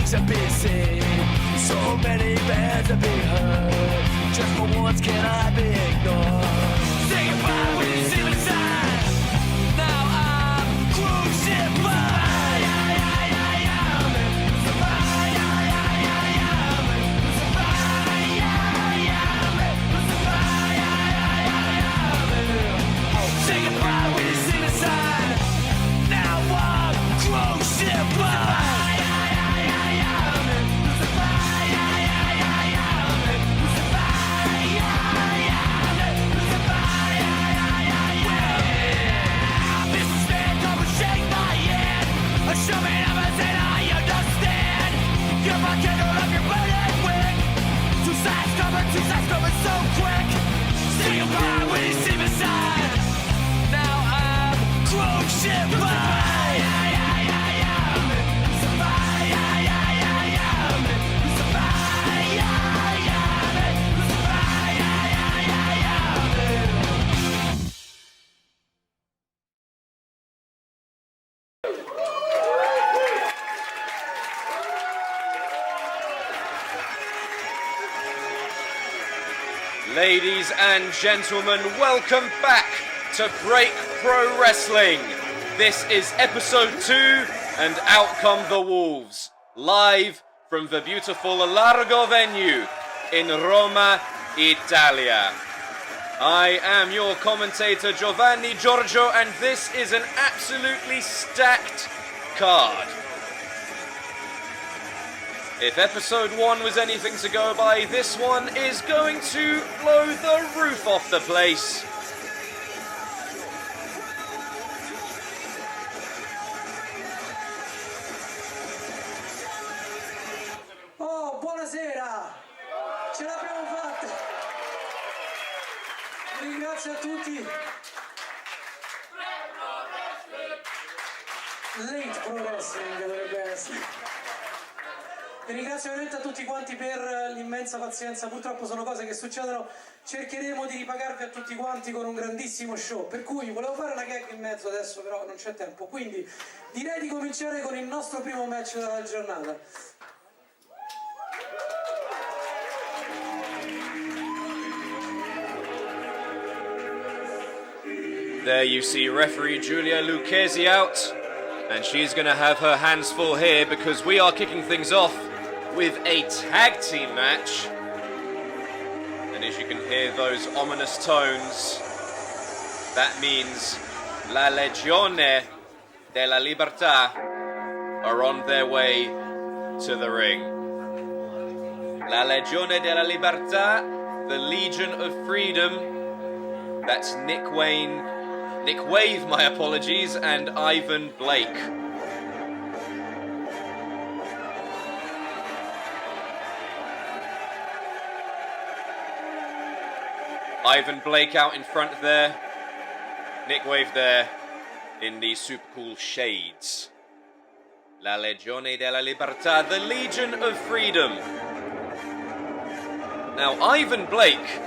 things have been said, so many bands have been heard. Just for once can I be ignored? Say goodbye when you see me sign. Now I'm crucified. Say goodbye when you see me sign. Now I'm crucified. Show me everything I understand. You're my candle up your burning wick. Two sides coming so quick. Say goodbye when you see me sign. Now I'm crucified. Ladies and gentlemen, welcome back to Break Pro Wrestling. This is episode 2 and out come the Wolves, live from the beautiful Largo venue in Roma, Italia. I am your commentator Giovanni Giorgio and this is an absolutely stacked card. If episode 1 was anything to go by, this one is going to blow the roof off the place. Oh, buonasera! Ce l'abbiamo fatta! Ringrazio a tutti. Late Pro Wrestling dovrebbe essere. Vi ringrazio veramente a tutti quanti per l'immensa pazienza, purtroppo sono cose che succedono, cercheremo di ripagarvi a tutti quanti con un grandissimo show, per cui volevo fare una gag in mezzo adesso però non c'è tempo, quindi direi di cominciare con il nostro primo match della giornata. There you see referee Giulia Lucchesi out, and she's going to have her hands full here because we are kicking things off with a tag team match. And as you can hear those ominous tones, that means La Legione della Libertà are on their way to the ring. La Legione della Libertà, the Legion of Freedom, that's Nick Wave, my apologies, and Ivan Blake. Ivan Blake out in front there. Nick Wave there in the super cool shades. La Legione della Libertà, the Legion of Freedom. Now, Ivan Blake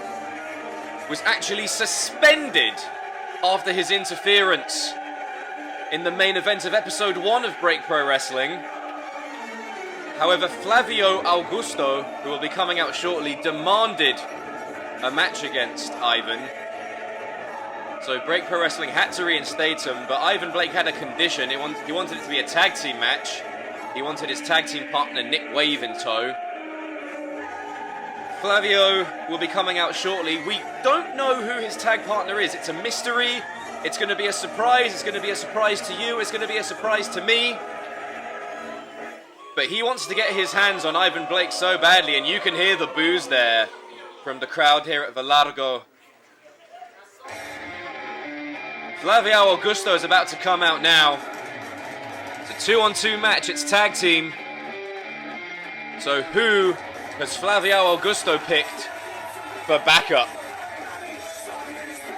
was actually suspended after his interference in the main event of episode 1 of Break Pro Wrestling. However, Flavio Augusto, who will be coming out shortly, demanded a match against Ivan. So Break Pro Wrestling had to reinstate him, but Ivan Blake had a condition. He wanted it to be a tag team match. He wanted his tag team partner Nick Wave in tow. Flavio will be coming out shortly. We don't know who his tag partner is. It's a mystery. It's going to be a surprise. It's going to be a surprise to you. It's going to be a surprise to me. But he wants to get his hands on Ivan Blake so badly, and you can hear the boos there from the crowd here at the Largo. Flavio Augusto is about to come out now. It's a 2-on-2 match. It's tag team. So who has Flavio Augusto picked for backup?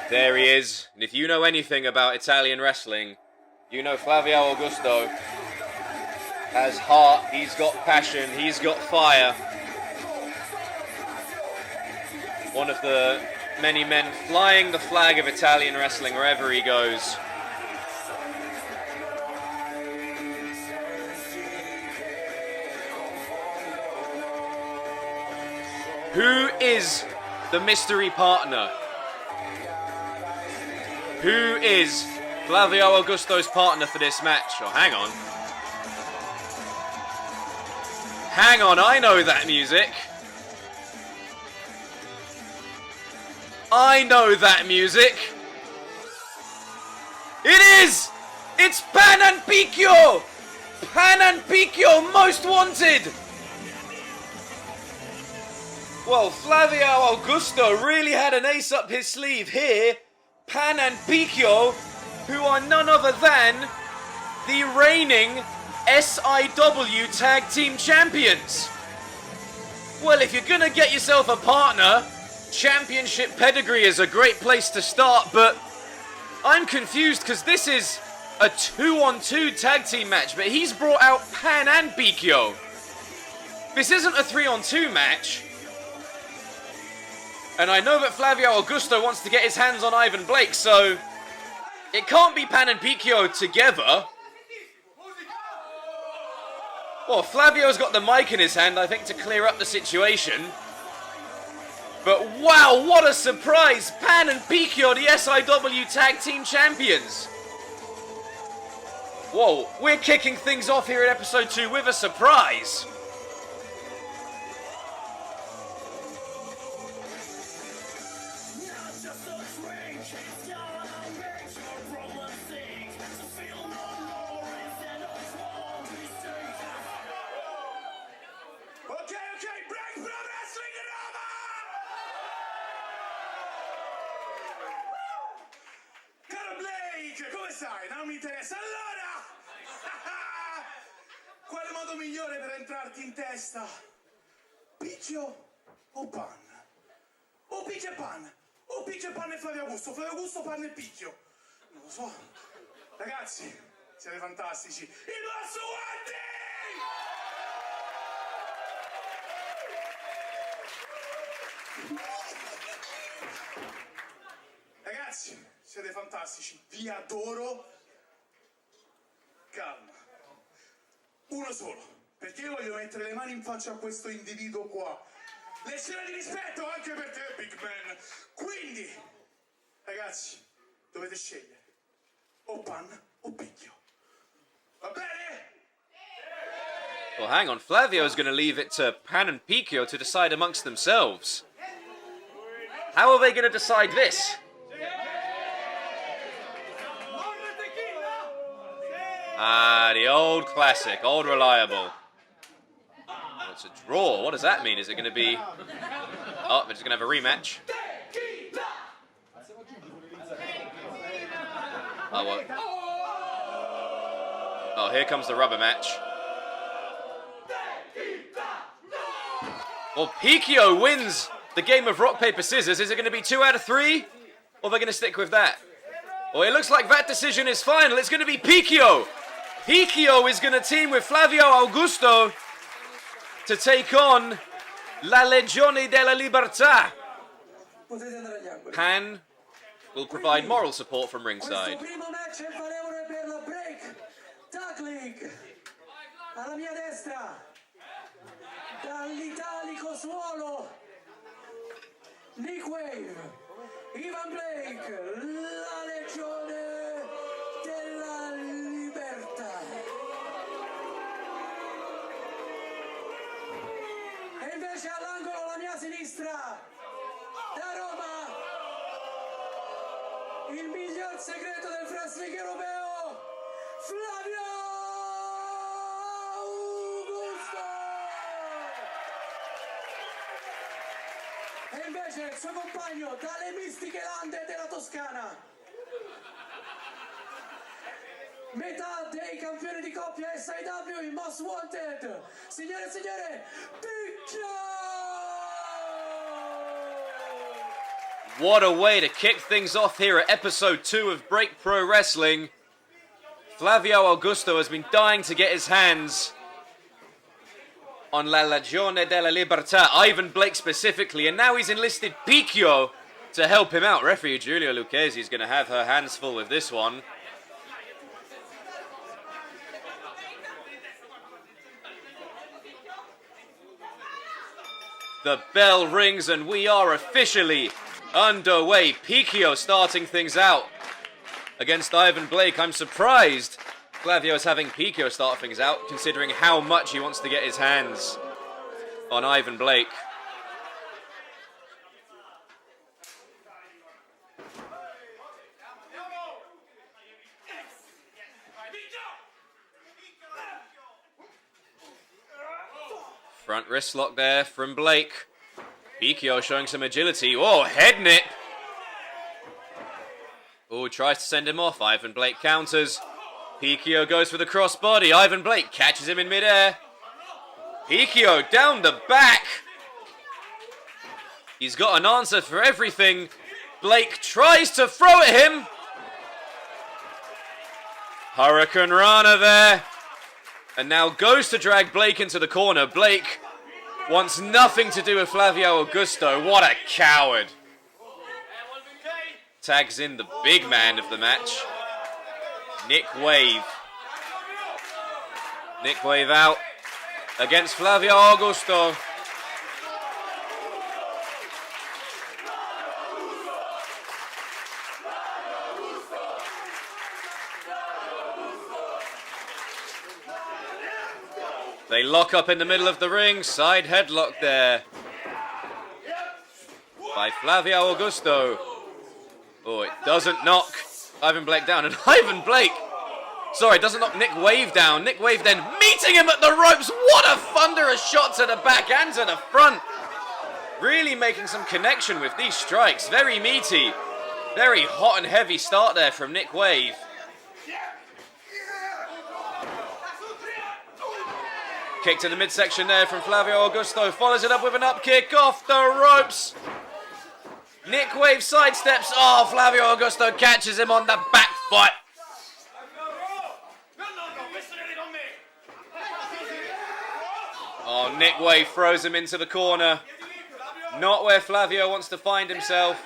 There he is. And if you know anything about Italian wrestling, you know Flavio Augusto has heart, he's got passion, he's got fire. One of the many men flying the flag of Italian wrestling wherever he goes. Who is the mystery partner? Who is Flavio Augusto's partner for this match? Oh, hang on. Hang on, I know that music. I know that music. It is! It's Pan and Picchio! Pan and Picchio, most wanted! Well, Flavio Augusto really had an ace up his sleeve here. Pan and Picchio, who are none other than the reigning SIW Tag Team Champions. Well, if you're gonna get yourself a partner, championship pedigree is a great place to start, but I'm confused because this is a 2-on-2 tag team match, but he's brought out Pan and Picchio. This isn't a 3-on-2 match. And I know that Flavio Augusto wants to get his hands on Ivan Blake, so it can't be Pan and Picchio together. Well, Flavio's got the mic in his hand, I think, to clear up the situation. But wow, what a surprise! Pan and Picchio, the SIW Tag Team Champions. Whoa, we're kicking things off here in episode 2 with a surprise. Come stai? Non mi interessa. Allora! Quale modo migliore per entrarti in testa? Picchio o Pan? O Picchio e Pan? O Picchio e Pan e Flavio Augusto? Flavio Augusto, Pan e Picchio? Non lo so. Ragazzi, siete fantastici. I Boss Ragazzi, siete fantastici, vi adoro. Calma. Uno solo, perché io voglio mettere le mani in faccia a questo individuo qua. Lezione di rispetto anche per te, Big Man. Quindi, ragazzi, dovete scegliere o Pan o Picchio. Va bene? Well, hang on, Flavio's going to leave it to Pan and Picchio to decide amongst themselves. How are they going to decide this? Ah, the old classic, old reliable. Oh, it's a draw. What does that mean? Is it going to be... Oh, they're just going to have a rematch. Oh, what? Oh, here comes the rubber match. Well, Picchio wins the game of rock, paper, scissors. Is it going to be 2 out of 3? Or are they going to stick with that? Well, it looks like that decision is final. It's going to be Picchio. Picchio is going to team with Flavio Augusto to take on La Legione della Libertà. Pan will provide moral support from ringside. Alla mia destra, dall'italico suolo, Nick Wave, Ivan Blake, la Legione della Libertà. E invece all'angolo alla mia sinistra, da Roma, il miglior segreto del wrestling europeo, Flavio! E invece il suo compagno dalle mistiche lande della Toscana, metà dei campioni di coppia SIW, il Most Wanted, signore e signore, Picchio! What a way to kick things off here at episode 2 of Break Pro Wrestling. Flavio Augusto has been dying to get his hands on La Legione della Libertà, Ivan Blake specifically, and now he's enlisted Picchio to help him out. Referee Giulia Lucchesi is going to have her hands full with this one. The bell rings and we are officially underway. Picchio starting things out against Ivan Blake. I'm surprised Flavio is having Picchio start things out, considering how much he wants to get his hands on Ivan Blake. Front wrist lock there from Blake. Picchio showing some agility. Oh, head nip. Oh, tries to send him off. Ivan Blake counters. Picchio goes for the crossbody. Ivan Blake catches him in midair. Picchio down the back. He's got an answer for everything. Blake tries to throw at him. Hurricane Rana there. And now goes to drag Blake into the corner. Blake wants nothing to do with Flavio Augusto. What a coward. Tags in the big man of the match, Nick Wave. Nick Wave out against Flavio Augusto. They lock up in the middle of the ring. Side headlock there by Flavio Augusto. Oh, it doesn't knock Ivan Blake down. And Ivan Blake, sorry, doesn't knock Nick Wave down. Nick Wave then meeting him at the ropes. What a thunderous shot to the back and to the front. Really making some connection with these strikes. Very meaty. Very hot and heavy start there from Nick Wave. Kick to the midsection there from Flavio Augusto. Follows it up with an up kick off the ropes. Nick Wave sidesteps. Oh, Flavio Augusto catches him on the back foot. Oh, Nick Wave throws him into the corner. Not where Flavio wants to find himself.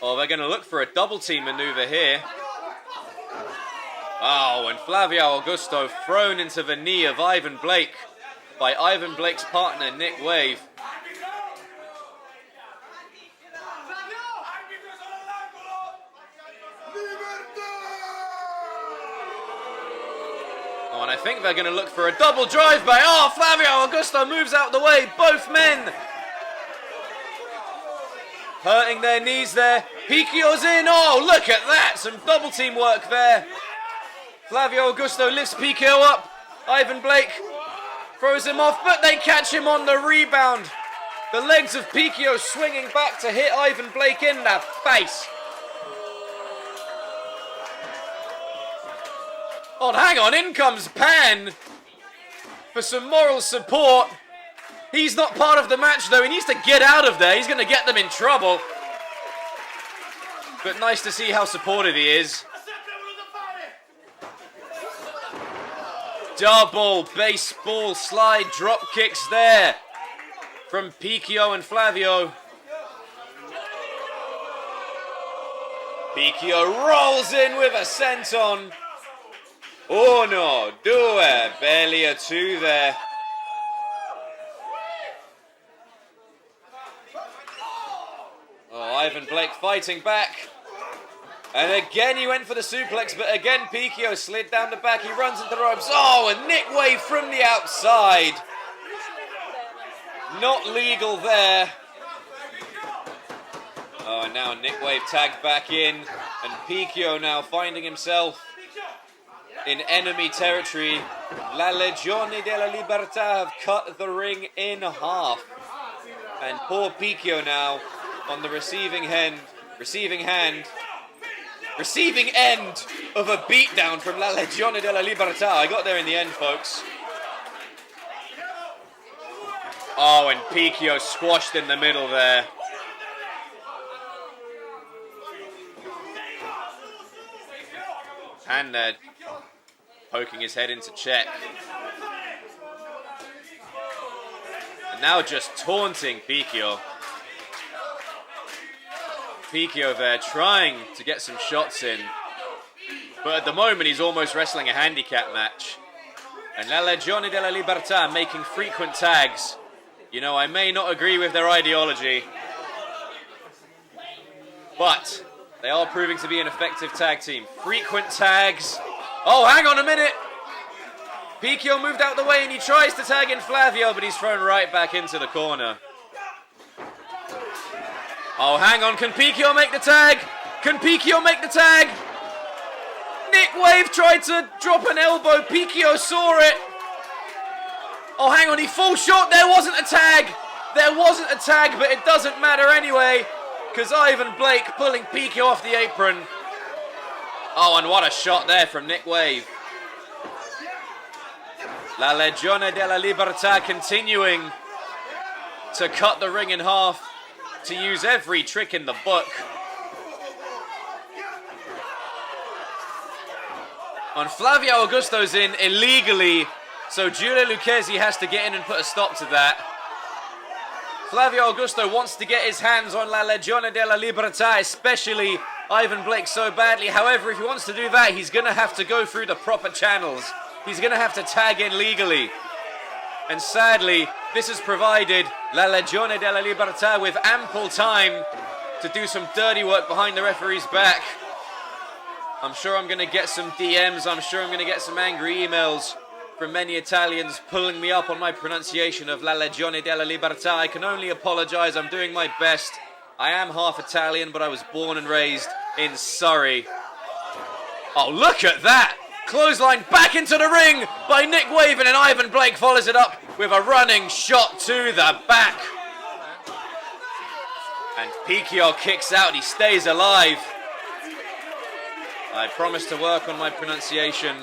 Oh, they're going to look for a double team maneuver here. Oh, and Flavio Augusto thrown into the knee of Ivan Blake by Ivan Blake's partner, Nick Wave. Oh, and I think they're going to look for a double drive by... Oh, Flavio Augusto moves out the way. Both men hurting their knees there. Picchio's in. Oh, look at that. Some double team work there. Flavio Augusto lifts Picchio up. Ivan Blake throws him off, but they catch him on the rebound. The legs of Picchio swinging back to hit Ivan Blake in the face. Oh, hang on, in comes Pan for some moral support. He's not part of the match, though. He needs to get out of there. He's going to get them in trouble. But nice to see how supportive he is. Double baseball slide drop kicks there from Picchio and Flavio. Picchio rolls in with a senton. Uno, due, barely a two there. Oh, Ivan Blake fighting back. And again he went for the suplex, but again Picchio slid down the back. He runs into the ropes. Oh, and Nick Wave from the outside. Not legal there. Oh, and now Nick Wave tagged back in. And Picchio now finding himself in enemy territory. La Legione della Libertà have cut the ring in half. And poor Picchio now on the receiving end of a beatdown from La Legione della Libertà. I got there in the end, folks. Oh, and Picchio squashed in the middle there. And poking his head into check. And now just taunting Picchio. Picchio there trying to get some shots in. But at the moment he's almost wrestling a handicap match. And La Legione della Libertà making frequent tags. You know, I may not agree with their ideology, but they are proving to be an effective tag team. Frequent tags. Oh, hang on a minute. Picchio moved out the way and he tries to tag in Flavio, but he's thrown right back into the corner. Oh, hang on. Can Picchio make the tag? Can Picchio make the tag? Nick Wave tried to drop an elbow. Picchio saw it. Oh, hang on. He falls short. There wasn't a tag. There wasn't a tag, but it doesn't matter anyway, because Ivan Blake pulling Picchio off the apron. Oh, and what a shot there from Nick Wave. La Legione della Libertà continuing to cut the ring in half, to use every trick in the book. And Flavio Augusto's in illegally, so Giulio Lucchesi has to get in and put a stop to that. Flavio Augusto wants to get his hands on La Legione della Libertà, especially Ivan Blake, so badly. However, if he wants to do that, he's going to have to go through the proper channels. He's going to have to tag in legally. And sadly, this has provided La Legione della Libertà with ample time to do some dirty work behind the referee's back. I'm sure I'm going to get some DMs. I'm sure I'm going to get some angry emails from many Italians pulling me up on my pronunciation of La Legione della Libertà. I can only apologize. I'm doing my best. I am half Italian, but I was born and raised in Surrey. Oh, look at that! Clothesline back into the ring by Nick Wave, and Ivan Blake follows it up with a running shot to the back. And Picchio kicks out. He stays alive. I promise to work on my pronunciation,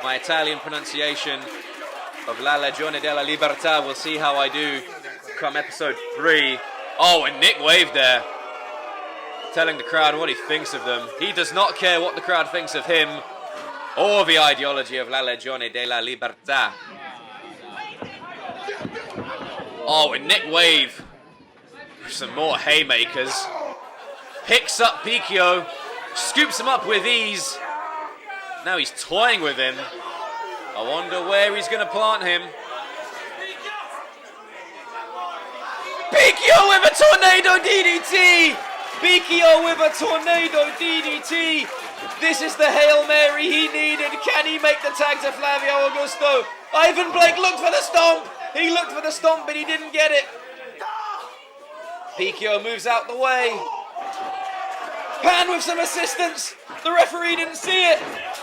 my Italian pronunciation of La Legione della Libertà. We'll see how I do come episode 3. Oh, and Nick Wave there, telling the crowd what he thinks of them. He does not care what the crowd thinks of him or the ideology of La Legione della Libertà. Oh, and Nick Wave, some more haymakers, picks up Picchio, scoops him up with ease. Now he's toying with him. I wonder where he's going to plant him. Picchio with a tornado DDT! Picchio with a tornado DDT! This is the Hail Mary he needed. Can he make the tag to Flavio Augusto? Ivan Blake looked for the stomp. He looked for the stomp, but he didn't get it. Picchio moves out the way. Pan with some assistance. The referee didn't see it.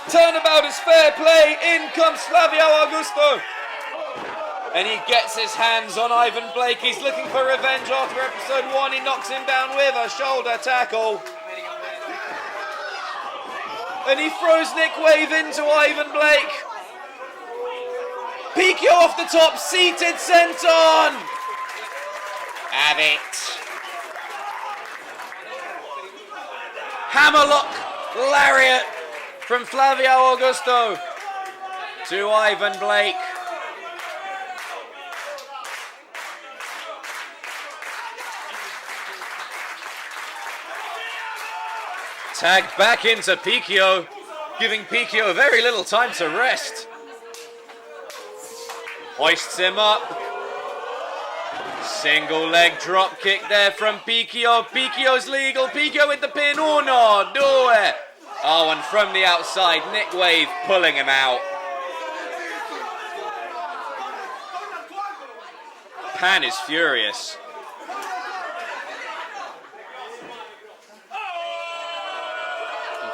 Turnabout is fair play. In comes Flavio Augusto. And he gets his hands on Ivan Blake. He's looking for revenge after episode 1. He knocks him down with a shoulder tackle. And he throws Nick Wave into Ivan Blake. Picchio off the top, seated senton. Have it. Hammerlock lariat from Flavio Augusto to Ivan Blake. Tag back into Picchio, giving Picchio very little time to rest. Hoists him up. Single leg drop kick there from Picchio. Picchio's legal. Picchio with the pin. 1, 2. Oh, and from the outside, Nick Wave pulling him out. Pan is furious.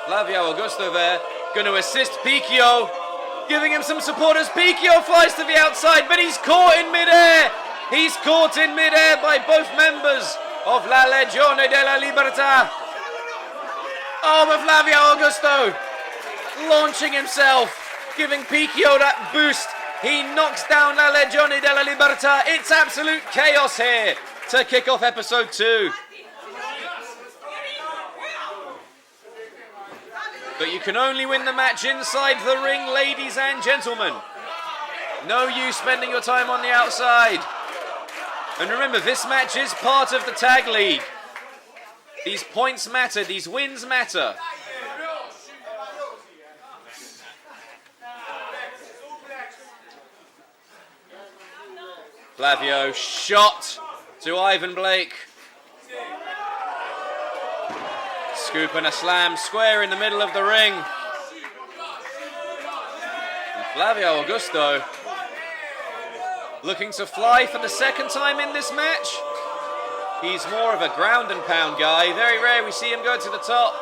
Flavio Augusto there, going to assist Picchio, giving him some support as Picchio flies to the outside, but he's caught in midair. He's caught in midair by both members of La Legione della Libertà. Oh, but Flavio Augusto launching himself, giving Picchio that boost. He knocks down La Legione della Libertà. It's absolute chaos here to kick off episode 2. But you can only win the match inside the ring, ladies and gentlemen. No use spending your time on the outside. And remember, this match is part of the tag league. These points matter, these wins matter. Flavio shot to Ivan Blake. Scoop and a slam square in the middle of the ring. And Flavio Augusto looking to fly for the second time in this match. He's more of a ground and pound guy. Very rare we see him go to the top.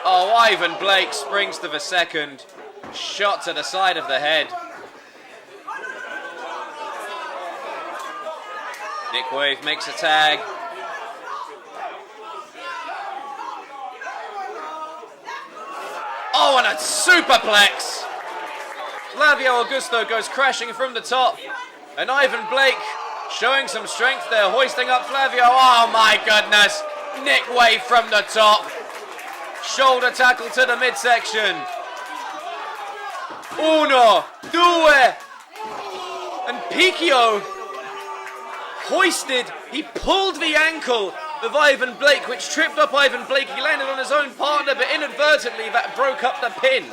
Oh, Ivan Blake springs to the second. Shot to the side of the head. Nick Wave makes a tag. Oh, and a superplex. Flavio Augusto goes crashing from the top. And Ivan Blake showing some strength there, hoisting up Flavio. Oh my goodness. Nick Wave from the top. Shoulder tackle to the midsection. Uno, due. And Picchio hoisted. He pulled the ankle of Ivan Blake, which tripped up Ivan Blake. He landed on his own partner, but inadvertently that broke up the pin.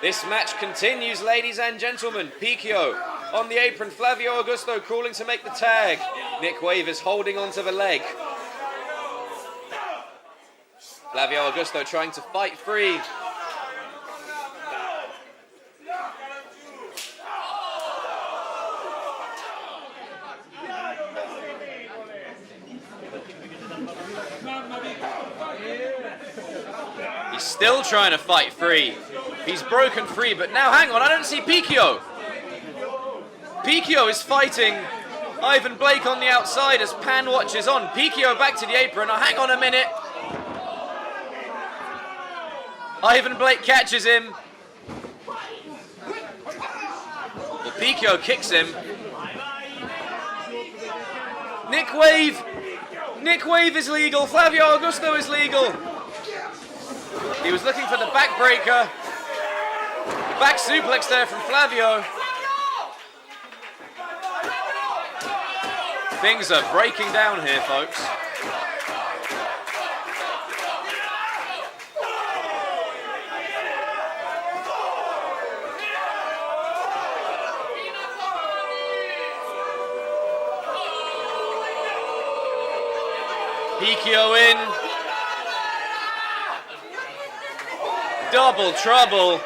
This match continues, ladies and gentlemen. Picchio on the apron. Flavio Augusto crawling to make the tag. Nick Wave is holding onto the leg. Flavio Augusto trying to fight free. He's still trying to fight free. He's broken free, but now hang on, I don't see Picchio. Picchio is fighting Ivan Blake on the outside as Pan watches on. Picchio back to the apron. Oh, hang on a minute. Ivan Blake catches him. Well, Picchio kicks him. Nick Wave. Nick Wave is legal. Flavio Augusto is legal. He was looking for the backbreaker. Back suplex there from Flavio. Things are breaking down here, folks. Picchio in. Double trouble.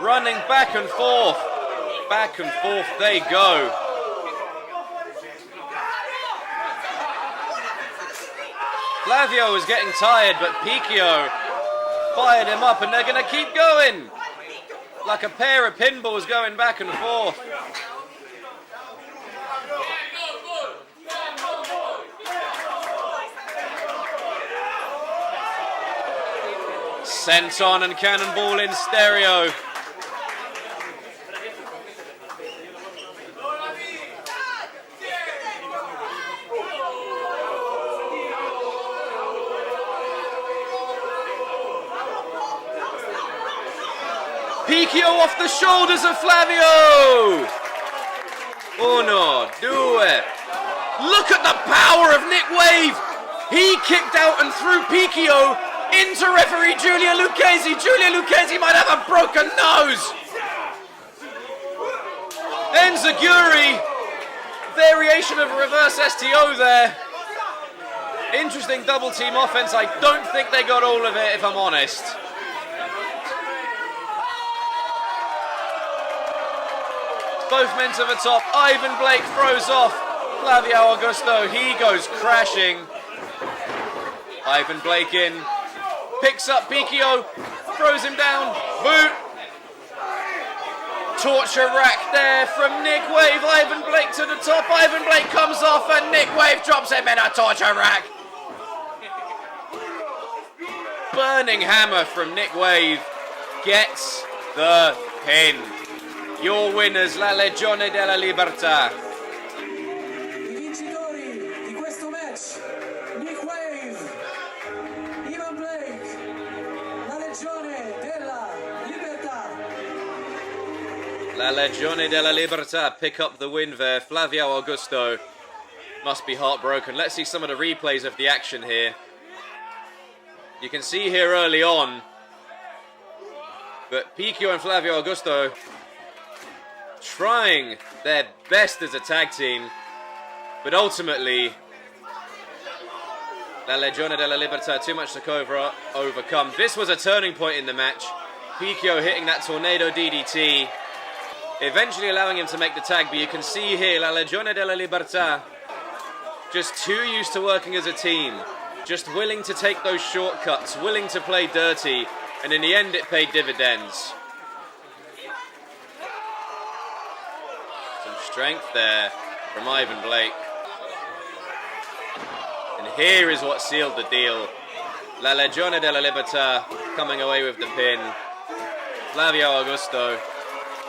Running back and forth. Back and forth they go. Flavio is getting tired, but Picchio fired him up and they're going to keep going. Like a pair of pinballs going back and forth. Senton and Cannonball in stereo. Picchio off the shoulders of Flavio. Uno, due. Look at the power of Nick Wave. He kicked out and threw Picchio into referee Giulia Lucchesi. Giulia Lucchesi might have a broken nose. Enziguri. Variation of a reverse STO there. Interesting double team offense. I don't think they got all of it, if I'm honest. Both men to the top. Ivan Blake throws off Flavio Augusto. He goes crashing. Ivan Blake in. Picks up Picchio. Throws him down. Boot. Torture rack there from Nick Wave. Ivan Blake to the top. Ivan Blake comes off and Nick Wave drops him in a torture rack. Burning hammer from Nick Wave. Gets the pin. Your winners, la Legione della Libertà. I vincitori di questo match, Nick Wave, Ivan Blake, la Legione della Libertà. La Legione della Libertà pick up the win there. Flavio Augusto must be heartbroken. Let's see some of the replays of the action here. You can see here early on that Picchio and Flavio Augusto trying their best as a tag team, but ultimately La Legione della Libertà too much to overcome. This was a turning point in the match. Picchio hitting that tornado DDT, eventually allowing him to make the tag, but you can see here La Legione della Libertà just too used to working as a team, just willing to take those shortcuts, willing to play dirty, and in the end it paid dividends. Some strength there from Ivan Blake. And here is what sealed the deal. La Legione della Libertà coming away with the pin. Flavio Augusto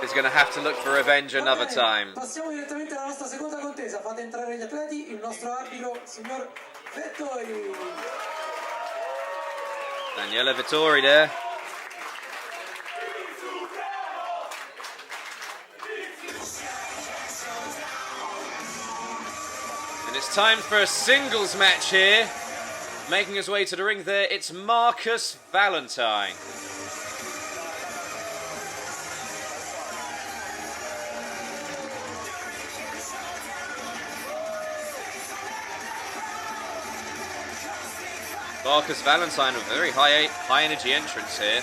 is going to have to look for revenge another time. Passiamo direttamente alla nostra seconda contesa. Fate entrare gli atleti, il nostro arbitro, signor Vittorio. Daniele Vittori there. And it's time for a singles match here. Making his way to the ring there, it's Marcus Valentine. Marcus Valentine with a very high energy entrance here.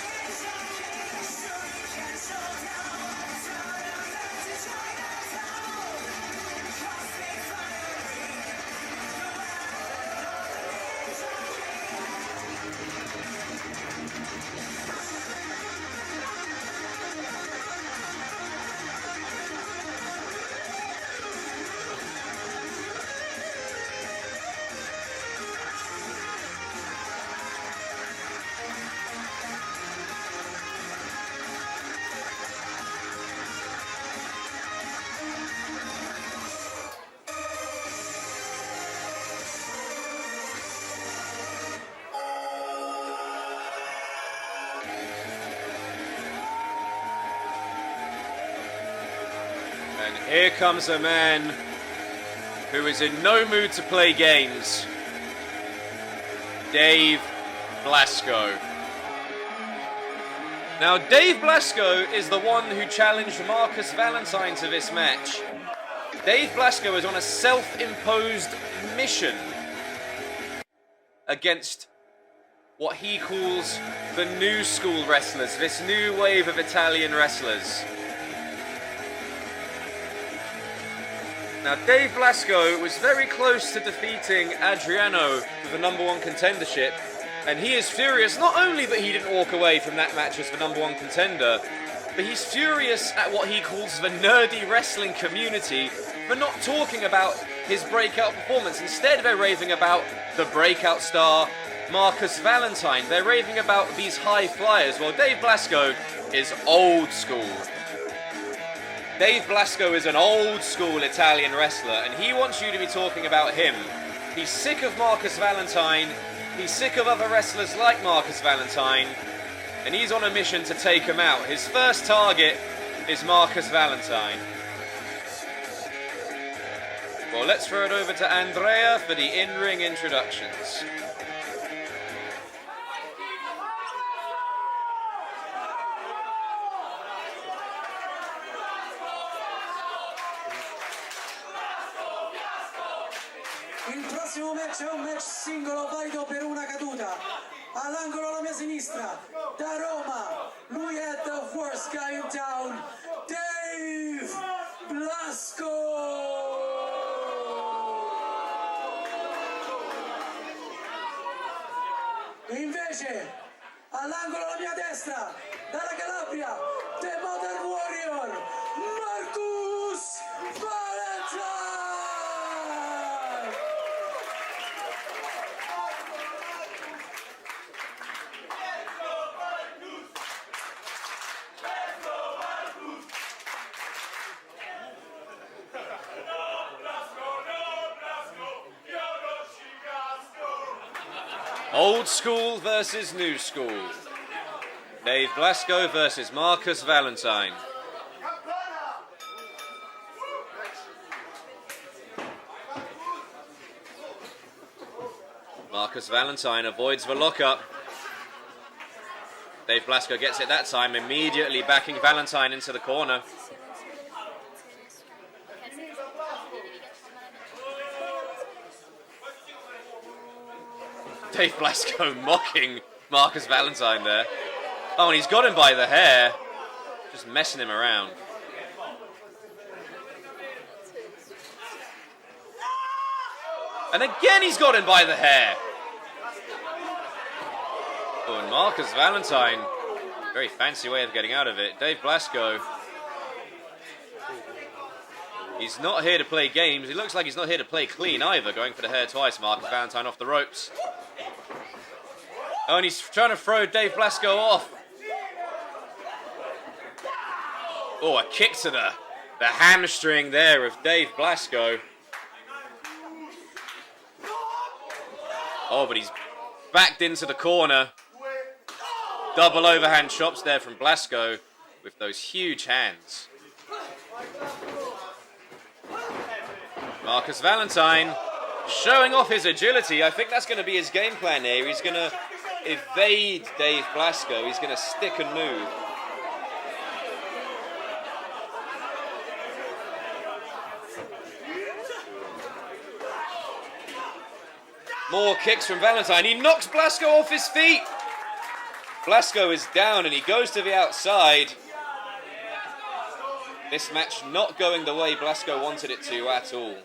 And here comes a man who is in no mood to play games. Dave Blasco. Now, Dave Blasco is the one who challenged Marcus Valentine to this match. Dave Blasco is on a self-imposed mission against what he calls the new school wrestlers, this new wave of Italian wrestlers. Now, Dave Blasco was very close to defeating Adriano for the #1 contendership, and he is furious not only that he didn't walk away from that match as the #1 contender, but he's furious at what he calls the nerdy wrestling community for not talking about his breakout performance. Instead, they're raving about the breakout star, Marcus Valentine. They're raving about these high flyers. Well, Dave Blasco is old school. Dave Blasco is an old school Italian wrestler, and he wants you to be talking about him. He's sick of Marcus Valentine, he's sick of other wrestlers like Marcus Valentine, and he's on a mission to take him out. His first target is Marcus Valentine. Well, let's throw it over to Andrea for the in-ring introductions. Il prossimo match è un match singolo valido per una caduta. All'angolo alla mia sinistra, da Roma, lui è the worst guy in town, Dave Blasco! E invece, all'angolo alla mia destra, dalla Calabria, The Modern Warrior, Marcus Valentine! Old school versus new school. Dave Blasco versus Marcus Valentine. Marcus Valentine avoids the lockup. Dave Blasco gets it that time, immediately backing Valentine into the corner. Dave Blasco mocking Marcus Valentine there. Oh, and he's got him by the hair. Just messing him around. And again he's got him by the hair. Oh, and Marcus Valentine, very fancy way of getting out of it. Dave Blasco, he's not here to play games. He looks like he's not here to play clean either, going for the hair twice. Marcus Valentine off the ropes. Oh, and he's trying to throw Dave Blasco off. Oh, a kick to the hamstring there of Dave Blasco. Oh, but he's backed into the corner. Double overhand chops there from Blasco with those huge hands. Marcus Valentine showing off his agility. I think that's going to be his game plan here. He's going to evade Dave Blasco. He's going to stick and move. More kicks from Valentine. He knocks Blasco off his feet. Blasco is down and he goes to the outside. This match not going the way Blasco wanted it to at all.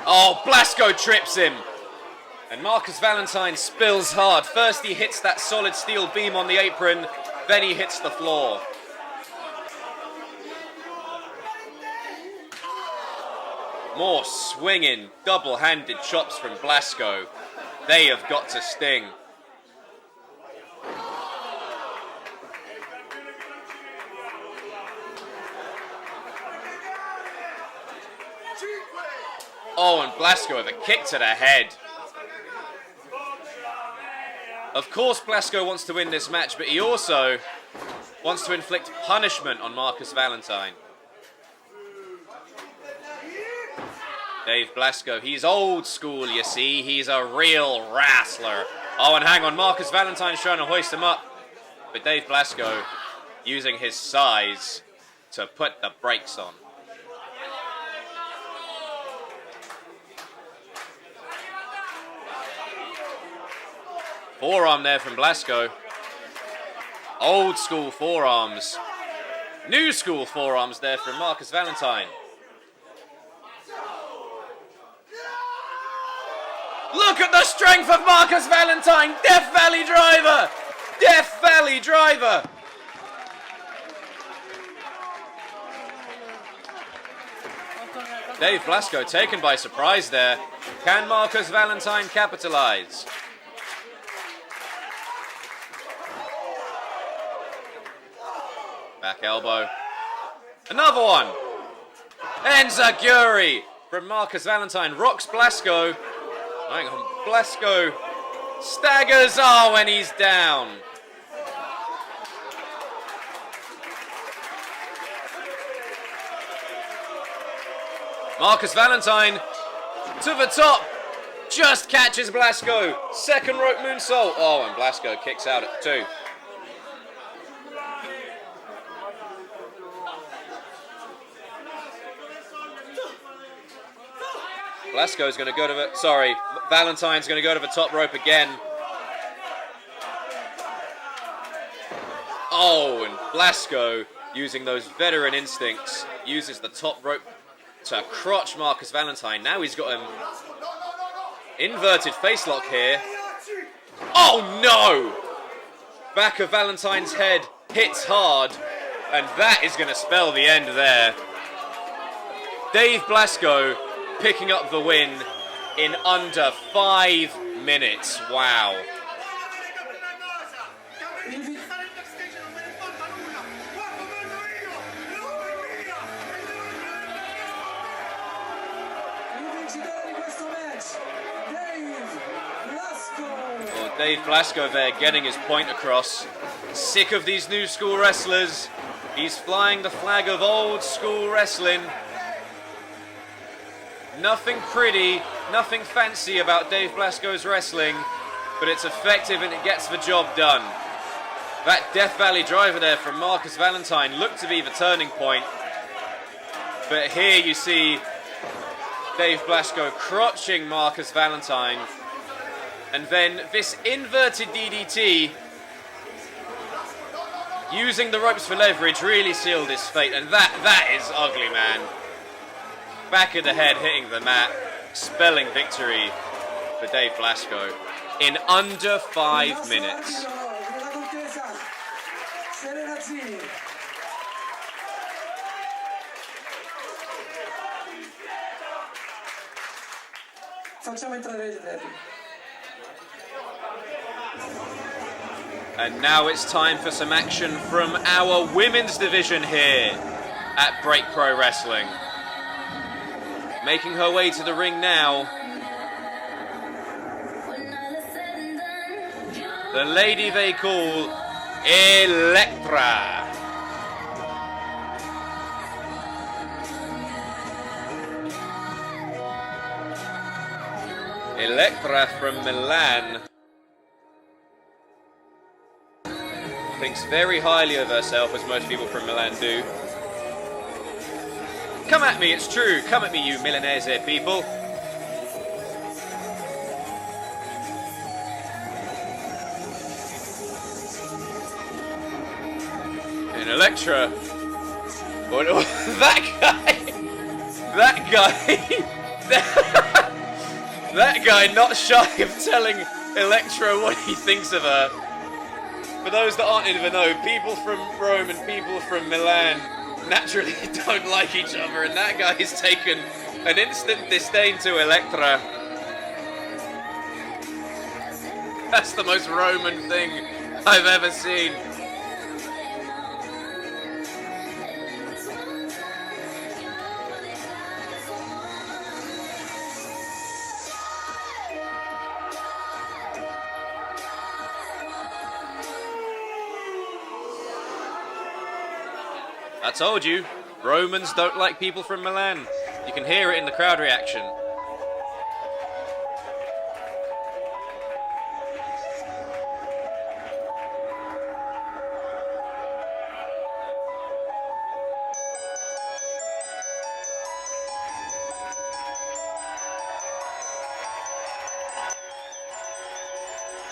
Oh, Blasco trips him. And Marcus Valentine spills hard. First he hits that solid steel beam on the apron, then he hits the floor. More swinging, double-handed chops from Blasco. They have got to sting. Oh, and Blasco with a kick to the head. Of course, Blasco wants to win this match, but he also wants to inflict punishment on Marcus Valentine. Dave Blasco, he's old school, you see. He's a real wrestler. Oh, and hang on, Marcus Valentine's trying to hoist him up. But Dave Blasco using his size to put the brakes on. Forearm there from Blasco. Old school forearms. New school forearms there from Marcus Valentine. Look at the strength of Marcus Valentine! Death Valley Driver! Death Valley Driver! Dave Blasco taken by surprise there. Can Marcus Valentine capitalize? Back elbow. Another one! Enzaguri from Marcus Valentine rocks Blasco. Hang on, Blasco staggers. Oh, and he's down. Marcus Valentine to the top. Just catches Blasco. Second rope moonsault. Oh, and Blasco kicks out at 2. Blasco's going to go to the... Sorry, Valentine's going to go to the top rope again. Oh, and Blasco, using those veteran instincts, uses the top rope to crotch Marcus Valentine. Now he's got him inverted face lock here. Oh, no! Back of Valentine's head hits hard, and that is going to spell the end there. Dave Blasco picking up the win in under 5 minutes. Wow. Oh, Dave Blasco there getting his point across. Sick of these new school wrestlers. He's flying the flag of old school wrestling. Nothing pretty, nothing fancy about Dave Blasco's wrestling, but it's effective and it gets the job done. That Death Valley driver there from Marcus Valentine looked to be the turning point. But here you see Dave Blasco crotching Marcus Valentine. And then this inverted DDT, using the ropes for leverage, really sealed his fate. And that is ugly, man. Back of the head hitting the mat, spelling victory for Dave Blasco in under 5 minutes. And now it's time for some action from our women's division here at Break Pro Wrestling. Making her way to the ring now, the lady they call Electra. Electra from Milan thinks very highly of herself, as most people from Milan do. Come at me, it's true. Come at me, you Milanese people. And Electra. Oh, that guy not shy of telling Electra what he thinks of her. For those that aren't in the know, people from Rome and people from Milan naturally don't like each other, and that guy has taken an instant disdain to Electra. That's the most Roman thing I've ever seen. I told you, Romans don't like people from Milan. You can hear it in the crowd reaction.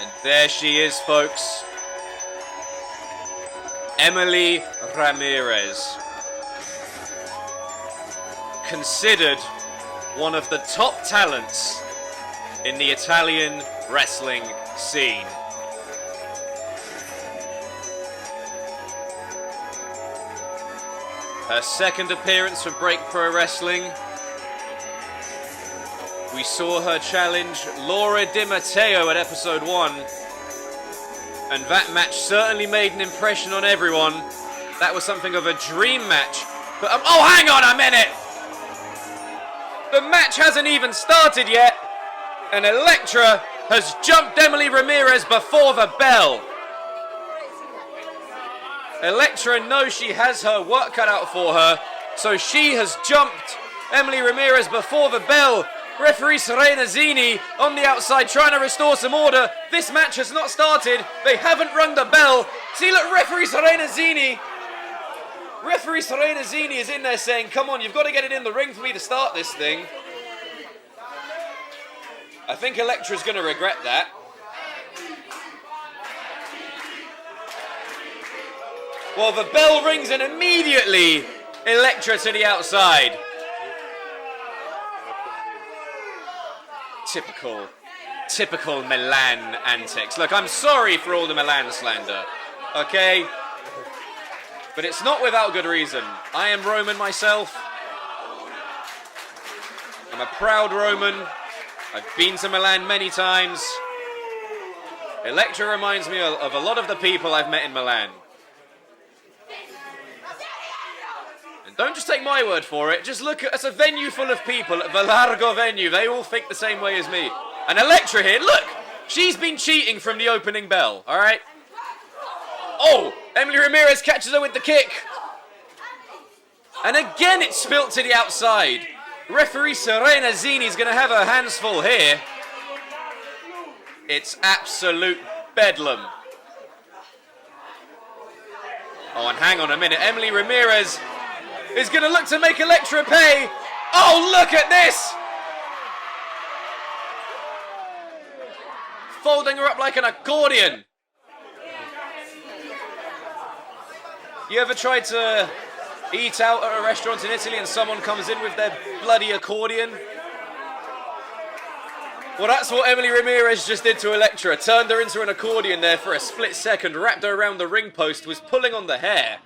And there she is, folks. Emily Ramirez, considered one of the top talents in the Italian wrestling scene. Her second appearance for Break Pro Wrestling. We saw her challenge Laura Di Matteo at episode 1. And that match certainly made an impression on everyone. That was something of a dream match. But, oh, hang on a minute! The match hasn't even started yet. And Electra has jumped Emily Ramirez before the bell. Electra knows she has her work cut out for her. So she has jumped Emily Ramirez before the bell. Referee Serena Zini on the outside trying to restore some order. This match has not started. They haven't rung the bell. See, look, Referee Serena Zini is in there saying, come on, you've got to get it in the ring for me to start this thing. I think Electra's going to regret that. Well, the bell rings and immediately Electra to the outside. Typical Milan antics. Look, I'm sorry for all the Milan slander, okay? But it's not without good reason. I am Roman myself. I'm a proud Roman. I've been to Milan many times. Electra reminds me of a lot of the people I've met in Milan. Don't just take my word for it. Just look at, it's a venue full of people at the Largo venue. They all think the same way as me. And Electra here, look! She's been cheating from the opening bell, alright? Oh! Emily Ramirez catches her with the kick. And again it's spilt to the outside. Referee Serena Zini's going to have her hands full here. It's absolute bedlam. Oh, and hang on a minute. Emily Ramirez is going to look to make Electra pay. Oh, look at this! Folding her up like an accordion. You ever tried to eat out at a restaurant in Italy and someone comes in with their bloody accordion? Well, that's what Emily Ramirez just did to Electra. Turned her into an accordion there for a split second, wrapped her around the ring post, was pulling on the hair.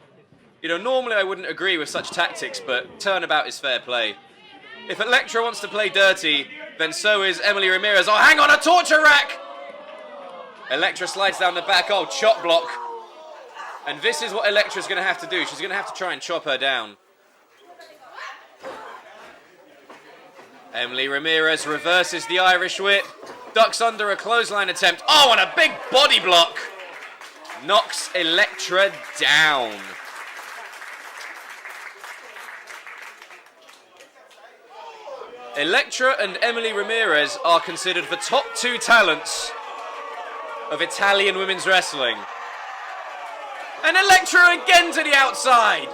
You know, normally I wouldn't agree with such tactics, but turnabout is fair play. If Electra wants to play dirty, then so is Emily Ramirez. Oh, hang on, a torture rack! Electra slides down the back. Oh, chop block. And this is what Electra's going to have to do. She's going to have to try and chop her down. Emily Ramirez reverses the Irish whip. Ducks under a clothesline attempt. Oh, and a big body block. Knocks Electra down. Electra and Emily Ramirez are considered the top two talents of Italian women's wrestling. And Electra again to the outside.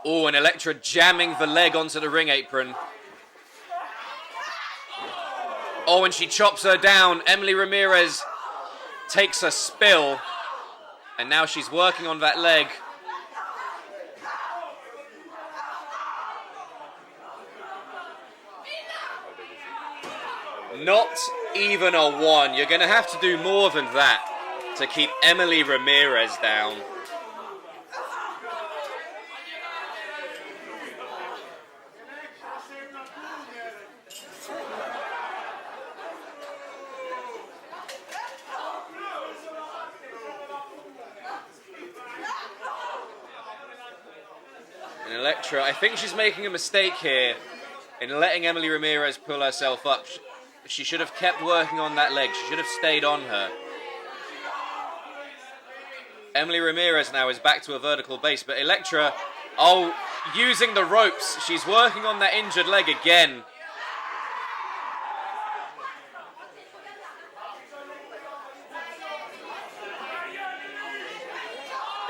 Oh, and Electra jamming the leg onto the ring apron. Oh, and she chops her down. Emily Ramirez takes a spill. And now she's working on that leg. Not even a one. You're going to have to do more than that to keep Emily Ramirez down. Electra, I think she's making a mistake here in letting Emily Ramirez pull herself up. She should have kept working on that leg. She should have stayed on her. Emily Ramirez now is back to a vertical base, but Electra, oh, using the ropes. She's working on that injured leg again.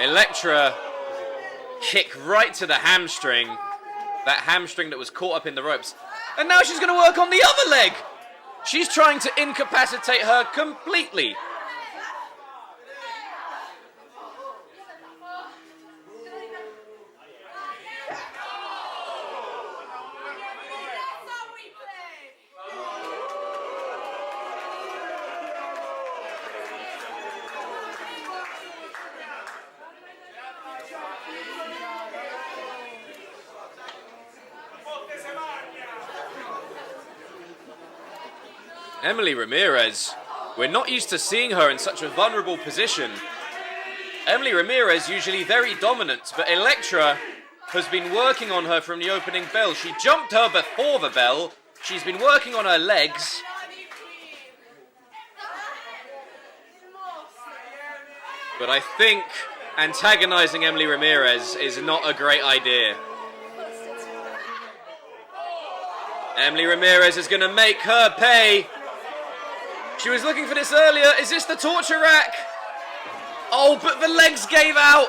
Electra kick right to the hamstring. That hamstring that was caught up in the ropes. And now she's going to work on the other leg. She's trying to incapacitate her completely. Emily Ramirez, we're not used to seeing her in such a vulnerable position. Emily Ramirez usually very dominant, but Electra has been working on her from the opening bell. She jumped her before the bell. She's been working on her legs. But I think antagonizing Emily Ramirez is not a great idea. Emily Ramirez is going to make her pay. She was looking for this earlier. Is this the torture rack? Oh, but the legs gave out.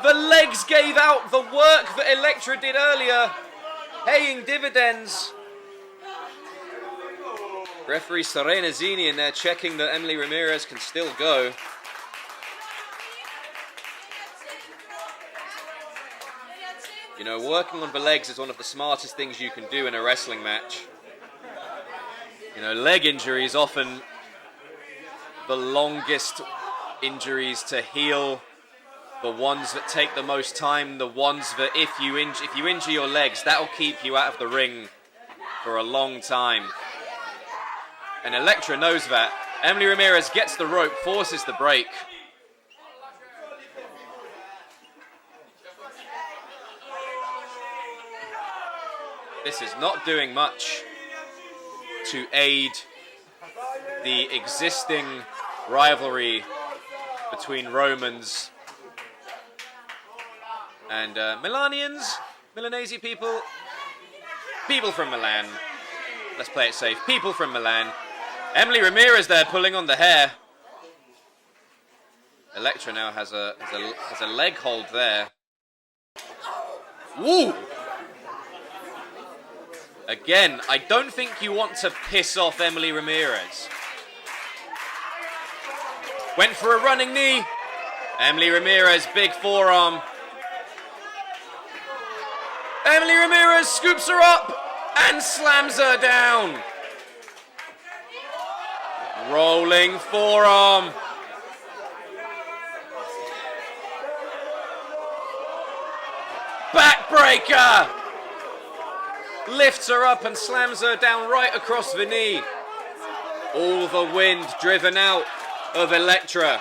The legs gave out. The work that Electra did earlier, paying dividends. Referee Serena Zini in there checking that Emily Ramirez can still go. You know, working on the legs is one of the smartest things you can do in a wrestling match. You know, leg injury is often the longest injuries to heal, the ones that take the most time, the ones that if you injure your legs, that'll keep you out of the ring for a long time. And Electra knows that. Emily Ramirez gets the rope, forces the break. This is not doing much to aid the existing rivalry between Romans and Milanese people. People from Milan. Let's play it safe. People from Milan. Emily Ramirez there pulling on the hair. Electra now has a leg hold there. Woo! Again, I don't think you want to piss off Emily Ramirez. Went for a running knee. Emily Ramirez, big forearm. Emily Ramirez scoops her up and slams her down. Rolling forearm. Backbreaker. Lifts her up and slams her down right across the knee. All the wind driven out of Electra.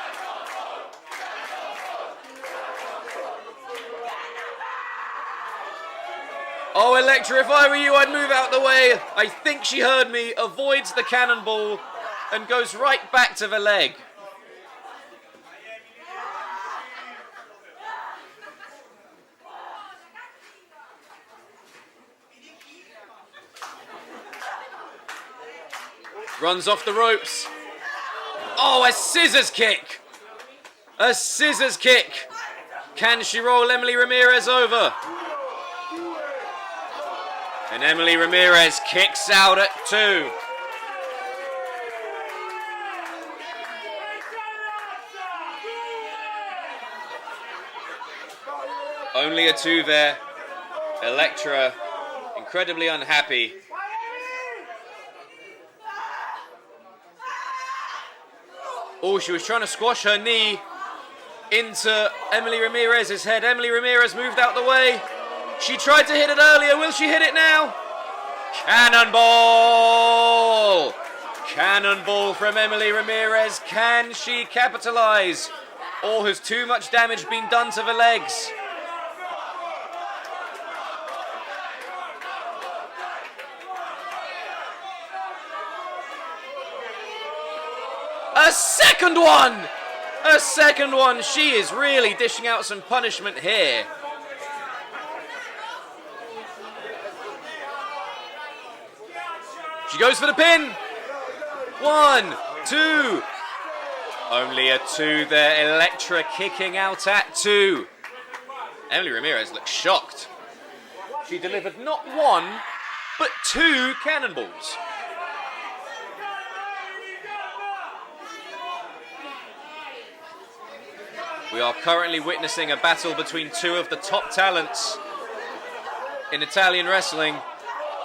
Oh, Electra, if I were you, I'd move out the way. I think she heard me, avoids the cannonball, and goes right back to the leg. Runs off the ropes. Oh, a scissors kick. A scissors kick. Can she roll Emily Ramirez over? And Emily Ramirez kicks out at 2. Only a 2 there. Electra incredibly unhappy. Oh, she was trying to squash her knee into Emily Ramirez's head. Emily Ramirez moved out the way. She tried to hit it earlier. Will she hit it now? Cannonball! Cannonball from Emily Ramirez. Can she capitalize? Or has too much damage been done to the legs? A second one! A second one. She is really dishing out some punishment here. She goes for the pin. 1, 2. Only a 2 there. Electra kicking out at 2. Emily Ramirez looks shocked. She delivered not 1, but 2 cannonballs. We are currently witnessing a battle between 2 of the top talents in Italian wrestling.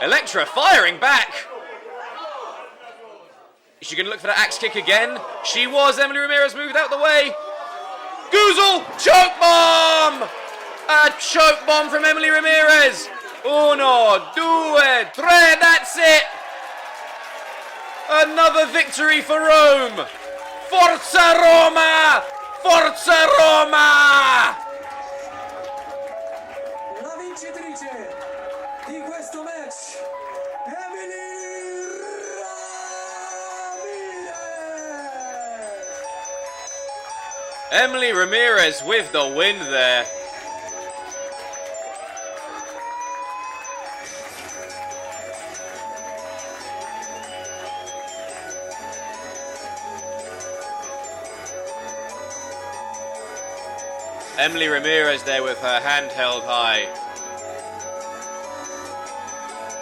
Electra firing back. Is she going to look for the axe kick again? She was. Emily Ramirez moved out the way. Goozle! Choke bomb! A choke bomb from Emily Ramirez. 1, 2, 3. That's it. Another victory for Rome. Forza Roma! Forza Roma! La vincitrice di questo match, Emily Ramirez! Emily Ramirez with the win there. Emily Ramirez there with her hand held high.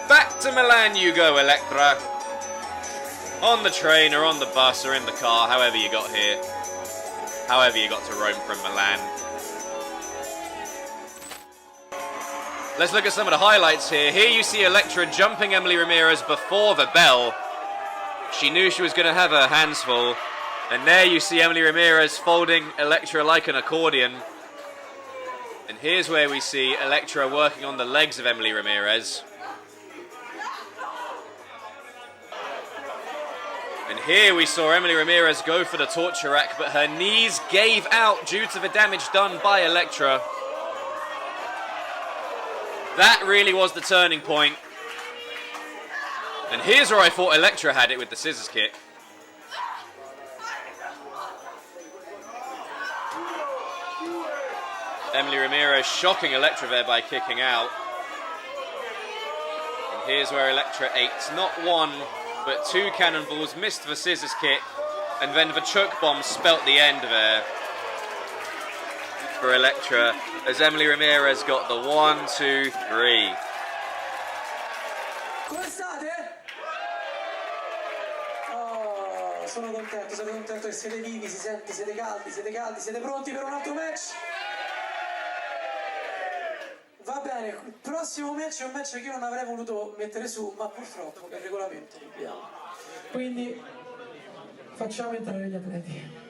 Back to Milan you go, Electra. On the train or on the bus or in the car, however you got here. However you got to Rome from Milan. Let's look at some of the highlights here. Here you see Electra jumping Emily Ramirez before the bell. She knew she was going to have her hands full. And there you see Emily Ramirez folding Electra like an accordion. And here's where we see Electra working on the legs of Emily Ramirez. And here we saw Emily Ramirez go for the torture rack, but her knees gave out due to the damage done by Electra. That really was the turning point. And here's where I thought Electra had it with the scissors kick. Emily Ramirez shocking Electra there by kicking out. And here's where Electra ate not one, but two cannonballs, missed the scissors kick, and then the choke bomb spelt the end there for Electra, as Emily Ramirez got the 1, 2, 3. Come state? Oh, sono contento che siete vivi, si sente, siete caldi, siete pronti per un altro match? Va bene, il prossimo match è un match che io non avrei voluto mettere su, ma purtroppo è il regolamento, dobbiamo. Quindi facciamo entrare gli atleti.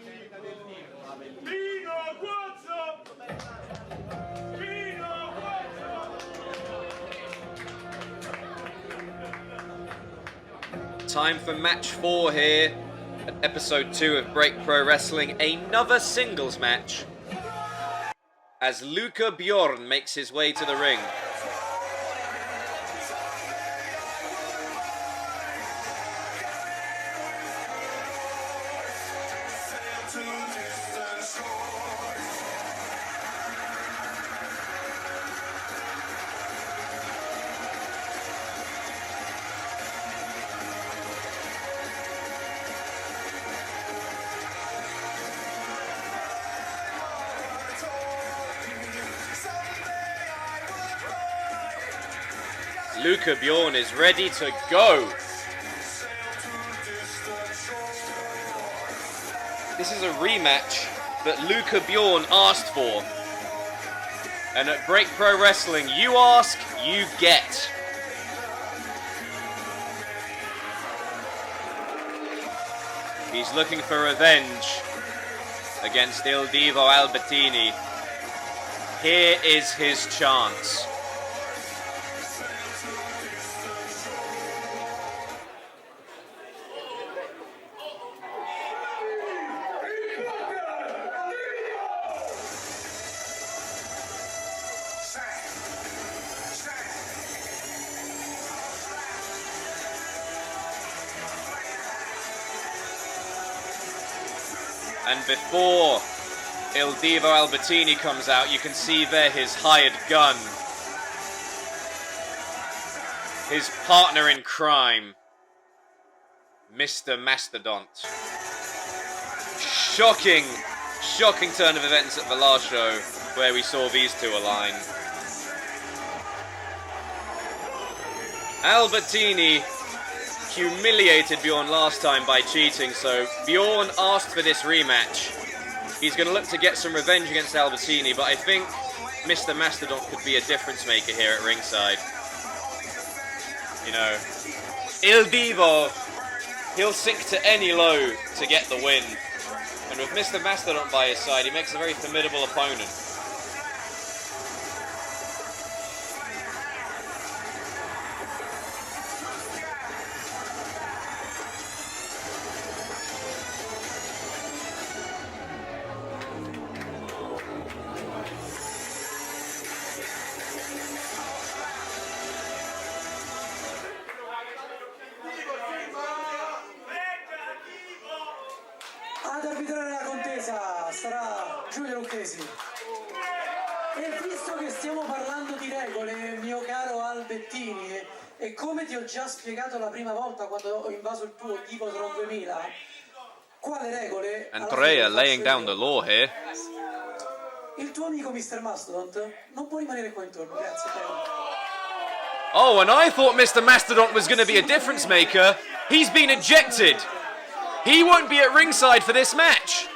Time for match 4 here at episode 2 of Break Pro Wrestling. Another singles match as Luca Bjorn makes his way to the ring. Luca Bjorn is ready to go. This is a rematch that Luca Bjorn asked for. And at Break Pro Wrestling, you ask, you get. He's looking for revenge against Il Divo Albertini. Here is his chance. And before Il Divo Albertini comes out, you can see there his hired gun. His partner in crime, Mr. Mastodont. Shocking turn of events at the last show where we saw these two align. Albertini humiliated Bjorn last time by cheating, so Bjorn asked for this rematch. He's going to look to get some revenge against Albertini, but I think Mr. Mastodont could be a difference maker here at ringside. You know, Il Divo, he'll sink to any low to get the win. And with Mr. Mastodont by his side, he makes a very formidable opponent. Ad arbitrare la contesa sarà Giulio Lucchesi. E visto che stiamo parlando di regole, mio caro Albertini, e come ti ho già spiegato la prima volta quando ho invaso il tuo Divotron 2000, quale regole? Andrea laying down the law here. Il tuo amico Mr. Mastodont non può rimanere qua intorno, grazie, prego. Oh, and I thought Mr. Mastodont was going to be a difference maker. He's been ejected. He won't be at ringside for this match.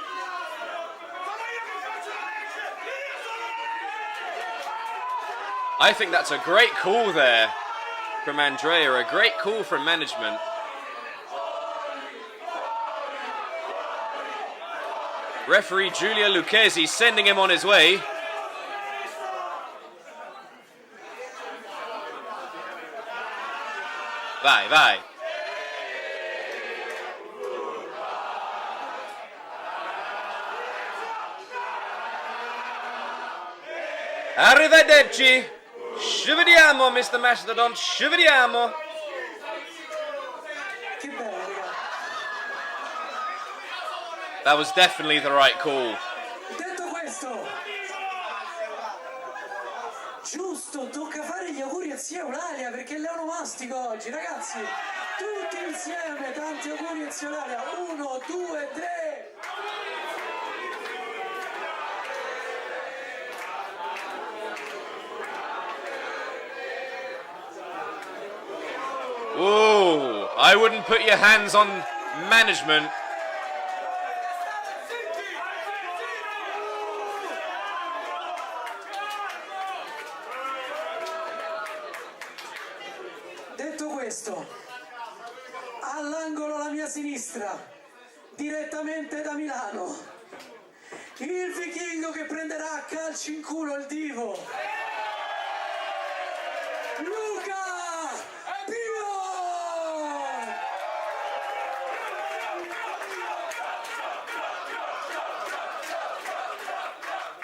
I think that's a great call there from Andrea, a great call from management. Referee Giulia Lucchesi sending him on his way. Vai, vai. Arrivederci. Ci vediamo, Mr. Mastodon. Ci vediamo. Che bello, raga. That was definitely the right call. Detto questo, giusto, tocca fare gli auguri a zia Eulalia perché è l'onomastico oggi, ragazzi. Tutti insieme, tanti auguri a zia Eulalia. 1, 2, 3. Ooh, I wouldn't put your hands on management. Detto questo, all'angolo alla mia sinistra, direttamente da Milano, il vichingo che prenderà a calci in culo il divo, Luca!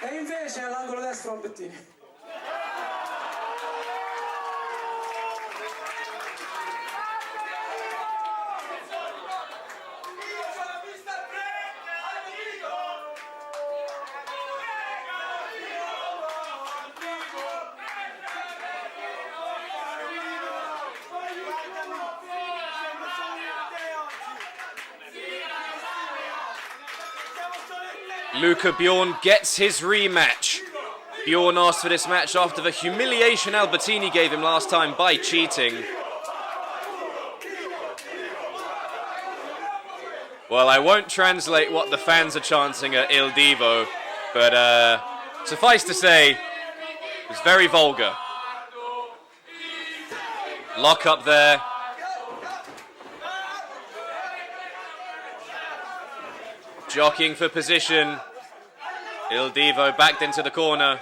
E invece all'angolo destro Bettini. Luca Bjorn gets his rematch. Bjorn asked for this match after the humiliation Albertini gave him last time by cheating. Well, I won't translate what the fans are chanting at Il Divo, but suffice to say, it was very vulgar. Lock up there. Jockeying for position. Il Divo backed into the corner.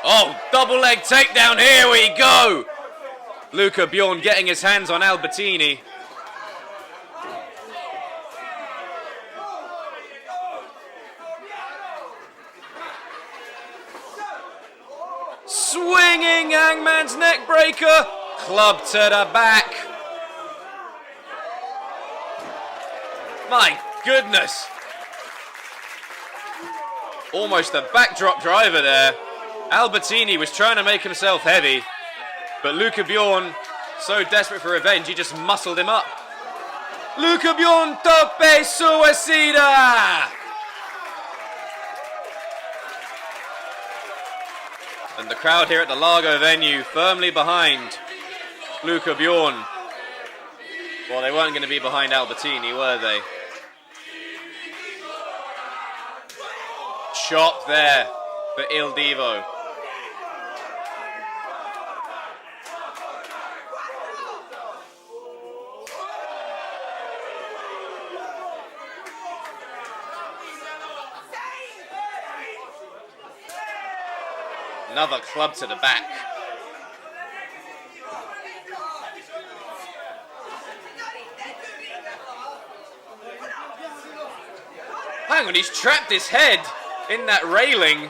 Oh, double leg takedown, here we go! Luca Bjorn getting his hands on Albertini. Swinging Hangman's neck breaker, club to the back. My goodness. Almost a backdrop driver there. Albertini was trying to make himself heavy, but Luca Bjorn, so desperate for revenge, he just muscled him up. Luca Bjorn tope suicida! And the crowd here at the Largo venue firmly behind Luca Bjorn. Well, they weren't going to be behind Albertini, were they? Chop there for Il Divo. Another club to the back. Hang on, he's trapped his head in that railing.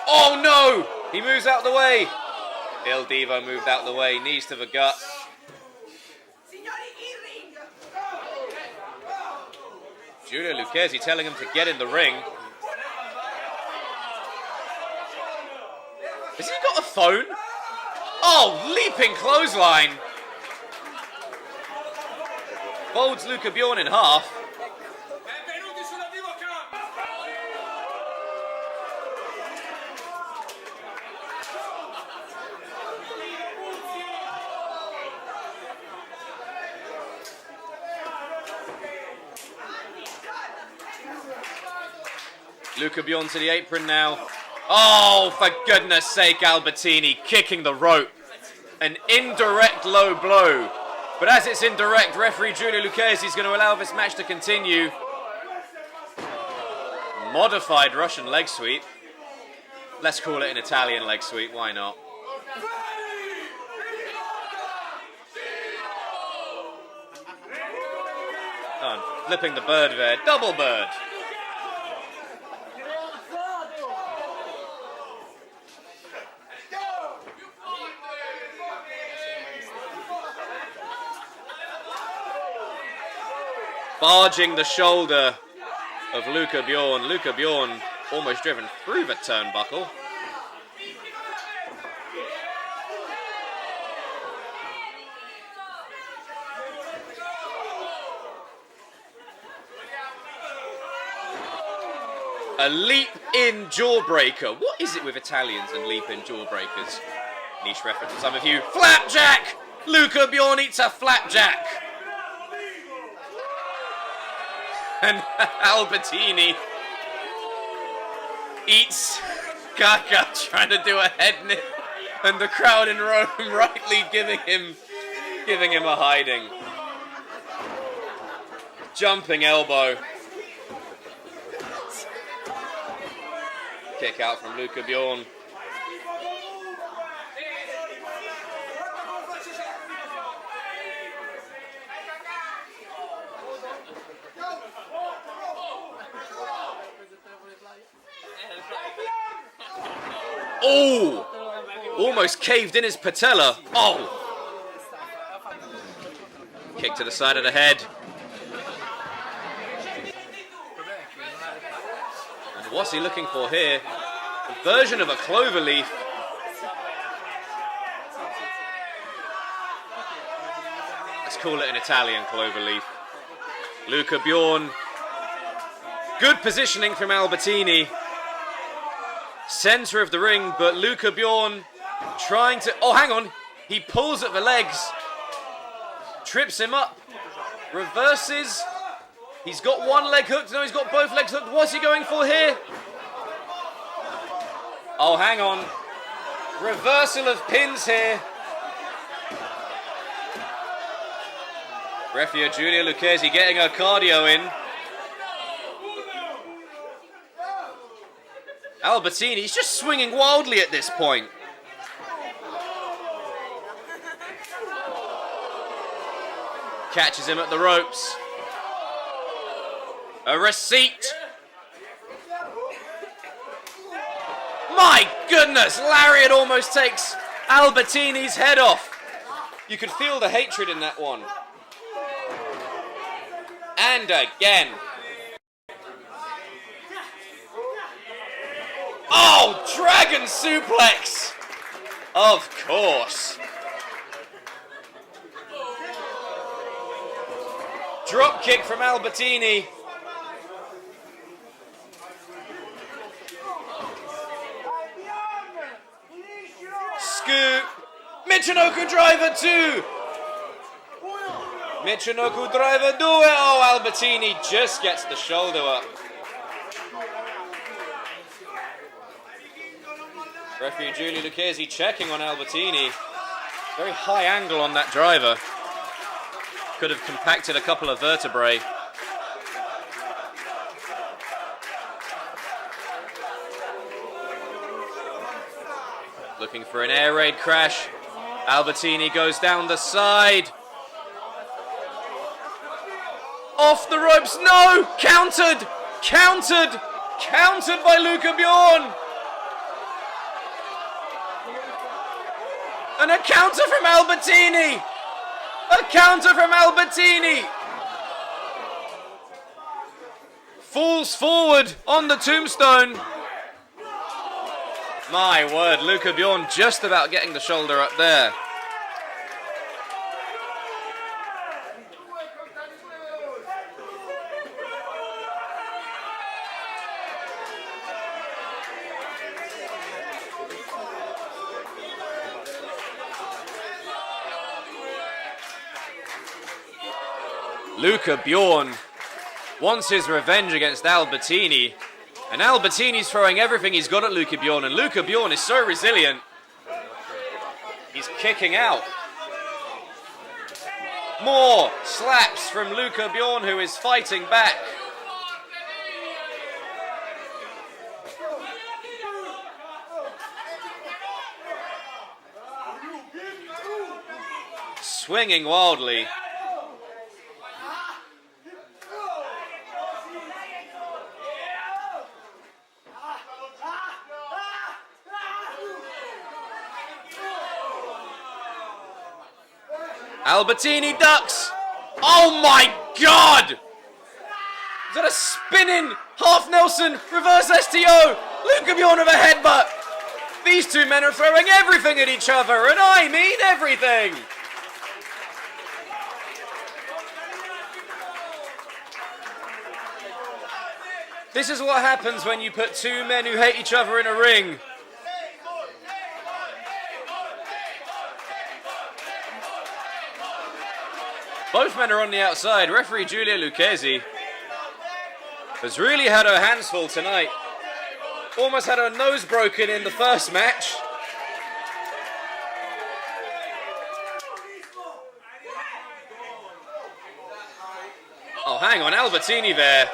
Oh no! He moves out the way. Il Divo moved out the way, knees to the gut. Giulio Lucchesi telling him to get in the ring. Has he got a phone? Oh, leaping clothesline. Folds Luca Bjorn in half. Luca Bjorn to the apron now. Oh, for goodness sake, Albertini kicking the rope. An indirect low blow. But as it's indirect, referee Giulio Lucchesi is going to allow this match to continue. Modified Russian leg sweep. Let's call it an Italian leg sweep, why not? Oh, flipping the bird there. Double bird. Barging the shoulder of Luca Bjorn. Luca Bjorn almost driven through the turnbuckle. A leap-in jawbreaker. What is it with Italians and leap-in jawbreakers? Niche reference for some of you. Flapjack! Luca Bjorn eats a flapjack. And Albertini eats Gaga trying to do a head nip, and the crowd in Rome rightly giving him a hiding. Jumping elbow. Kick out from Luca Bjorn. Oh! Almost caved in his patella. Oh! Kick to the side of the head. And what's he looking for here? A version of a clover leaf. Let's call it an Italian clover leaf. Luca Bjorn. Good positioning from Albertini. Center of the ring, but Luca Bjorn trying to... Oh, hang on. He pulls at the legs. Trips him up. Reverses. He's got one leg hooked. No, he's got both legs hooked. What's he going for here? Oh, hang on. Reversal of pins here. Referee Giulia Lucchesi getting her cardio in. Albertini's just swinging wildly at this point. Catches him at the ropes. A receipt. My goodness, Lariat almost takes Albertini's head off. You could feel the hatred in that one. And again. Oh, dragon suplex! Of course. Drop kick from Albertini. Scoop. Michinoku driver 2. Michinoku driver 2. Oh, Albertini just gets the shoulder up. Referee Giulia Lucchesi checking on Albertini. Very high angle on that driver. Could have compacted a couple of vertebrae. Looking for an air raid crash. Albertini goes down the side. Off the ropes. No! Countered! Countered! Countered by Luca Bjorn! And a counter from Albertini! A counter from Albertini! Falls forward on the tombstone. My word, Luca Bjorn just about getting the shoulder up there. Luca Bjorn wants his revenge against Albertini, and Albertini's throwing everything he's got at Luca Bjorn, and Luca Bjorn is so resilient. He's kicking out. More slaps from Luca Bjorn, who is fighting back. swinging wildly. Albertini ducks. Oh my God! Is that a spinning half Nelson reverse STO? Luca Bjorn with a headbutt. These two men are throwing everything at each other, and I mean everything. This is what happens when you put two men who hate each other in a ring. Both men are on the outside. Referee Giulia Lucchesi has really had her hands full tonight. Almost had her nose broken in the first match. Oh, hang on. Albertini there.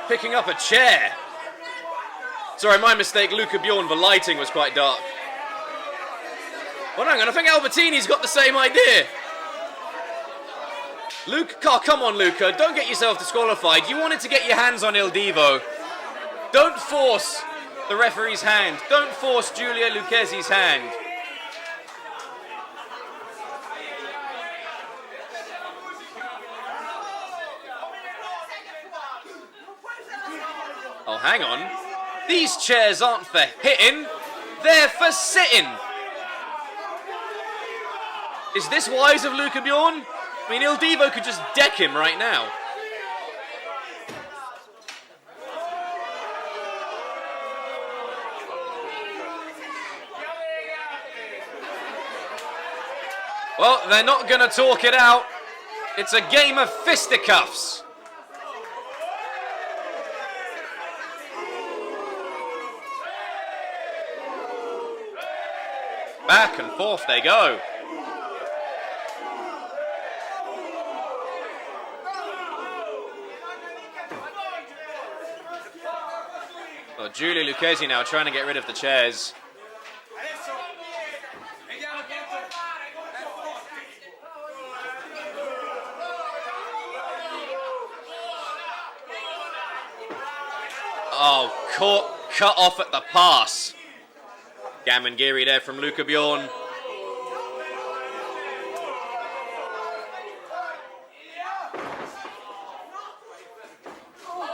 Picking up a chair. Sorry, my mistake. Luca Bjorn, the lighting was quite dark. Well, hang on. I think Albertini's got the same idea. Luca, oh, come on, Luca. Don't get yourself disqualified. You wanted to get your hands on Il Divo. Don't force the referee's hand. Don't force Giulia Lucchesi's hand. Oh, hang on. These chairs aren't for hitting. They're for sitting. Is this wise of Luca Bjorn? I mean, Il Divo could just deck him right now. Well, they're not going to talk it out. It's a game of fisticuffs. Back and forth they go. Well, Giulia Lucchesi now trying to get rid of the chairs. Oh, cut off at the pass. Gamangiri there from Luca Bjorn.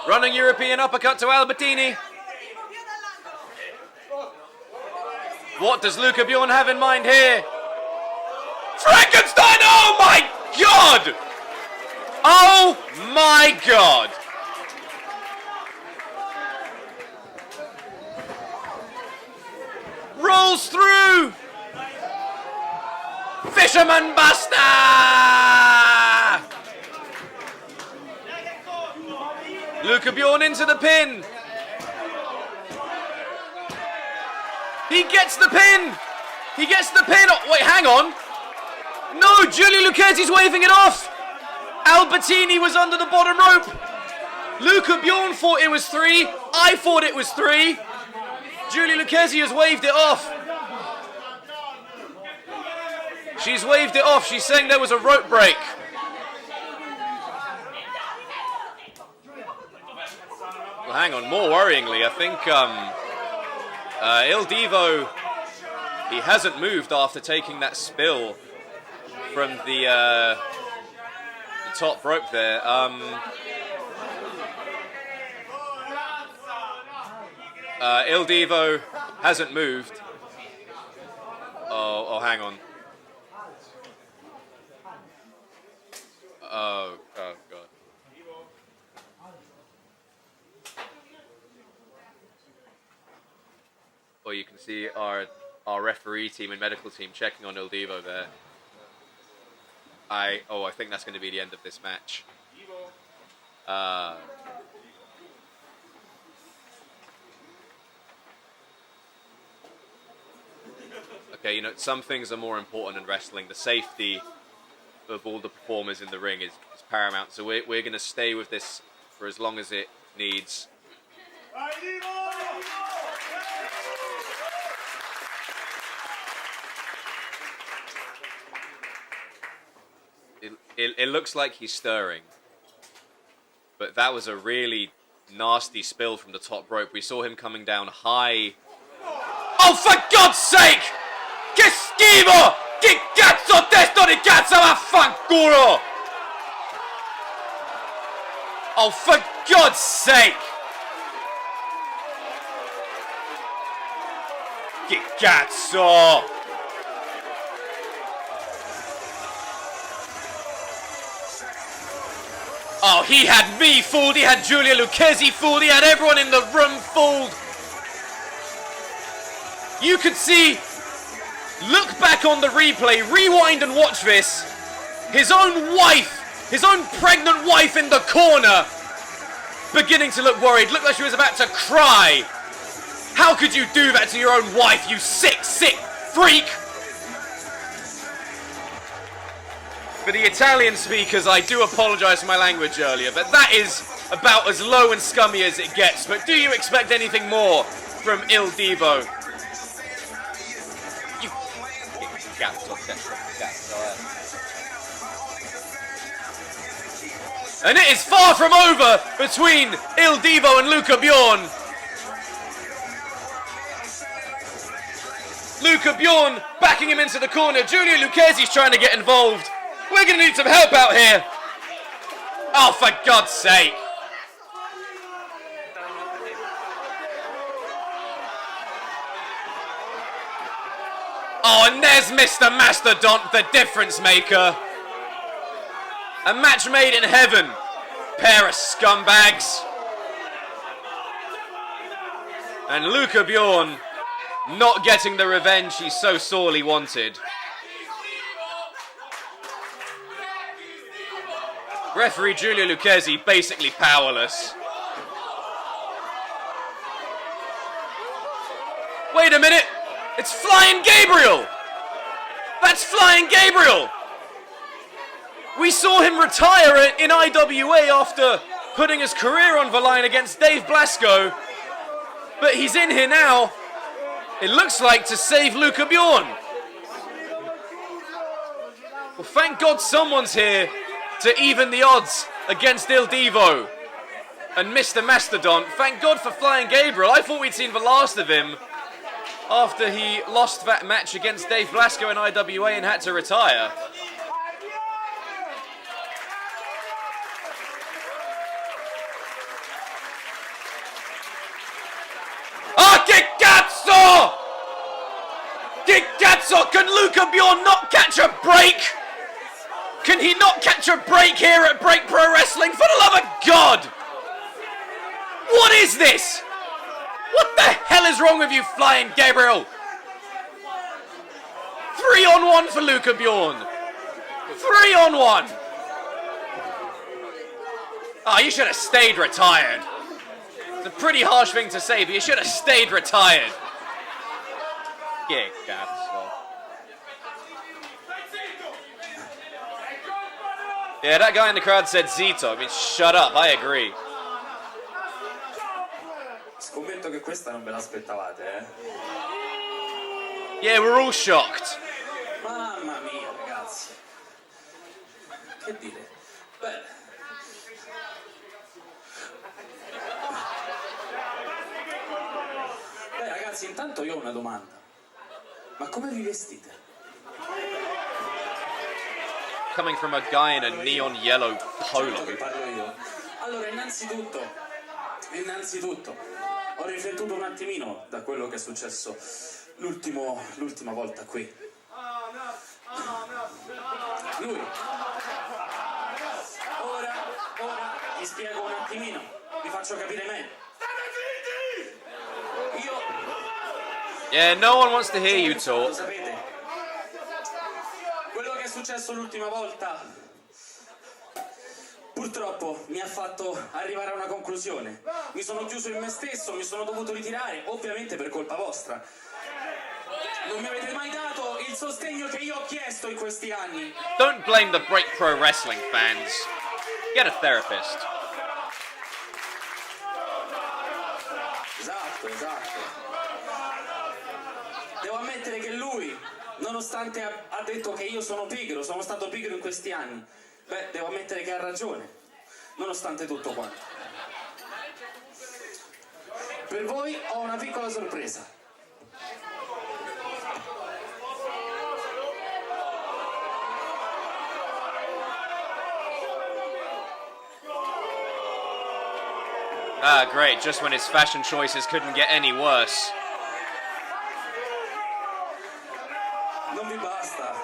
Running European uppercut to Albertini. What does Luca Bjorn have in mind here? Frankenstein! Oh my God! Oh my God! Rolls through! Fisherman Buster! Luca Bjorn into the pin. He gets the pin! He gets the pin! Oh, wait, hang on! No, Giulia Lucchesi's waving it off! Albertini was under the bottom rope! Luca Bjorn thought it was 3. I thought it was 3. Giulia Lucchesi has waved it off. She's waved it off. She's saying there was a rope break. Well, hang on. More worryingly, I think Il Divo, he hasn't moved after taking that spill from the top rope there. Il Divo hasn't moved. Oh, hang on. Oh, God. Well, you can see our referee team and medical team checking on Il Divo there. I think that's going to be the end of this match. Okay, you know, some things are more important in wrestling. The safety of all the performers in the ring is paramount. So we're going to stay with this for as long as it needs. It looks like he's stirring. But that was a really nasty spill from the top rope. We saw him coming down high. Oh, for God's sake! Che schifo! Che cazzo testo di cazzo vaffanculo! Oh, for God's sake! Che cazzo! Oh, he had me fooled, he had Giulia Lucchesi fooled, he had everyone in the room fooled. You could see, look back on the replay, rewind and watch this. His own wife, his own pregnant wife in the corner, beginning to look worried, looked like she was about to cry. How could you do that to your own wife, you sick, sick freak? For the Italian speakers, I do apologise for my language earlier, but that is about as low and scummy as it gets. But do you expect anything more from Il Divo? You... And it is far from over between Il Divo and Luca Bjorn. Luca Bjorn backing him into the corner. Giulia Lucchesi's trying to get involved. We're going to need some help out here. Oh, for God's sake. Oh, and there's Mr. Mastodont, the difference maker. A match made in heaven. Pair of scumbags. And Luca Bjorn not getting the revenge he so sorely wanted. Referee Giulia Lucchesi basically powerless. Wait a minute! It's Flying Gabriel! That's Flying Gabriel! We saw him retire in IWA after putting his career on the line against Dave Blasco. But he's in here now, it looks like, to save Luca Bjorn. Well, thank God someone's here to even the odds against Il Divo and Mr. Mastodon. Thank God for Flying Gabriel. I thought we'd seen the last of him after he lost that match against Dave Blasco in IWA and had to retire. Ah, che cazzo! Che cazzo! Can Luca Bjorn not catch a break? Can he not catch a break here at Break Pro Wrestling? For the love of God! What is this? What the hell is wrong with you, Flying Gabriel? 3-on-1 for Luca Bjorn. 3-on-1. Oh, you should have stayed retired. It's a pretty harsh thing to say, but you should have stayed retired. Che cazzo. Yeah, that guy in the crowd said Zito. I mean, shut up. I agree. Scommetto che questa non ve l'aspettavate, eh? Yeah, we're all shocked. Mamma mia, ragazzi. Che dire? Beh. Beh, ragazzi, intanto io ho una domanda. Ma come vi vestite? Coming from a guy in a neon yellow polo. Certo che parlo io. Allora, innanzitutto, ho riflettuto un attimino da quello che è successo l'ultima volta qui. Lui. Ora vi spiego un attimino, vi faccio capire meglio. Io... Yeah, no one wants to hear you talk. Lo sapete? Quello che è successo l'ultima volta purtroppo mi ha fatto arrivare a una conclusione. Mi sono chiuso in me stesso, mi sono dovuto ritirare, ovviamente per colpa vostra. Non mi avete mai dato il sostegno che io ho chiesto in questi anni. Don't blame the Break Pro Wrestling fans. Get a therapist. Esatto. Devo ammettere che lui non nonostante ha detto che io sono pigro, sono stato pigro in questi anni. Beh, devo ammettere che ha ragione, nonostante tutto quanto. Per voi ho una piccola sorpresa. Ah, great, just when his fashion choices couldn't get any worse. Non vi basta.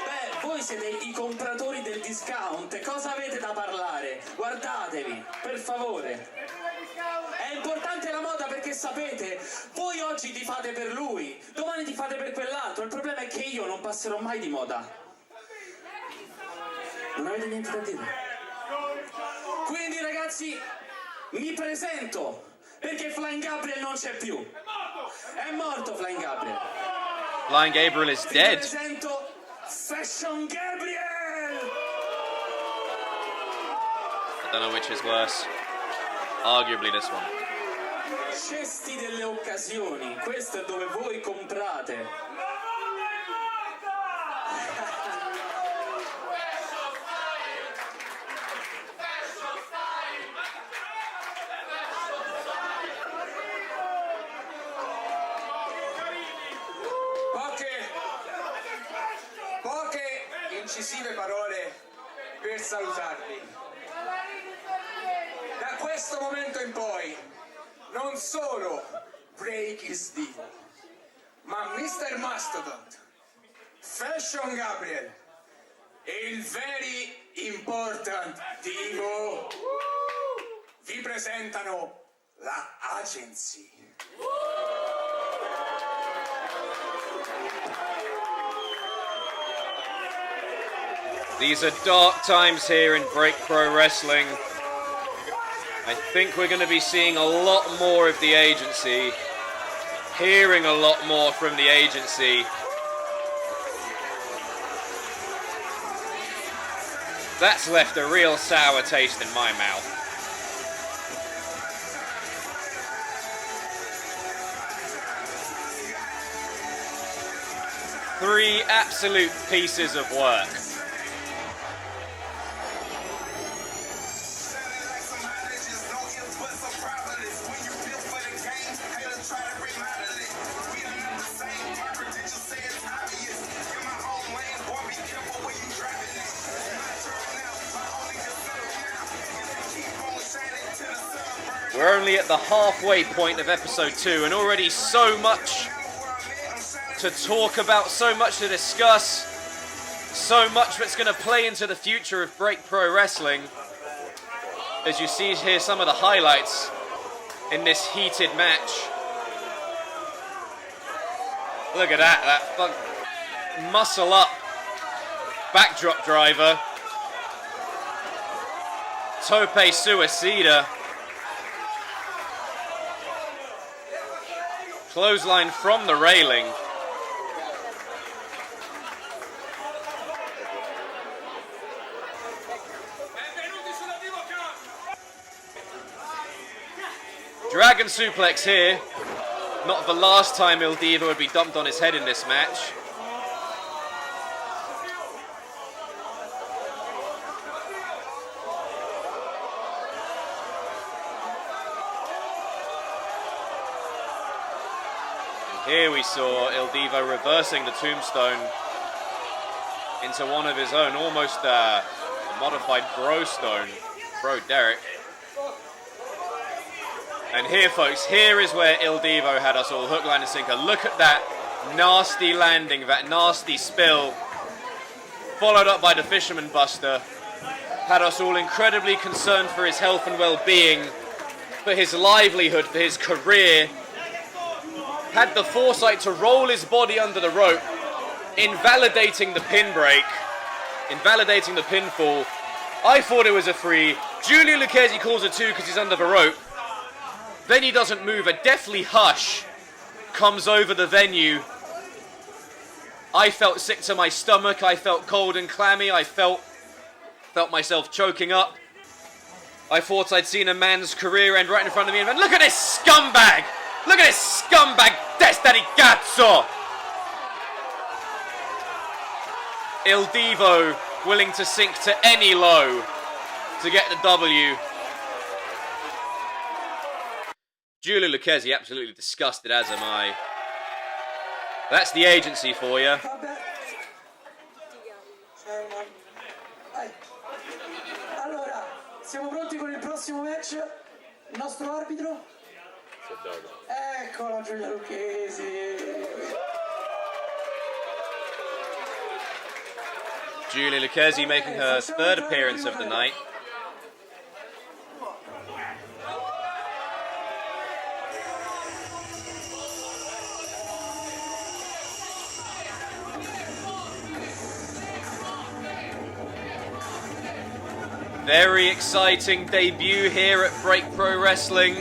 Beh, voi siete i compratori del discount, cosa avete da parlare? Guardatevi, per favore. È importante la moda perché sapete, voi oggi tifate per lui, domani tifate per quell'altro, il problema è che io non passerò mai di moda. Non avete niente da dire? Quindi ragazzi, mi presento, perché Flying Gabriel non c'è più. È morto Flying Gabriel. Flying Gabriel is dead. Mi presento Fashion Gabriel! I don't know which is worse. Arguably this one. Cesti delle occasioni, questo è dove voi comprate. Poche incisive parole per salutarvi. Da questo momento in poi non solo Break is Divo, ma Mr. Mastodon, Fashion Gabriel e il very important Divo vi presentano la Agency. These are dark times here in Break Pro Wrestling. I think we're going to be seeing a lot more of the agency, hearing a lot more from the agency. That's left a real sour taste in my mouth. Three absolute pieces of work. We're only at the halfway point of episode 2 and already so much to talk about, so much to discuss, so much that's going to play into the future of Break Pro Wrestling. As you see here some of the highlights in this heated match. Look at that muscle up backdrop driver. Tope Suicida. Clothesline from the railing. Dragon suplex here. Not the last time Il Divo would be dumped on his head in this match. Here we saw Il Divo reversing the tombstone into one of his own, almost a modified bro stone. Bro Derek. And here, folks, here is where Il Divo had us all hook, line and sinker. Look at that nasty landing, that nasty spill, followed up by the Fisherman Buster. Had us all incredibly concerned for his health and well-being, for his livelihood, for his career. Had the foresight to roll his body under the rope, invalidating the pin break, invalidating the pinfall. I thought it was a 3. Giulio Lucchesi calls a 2 because he's under the rope. Then he doesn't move. A deathly hush comes over the venue. I felt sick to my stomach. I felt cold and clammy. I felt myself choking up. I thought I'd seen a man's career end right in front of me. And look at this scumbag Look at this scumbag testa di cazzo! Il Divo willing to sink to any low to get the W. Giulio Lucchesi absolutely disgusted, as am I. That's the agency for you. Vabbè. Vai. Allora, siamo pronti con il prossimo match? Il nostro arbitro? Eccola Giulia Lucchesi. Giulia Lucchesi making her third appearance of the night. Very exciting debut here at Break Pro Wrestling.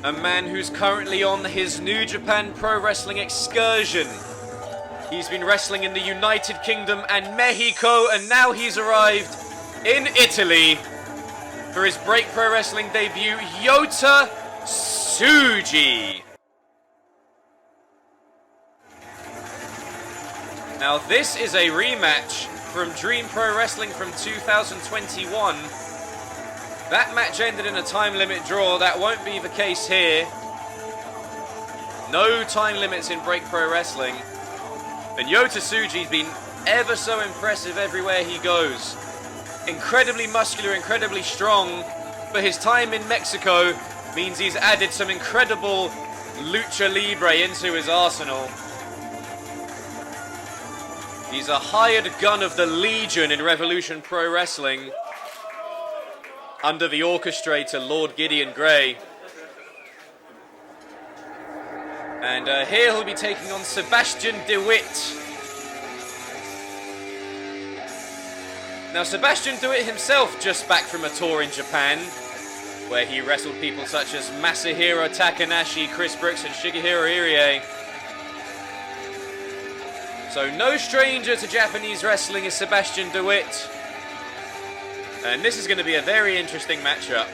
A man who's currently on his New Japan Pro Wrestling excursion. He's been wrestling in the United Kingdom and Mexico, and now he's arrived in Italy for his Break Pro Wrestling debut, Yota Tsuji. Now this is a rematch from Dream Pro Wrestling from 2021. That match ended in a time limit draw. That won't be the case here. No time limits in Break Pro Wrestling. And Yota Tsuji's been ever so impressive everywhere he goes. Incredibly muscular, incredibly strong. But his time in Mexico means he's added some incredible lucha libre into his arsenal. He's a hired gun of the Legion in Revolution Pro Wrestling, under the orchestrator Lord Gideon Grey. And here he'll be taking on Sebastian DeWITT. Now Sebastian DeWitt himself just back from a tour in Japan, where he wrestled people such as Masahiro Takanashi, Chris Brooks and Shigehiro Irie. So no stranger to Japanese wrestling is Sebastian DeWitt. And this is going to be a very interesting matchup.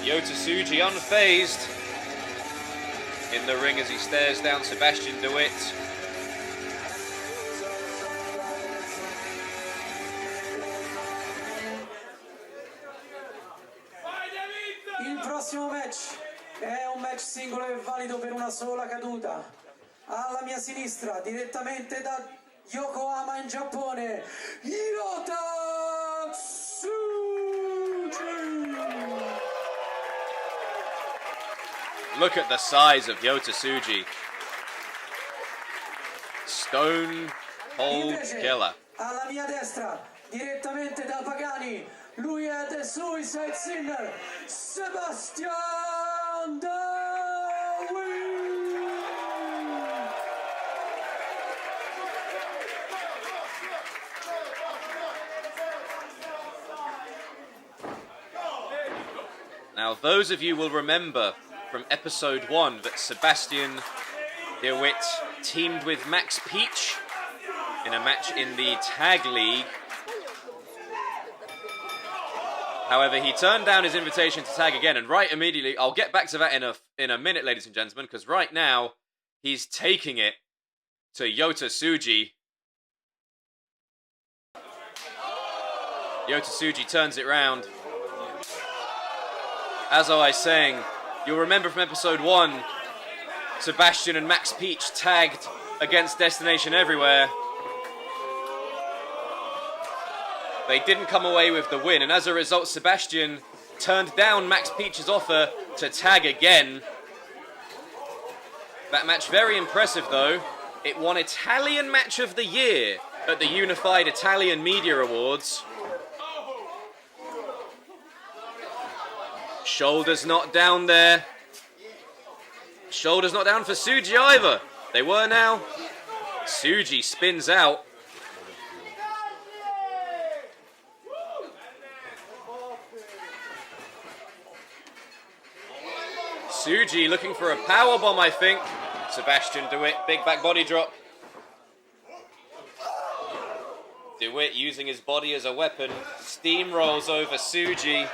Yota Tsuji unfazed in the ring as he stares down Sebastian DeWitt. Il prossimo match è un match singolo e valido per una sola caduta. Alla mia sinistra, direttamente da Yokohama in Giappone, Yota Tsuji. Look at the size of Yota Tsuji. Stone Cold Invece, Killer. alla mia destra, direttamente da Pagani, lui è The Suicide Sinner, Sebastian DeWitt. Now those of you will remember from episode 1 that Sebastian DeWitt teamed with Max Peach in a match in the Tag League. However, he turned down his invitation to tag again, and right immediately, I'll get back to that in a minute, ladies and gentlemen, because right now, he's taking it to Yota Tsuji. Yota Tsuji turns it round. As I was saying, you'll remember from episode 1 Sebastian and Max Peach tagged against Destination Everywhere. They didn't come away with the win, and as a result, Sebastian turned down Max Peach's offer to tag again. That match very impressive though. It won Italian Match of the Year at the Unified Italian Media Awards. Shoulders not down there. Shoulders not down for Tsuji either. They were now. Tsuji spins out. Tsuji looking for a powerbomb, I think. Sebastian DeWitt, big back body drop. DeWitt using his body as a weapon. Steamrolls over Tsuji.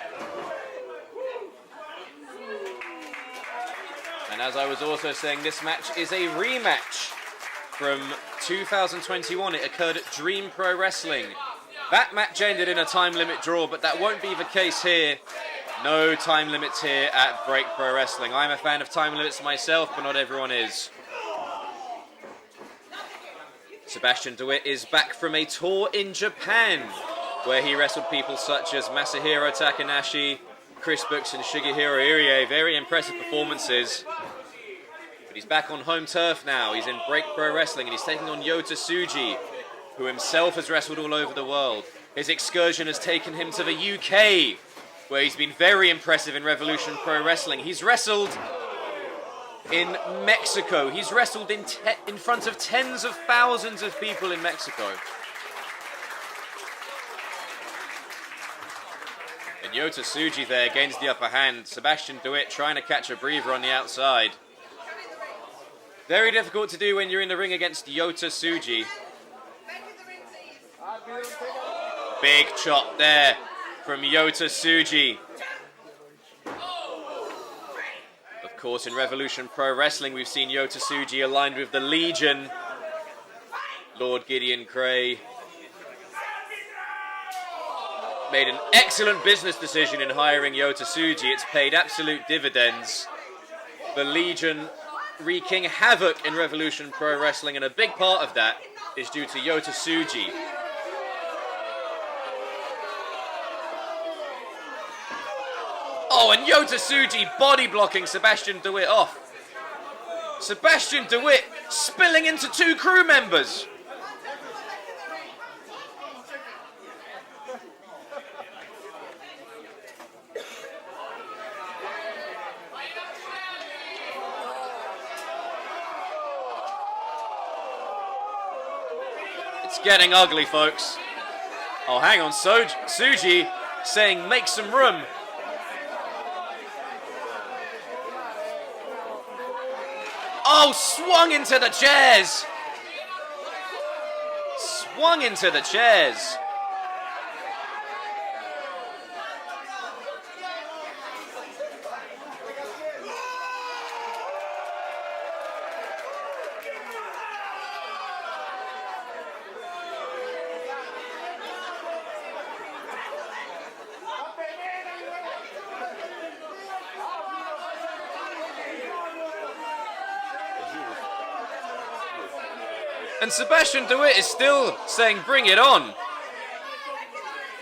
And as I was also saying, this match is a rematch from 2021. It occurred at Dream Pro Wrestling. That match ended in a time limit draw, but that won't be the case here. No time limits here at Break Pro Wrestling. I'm a fan of time limits myself, but not everyone is. Sebastian DeWitt is back from a tour in Japan, where he wrestled people such as Masahiro Takanashi, Chris Brooks and Shigehiro Irie. Very impressive performances. But he's back on home turf now. He's in Break Pro Wrestling and he's taking on Yota Tsuji, who himself has wrestled all over the world. His excursion has taken him to the UK, where he's been very impressive in Revolution Pro Wrestling. He's wrestled in Mexico. He's wrestled in front of tens of thousands of people in Mexico. And Yota Tsuji there gains the upper hand. Sebastian DeWitt trying to catch a breather on the outside. Very difficult to do when you're in the ring against Yota Tsuji. Big chop there from Yota Tsuji. Of course, in Revolution Pro Wrestling, we've seen Yota Tsuji aligned with the Legion. Lord Gideon Cray made an excellent business decision in hiring Yota Tsuji. It's paid absolute dividends. The Legion wreaking havoc in Revolution Pro Wrestling, and a big part of that is due to Yota Tsuji. Oh, and Yota Tsuji body blocking Sebastian DeWitt off. Sebastian DeWitt spilling into two crew members. It's getting ugly, folks. Oh, hang on. Tsuji saying make some room. Oh, swung into the chairs. Swung into the chairs. And Sebastian DeWitt is still saying, bring it on.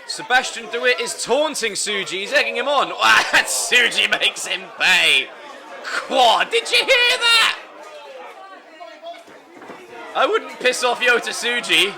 Sebastian DeWitt is taunting Tsuji. He's egging him on. Tsuji makes him pay. Quad, did you hear that? I wouldn't piss off Yota Tsuji.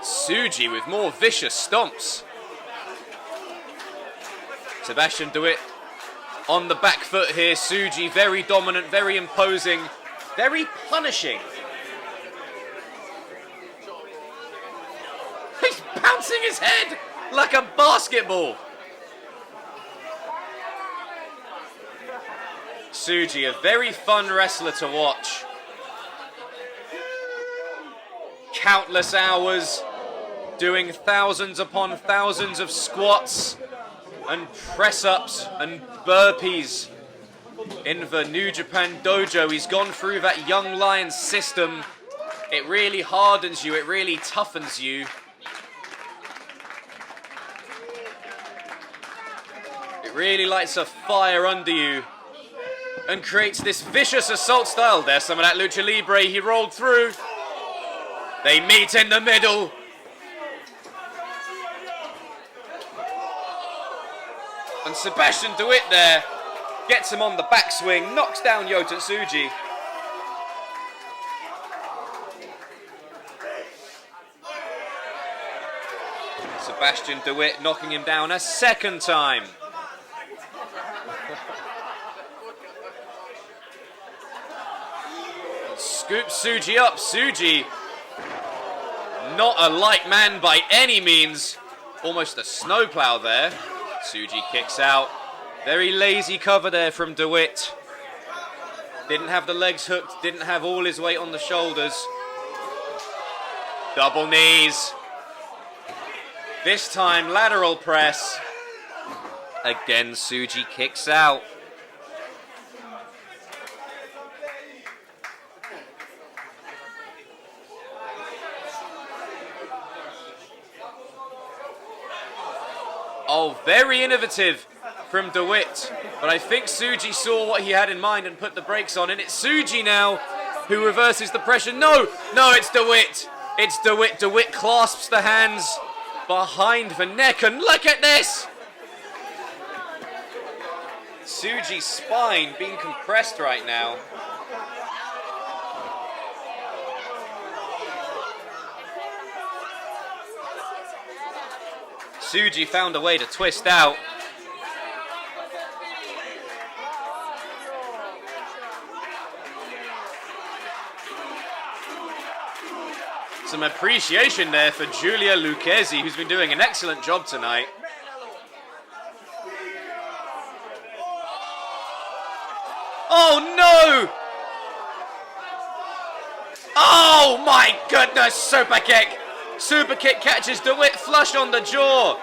Tsuji with more vicious stomps. Sebastian DeWitt on the back foot here. Tsuji very dominant, very imposing, very punishing. He's bouncing his head like a basketball. Tsuji, a very fun wrestler to watch. Countless hours doing thousands upon thousands of squats and press-ups and burpees in the New Japan dojo. He's gone through that Young Lions system. It really hardens you, it really toughens you. It really lights a fire under you and creates this vicious assault style. There's some of that lucha libre, he rolled through. They meet in the middle. And Sebastian DeWitt there gets him on the backswing, knocks down Yota Tsuji. Sebastian DeWitt knocking him down a second time. Scoops Tsuji up. Tsuji, not a light man by any means. Almost a snowplow there. Tsuji kicks out. Very lazy cover there from DeWitt. Didn't have the legs hooked, didn't have all his weight on the shoulders. Double knees. This time, lateral press. Again, Tsuji kicks out. Oh, very innovative from DeWitt. But I think Tsuji saw what he had in mind and put the brakes on. And it's Tsuji now who reverses the pressure. No, it's DeWitt. It's DeWitt. DeWitt clasps the hands behind the neck, and look at this! Tsuji's spine being compressed right now. Tsuji found a way to twist out. Some appreciation there for Giulia Lucchesi, who's been doing an excellent job tonight. Oh no! Oh my goodness, super kick! Super kick catches DeWitt flush on the jaw.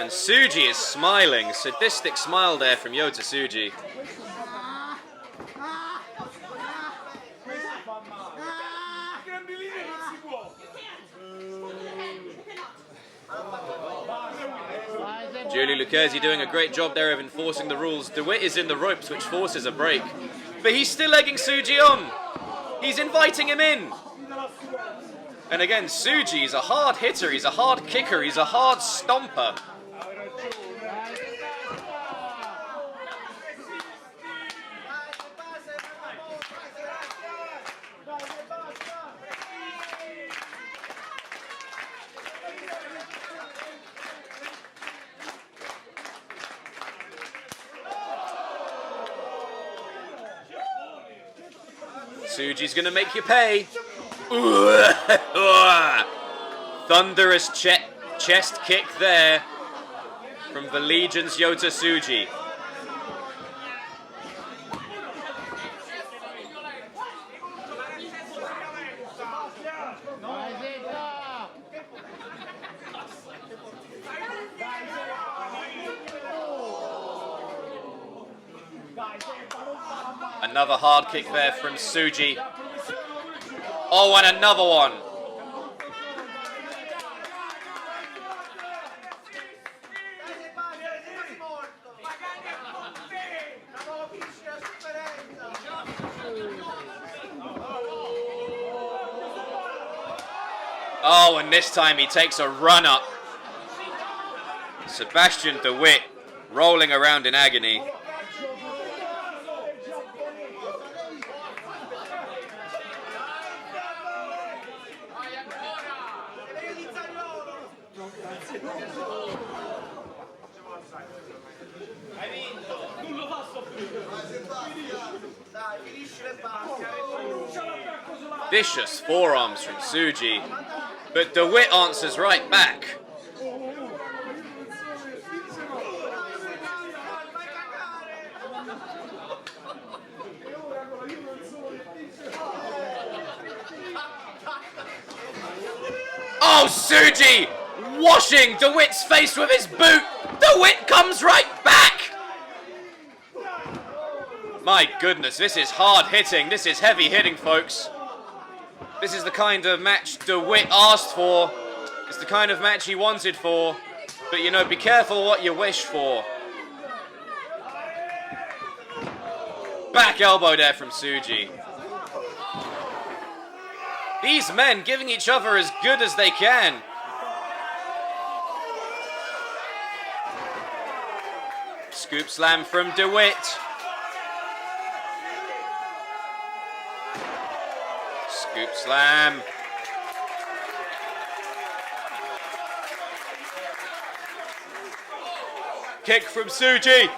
And Tsuji is smiling. Sadistic smile there from Yota Tsuji. Giulia Lucchesi doing a great job there of enforcing the rules. DeWitt is in the ropes, which forces a break. But he's still egging Tsuji on. He's inviting him in. And again, Tsuji is a hard hitter, he's a hard kicker, he's a hard stomper. Tsuji's gonna make you pay. Thunderous chest kick there from the Legion's Yota Tsuji. Another hard kick there from Tsuji. Oh, and another one. Oh, and this time he takes a run up. Sebastian DeWitt rolling around in agony. Vicious forearms from Tsuji, but DeWitt answers right back. Oh, Tsuji washing DeWitt's face with his boot. DeWitt comes right back. My goodness, this is hard hitting. This is heavy hitting, folks. This is the kind of match DeWitt asked for. It's the kind of match he wanted for. But, you know, be careful what you wish for. Back elbow there from Tsuji. These men giving each other as good as they can. Scoop slam from DeWitt. Scoop slam. Kick from Tsuji.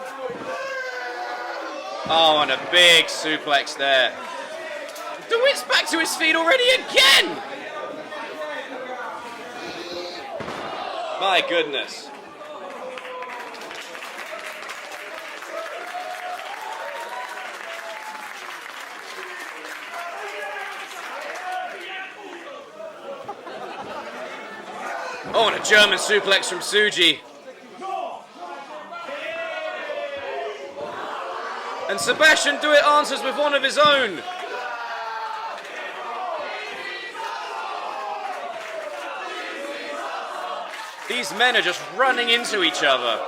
Oh, and a big suplex there. DeWitt's back to his feet already again! My goodness. Oh, and a German suplex from Tsuji. And Sebastian DeWitt answers with one of his own. These men are just running into each other.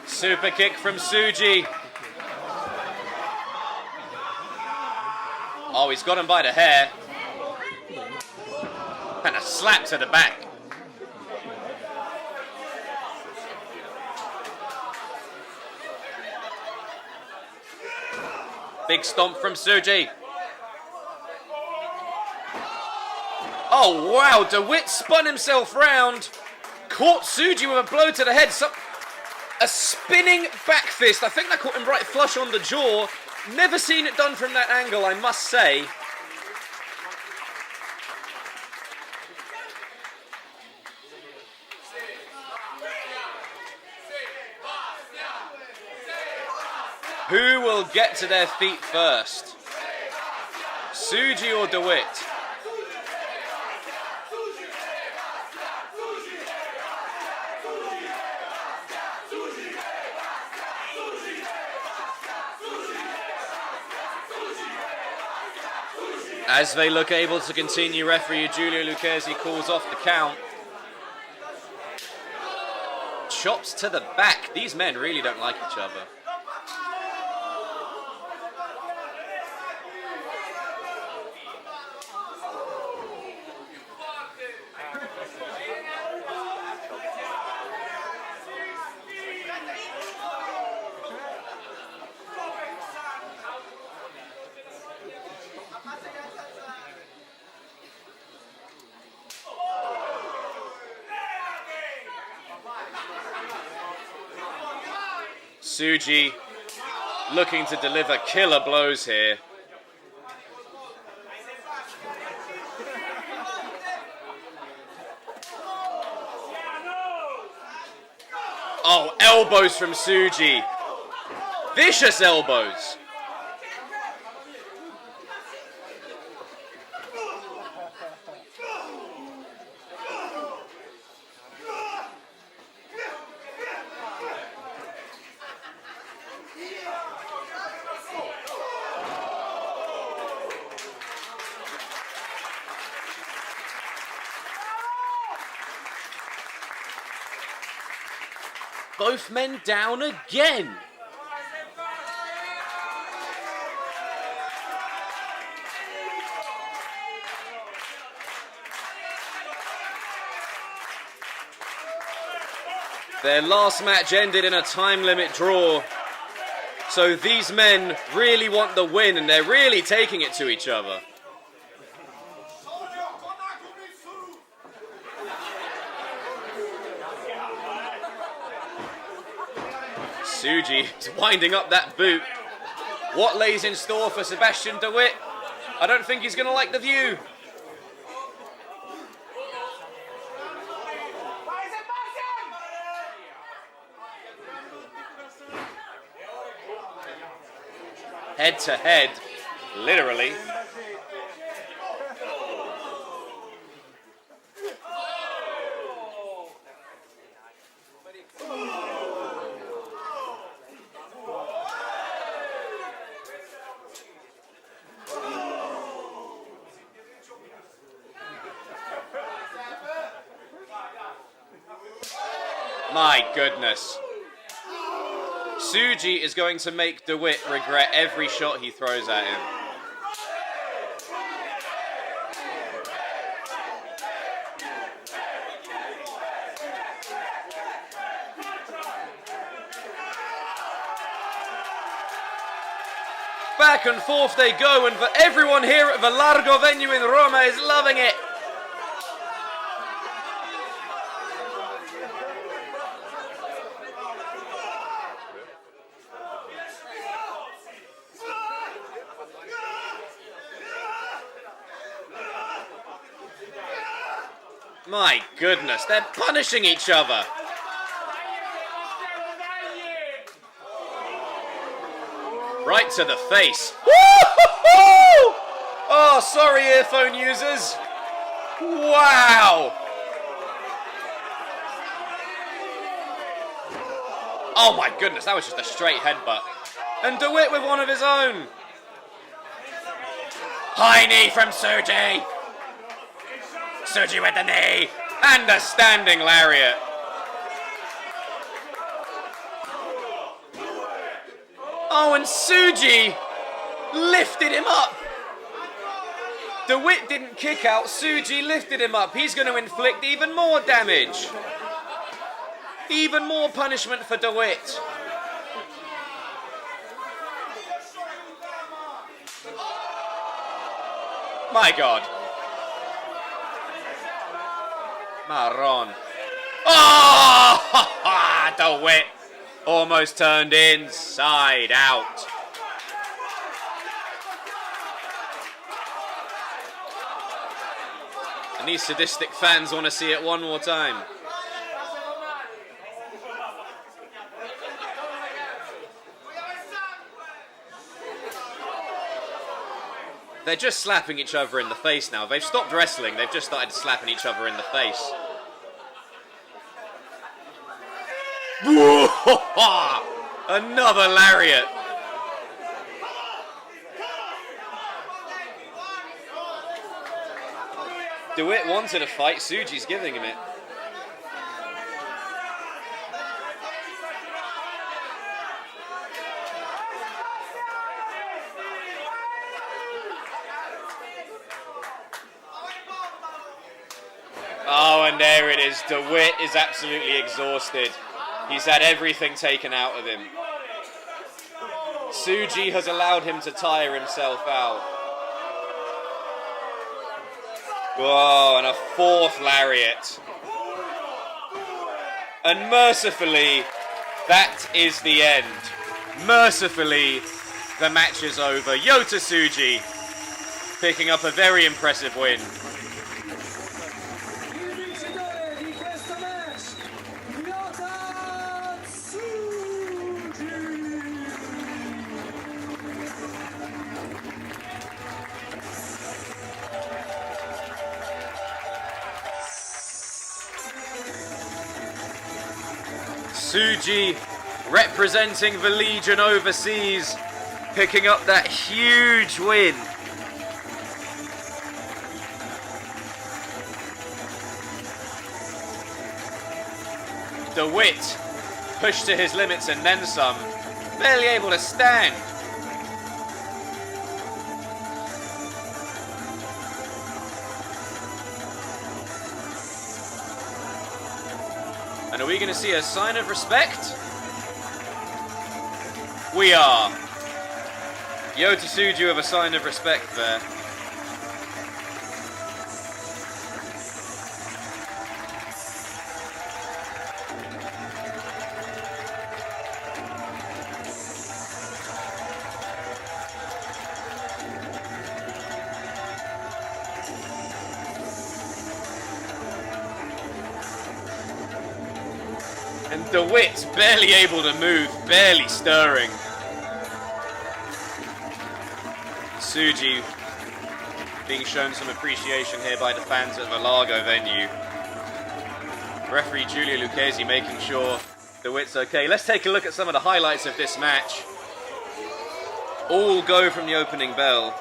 Super kick from Tsuji. Oh, he's got him by the hair. And a slap to the back. Big stomp from Tsuji. Oh, wow, DeWitt spun himself round, caught Tsuji with a blow to the head. A spinning back fist. I think that caught him right flush on the jaw. Never seen it done from that angle, I must say. Who will get to their feet first? Tsuji or DeWitt? As they look able to continue, referee Giulio Lucchesi calls off the count. Chops to the back. These men really don't like each other. Tsuji looking to deliver killer blows here. Oh, elbows from Tsuji. Vicious elbows. Both men down again. Their last match ended in a time limit draw. So these men really want the win and they're really taking it to each other. Tsuji is winding up that boot. What lays in store for Sebastian DeWitt? I don't think he's going to like the view. Head to head, literally. My goodness. Tsuji is going to make DeWitt regret every shot he throws at him. Back and forth they go, and for everyone here at the Largo venue in Roma is loving it. My goodness, they're punishing each other. Right to the face. Woo-hoo-hoo! Oh, sorry, earphone users. Wow. Oh my goodness, that was just a straight headbutt. And DeWitt with one of his own. High knee from Tsuji. Tsuji with the knee. And a standing lariat. Oh, and Tsuji lifted him up. DeWitt didn't kick out, Tsuji lifted him up. He's going to inflict even more damage. Even more punishment for DeWitt. My God. Marron. Oh! DeWitt almost turned inside out. And these sadistic fans want to see it one more time. They're just slapping each other in the face now. They've stopped wrestling, they've just started slapping each other in the face. Another lariat. DeWitt wanted a fight, Tsuji's giving him it. Oh, and there it is. DeWitt is absolutely exhausted. He's had everything taken out of him. Tsuji has allowed him to tire himself out. Whoa, and a fourth lariat. And mercifully, that is the end. Mercifully, the match is over. Yota Tsuji picking up a very impressive win. Tsuji representing the Legion overseas, picking up that huge win. DeWitt pushed to his limits and then some, barely able to stand. And are we going to see a sign of respect? We are. Yota Tsuji with a sign of respect there. And DeWitt barely able to move, barely stirring. Tsuji being shown some appreciation here by the fans at the Largo venue. Referee Giulio Lucchesi making sure DeWitt's okay. Let's take a look at some of the highlights of this match. All go from the opening bell.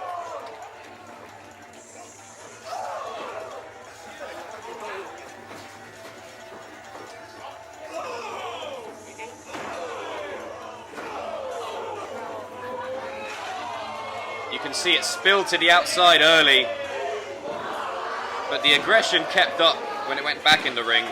can see it spilled to the outside early, but the aggression kept up when it went back in the ring.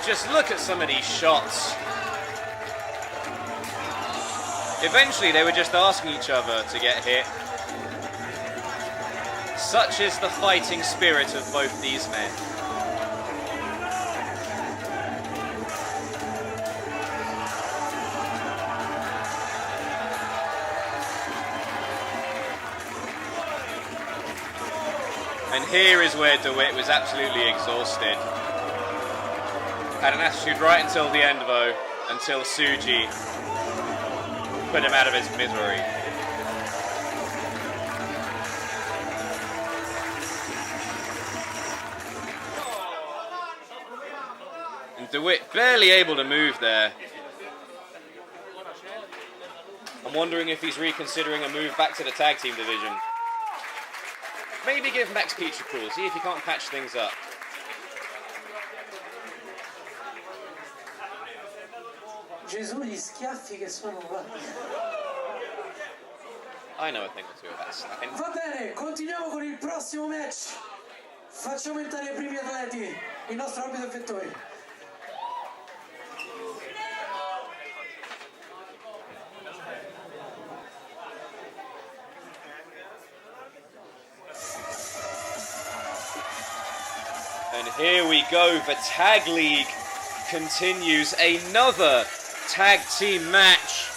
Just look at some of these shots. Eventually they were just asking each other to get hit. Such is the fighting spirit of both these men. And here is where DeWitt was absolutely exhausted. Had an attitude right until the end though, until Tsuji put him out of his misery. And DeWitt barely able to move there. I'm wondering if he's reconsidering a move back to the tag team division. Maybe give Max Peach a call, see if he can't patch things up. Gesù, gli schiaffi che sono qua. I know a thing or two about slapping. Va bene, continuiamo con il prossimo match. Facciamo entrare i primi atleti, il nostro arbitro Vittorio. And here we go, the Tag League continues, another tag team match.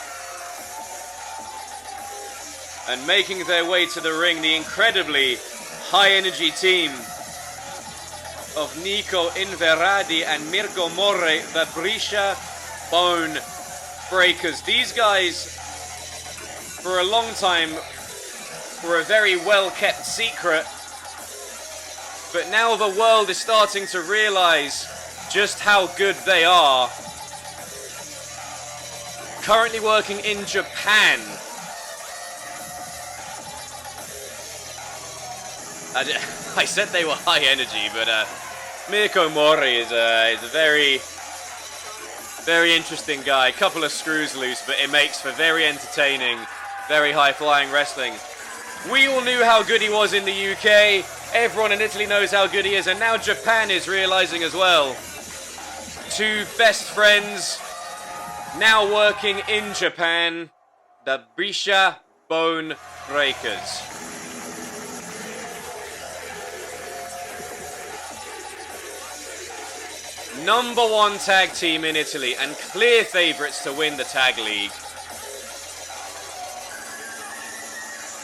And making their way to the ring, the incredibly high energy team of NICO, INVERARDI and MIRKO, the BRIXIA Bone Breakers. These guys, for a long time, were a very well kept secret. But now the world is starting to realize just how good they are. Currently working in Japan. I said they were high energy, but MIRKO Mori is a very, very interesting guy. Couple of screws loose, but it makes for very entertaining, very high-flying wrestling. We all knew how good he was in the UK. Everyone in Italy knows how good he is, and now Japan is realizing as well. Two best friends now working in Japan, the BRIXIA Bone Breakers. #1 tag team in Italy and clear favourites to win the Tag League.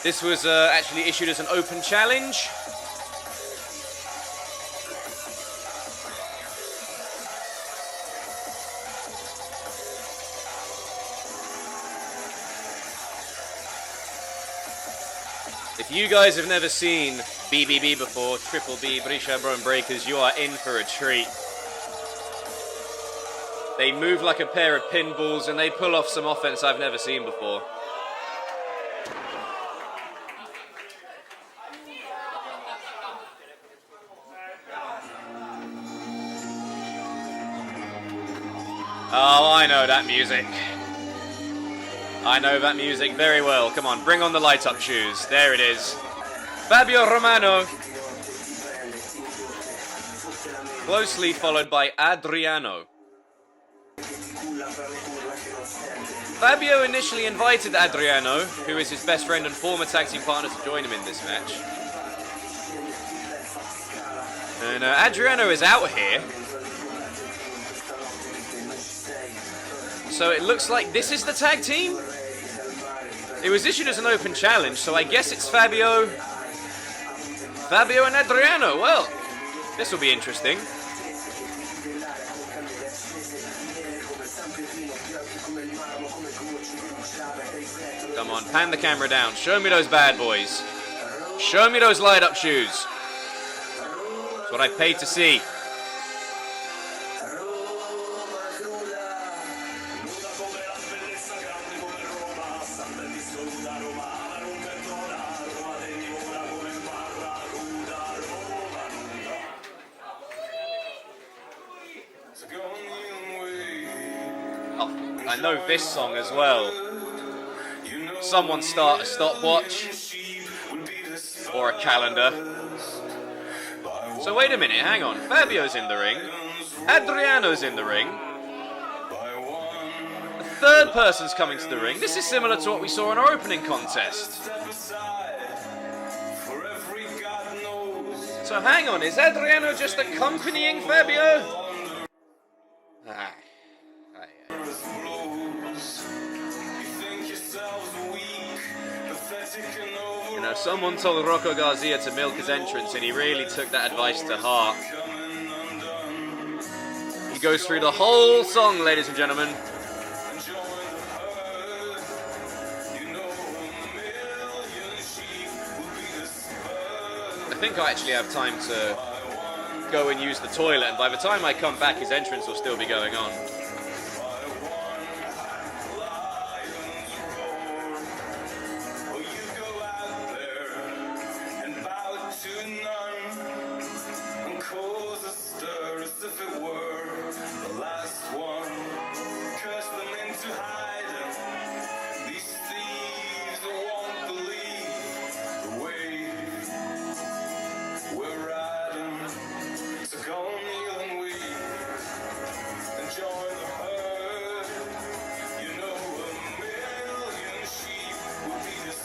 This was actually issued as an open challenge. If you guys have never seen BBB before, Triple B, BRIXIA Bone Breakers, you are in for a treat. They move like a pair of pinballs and they pull off some offense I've never seen before. Oh, I know that music. I know that music very well. Come on, bring on the light-up shoes. There it is. Flavio Romano. Closely followed by Adriano. Fabio initially invited Adriano, who is his best friend and former tag team partner, to join him in this match. And Adriano is out here. So it looks like this is the tag team? It was issued as an open challenge, so I guess it's Fabio and Adriano. Well, this will be interesting. Come on, pan the camera down. Show me those bad boys. Show me those light-up shoes. That's what I paid to see. Oh, I know this song as well. Someone start a stopwatch or a calendar. So wait a minute, hang on. Fabio's in the ring. Adriano's in the ring. The third person's coming to the ring. This is similar to what we saw in our opening contest. So hang on, is Adriano just accompanying Fabio? You know, someone told Rocco Garcia to milk his entrance and he really took that advice to heart. He goes through the whole song, ladies and gentlemen. I think I actually have time to go and use the toilet, and by the time I come back his entrance will still be going on.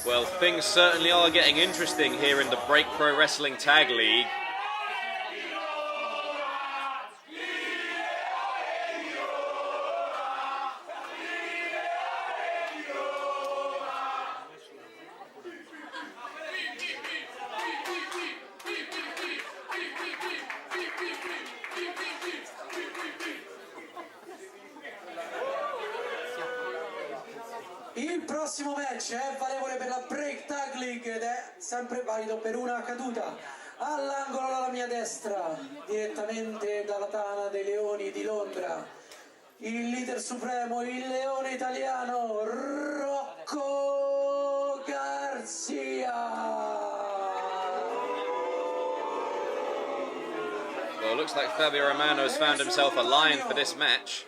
Well, things certainly are getting interesting here in the Break Pro Wrestling Tag League. Il prossimo match è valevole per la Break Tag League ed è sempre valido per una caduta. All'angolo alla mia destra, direttamente dalla Tana dei Leoni di Londra, il leader supremo, il leone italiano, Rocco Garcia. Well, looks like Fabio Romano has found himself a lion for this match.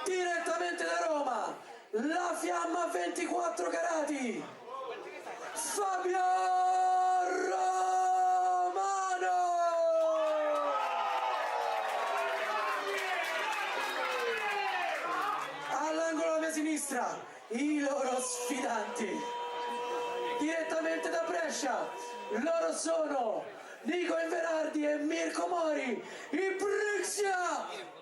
Direttamente da Roma, la fiamma 24 carati, Fabio Romano. All'angolo alla mia sinistra, i loro sfidanti. Direttamente da Brescia, loro sono NICO Inverardi e MIRKO Mori, i BRIXIA.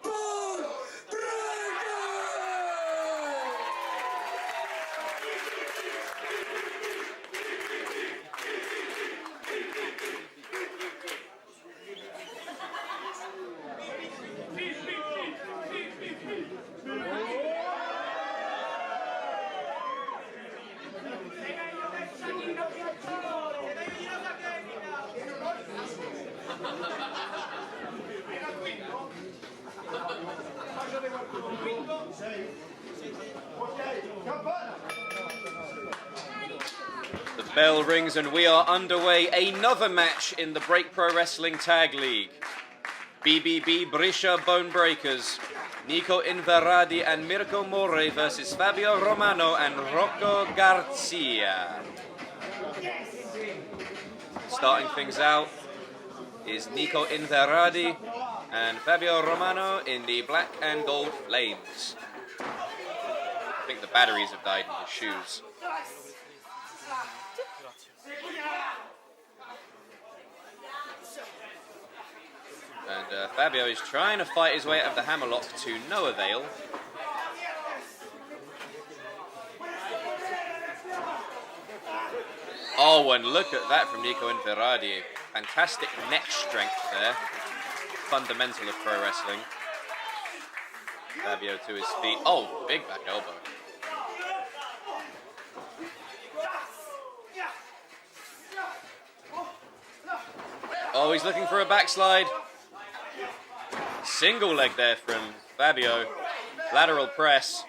The bell rings and we are underway. Another match in the Break Pro Wrestling Tag League. BBB Brescia Bone Breakers, NICO Inverardi and MIRKO Mori versus Fabio Romano and Rocco Garcia. Starting things out is NICO Inverardi and Fabio Romano in the black and gold flames. I think the batteries have died in his shoes. And Fabio is trying to fight his way out of the hammerlock to no avail. Oh, and look at that from NICO Inverardi. Fantastic neck strength there. Fundamental of pro wrestling. Fabio to his feet. Oh, big back elbow. Oh, he's looking for a backslide. Single leg there from Fabio. Lateral press.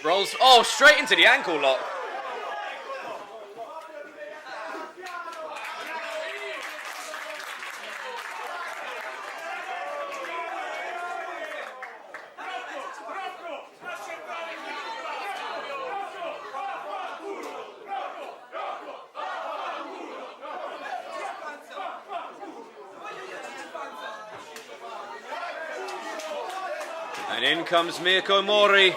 Rolls. Oh, straight into the ankle lock. And in comes Mirko Mori.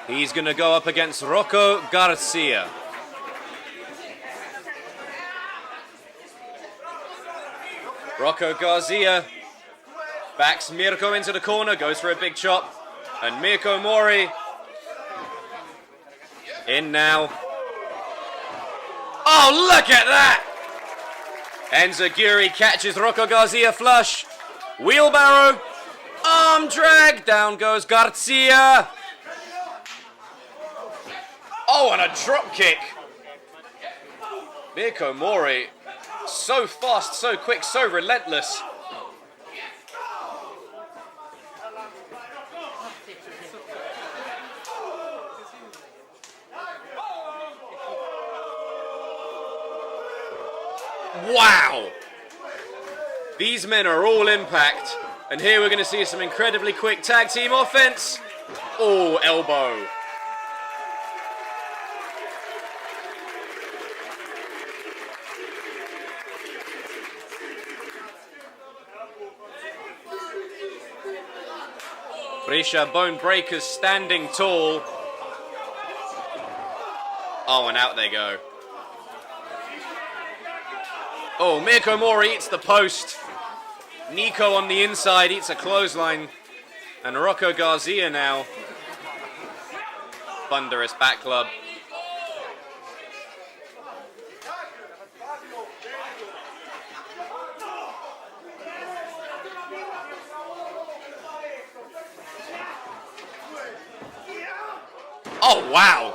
He's going to go up against Rocco Garcia. Rocco Garcia backs Mirko into the corner, goes for a big chop. And Mirko Mori in now. Oh, look at that! Enzaguri catches Rocco Garcia flush. Wheelbarrow. Arm drag. Down goes Garcia. Oh, and a drop kick. Mirko Mori. So fast, so quick, so relentless. Wow! These men are all impact. And here we're going to see some incredibly quick tag team offense. Oh, elbow. BRIXIA Bone Breakers standing tall. Oh, and out they go. Oh, Mirko Mori eats the post. NICO on the inside eats a clothesline. And Rocco Garcia now. Thunderous back club. Oh, wow.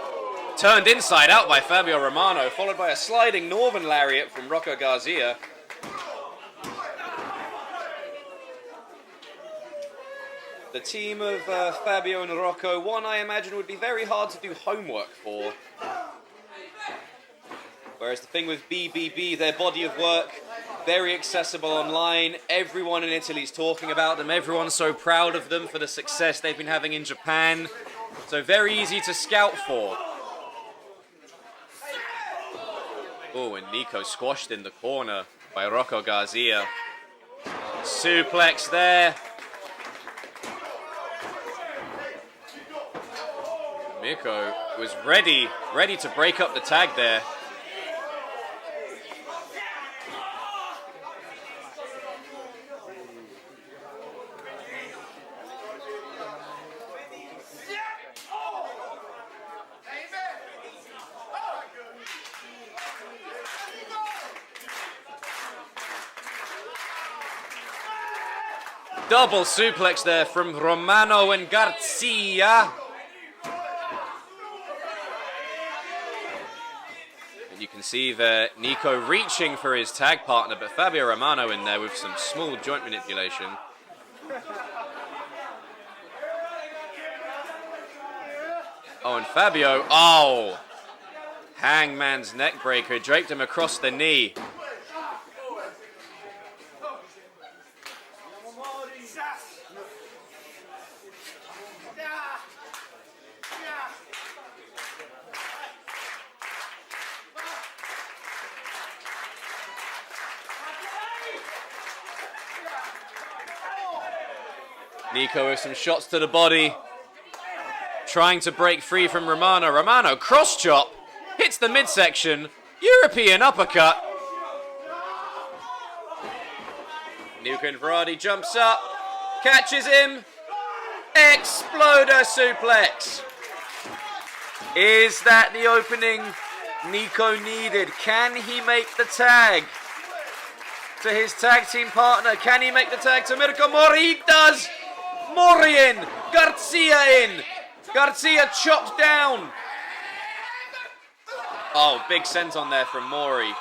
Turned inside out by Fabio Romano, followed by a sliding Northern Lariat from Rocco Garcia. The team of Fabio and Rocco, one I imagine would be very hard to do homework for. Whereas the thing with BBB, their body of work, very accessible online. Everyone in Italy's talking about them. Everyone's so proud of them for the success they've been having in Japan. So very easy to scout for. Oh, and NICO squashed in the corner by Rocco Garcia. Suplex there. Mirko was ready to break up the tag there. Double suplex there from Romano and Garcia. And you can see there NICO reaching for his tag partner, but Fabio Romano in there with some small joint manipulation. Oh, and Fabio, oh! Hangman's neck breaker, draped him across the knee. NICO with some shots to the body, trying to break free from Romano. Romano cross chop, hits the midsection, European uppercut. INVERARDI jumps up, catches him, exploder suplex. Is that the opening NICO needed? Can he make the tag to his tag team partner? Can he make the tag to Mirko Mori? He does! Mori in! Garcia in! Garcia chopped down! Oh, big senton there from Mori.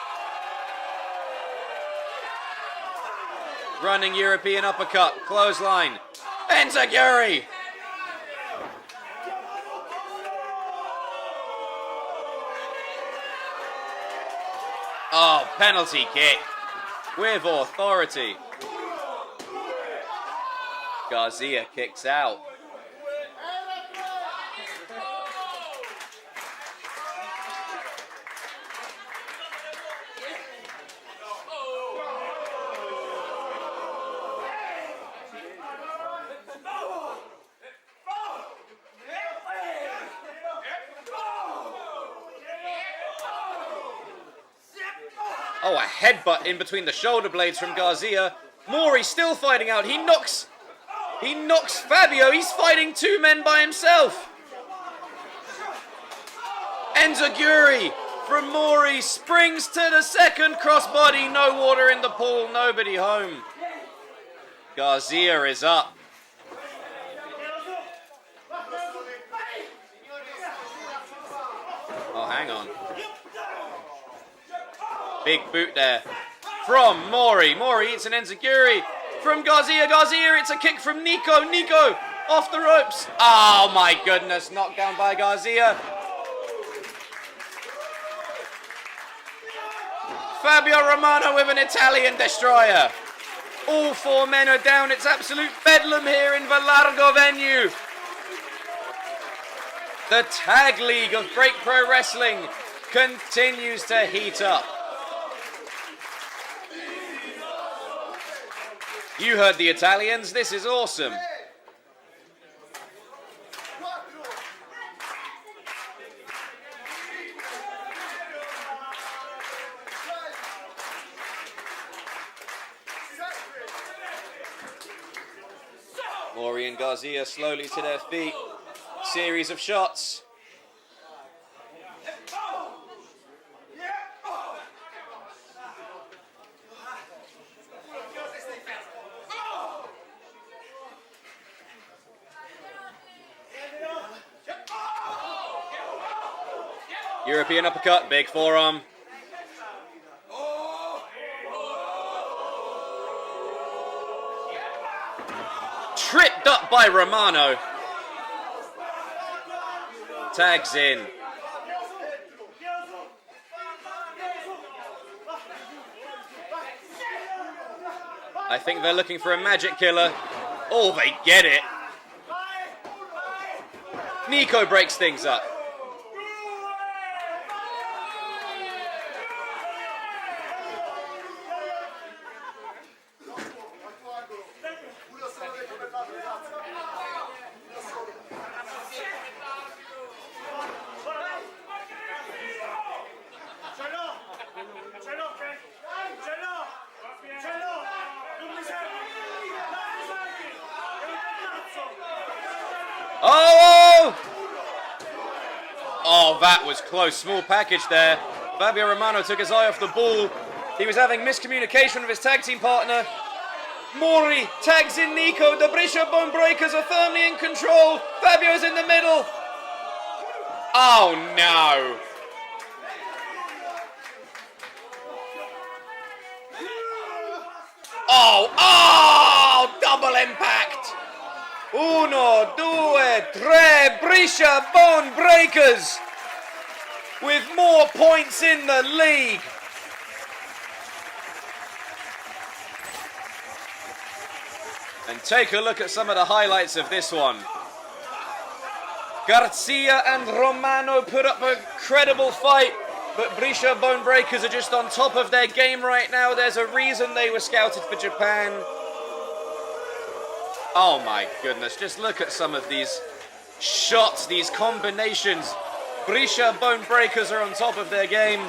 Running European uppercut, clothesline. Enzaguri! Oh, penalty kick with authority. Garcia kicks out. Oh, a headbutt in between the shoulder blades from Garcia. Mori still fighting out. He knocks Flavio. He's fighting 2 men by himself. Enziguri from Mori springs to the second crossbody. No water in the pool. Nobody home. Garcia is up. Oh, hang on. Big boot there from Mori. Mori eats an enziguri from Garcia. Garcia, it's a kick from NICO. NICO off the ropes. Oh my goodness, knocked down by Garcia. Fabio Romano with an Italian destroyer. All 4 men are down. It's absolute bedlam here in the Largo venue. The Tag League of Break Pro Wrestling continues to heat up. You heard the Italians. This is awesome. Mori and Garcia slowly to their feet. Series of shots. European uppercut, big forearm. Tripped up by Romano. Tags in. I think they're looking for a magic killer. Oh, they get it. NICO breaks things up. Oh! Oh, that was close. Small package there. Fabio Romano took his eye off the ball. He was having miscommunication with his tag team partner. Mori tags in NICO. The BRIXIA Bone Breakers are firmly in control. Fabio's in the middle. Oh, no. Oh, double impact. 1, 2, 3, BRIXIA Bone Breakers with more points in the league. And take a look at some of the highlights of this one. Garcia and Romano put up a credible fight, but BRIXIA Bone Breakers are just on top of their game right now. There's a reason they were scouted for Japan. Oh my goodness, just look at some of these shots, these combinations. BRIXIA Bone Breakers are on top of their game.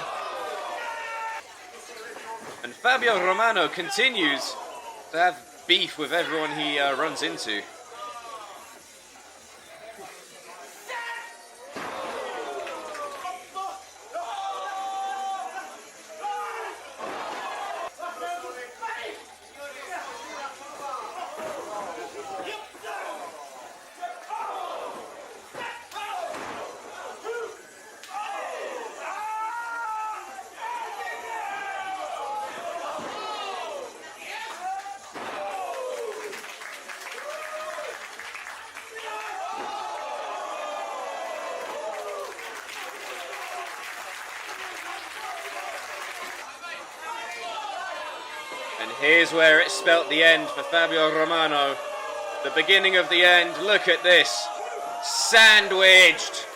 And Fabio Romano continues to have beef with everyone he runs into. And here's where it spelt the end for Fabio Romano. The beginning of the end. Look at this. Sandwiched.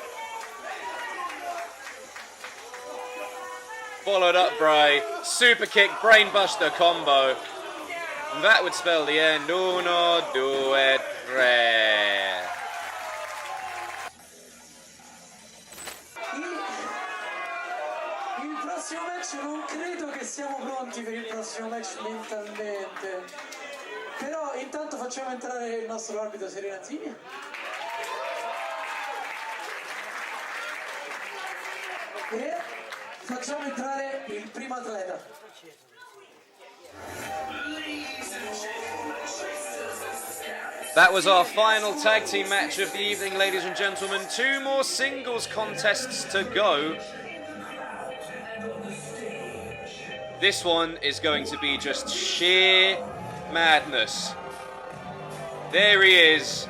Followed up by super kick, brainbuster combo. And that would spell the end. 1, 2, 3. Il prossimo match non credo che siamo facciamo entrare il nostro arbitro Serenazzini. E facciamo entrare il primo atleta. That was our final tag team match of the evening, ladies and gentlemen. 2 more singles contests to go. This one is going to be just sheer madness. There he is,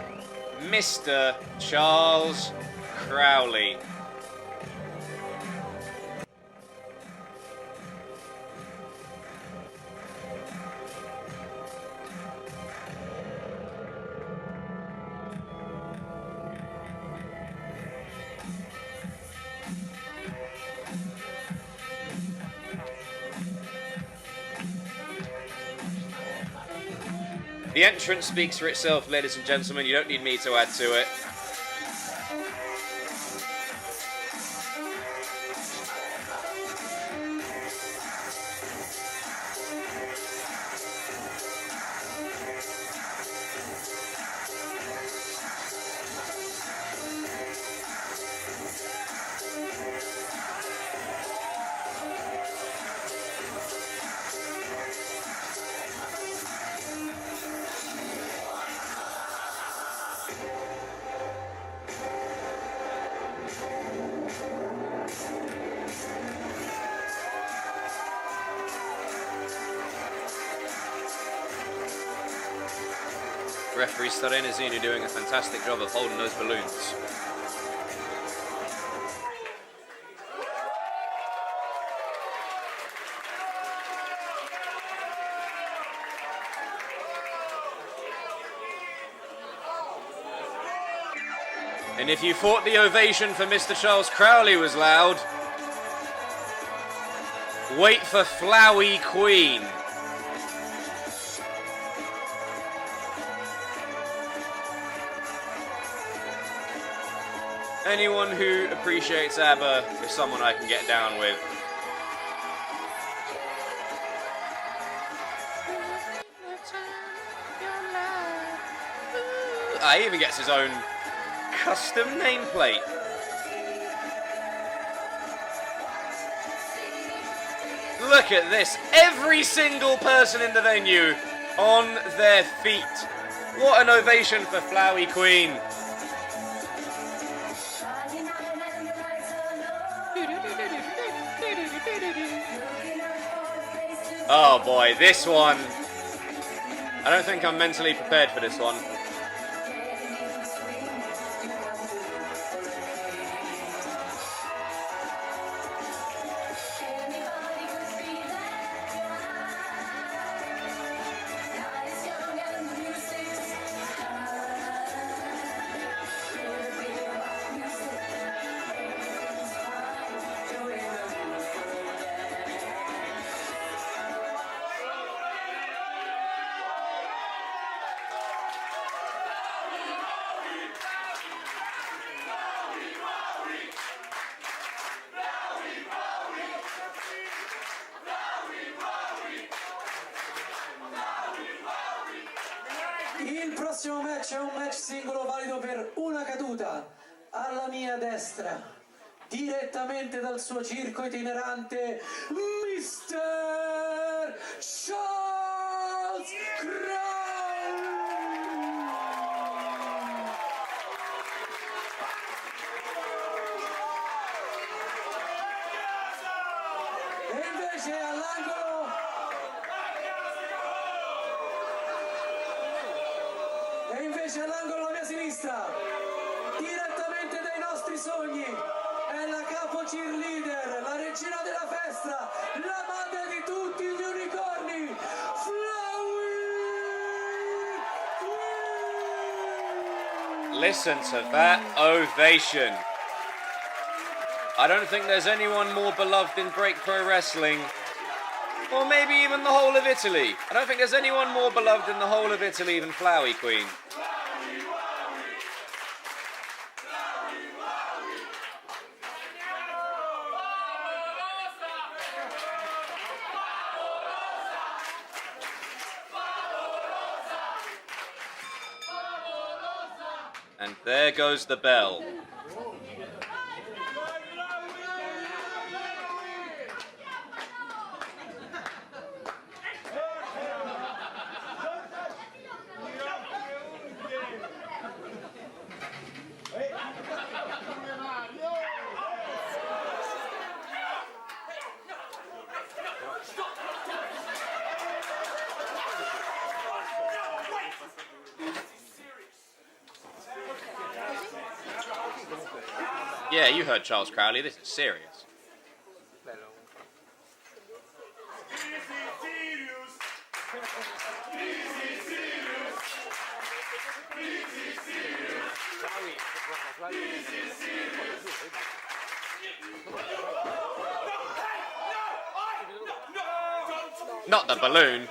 Mr. Charles Crowley. The entrance speaks for itself, ladies and gentlemen. You don't need me to add to it. Referee Starenazini doing a fantastic job of holding those balloons. And if you thought the ovation for Mr. Charles Crowley was loud, wait for Flowey Queen. Anyone who appreciates ABBA is someone I can get down with. He even gets his own custom nameplate. Look at this. Every single person in the venue on their feet. What an ovation for Flowey Queen. Oh boy, this one. I don't think I'm mentally prepared for this one. Il prossimo match è un match singolo valido per una caduta. Alla mia destra, direttamente dal suo circo itinerante, Mr. Charles Crowley. E invece all'angolo alla mia sinistra, direttamente dai nostri sogni, è la capo cheerleader, la regina della festa, la madre di tutti gli unicorni, Flowey Queen! Listen to that ovation. I don't think there's anyone more beloved in Break Pro Wrestling, or maybe even the whole of Italy. I don't think there's anyone more beloved in the whole of Italy than Flowey Queen. And there goes the bell. Yeah, you heard Charles Crowley. This is serious. Not the balloon.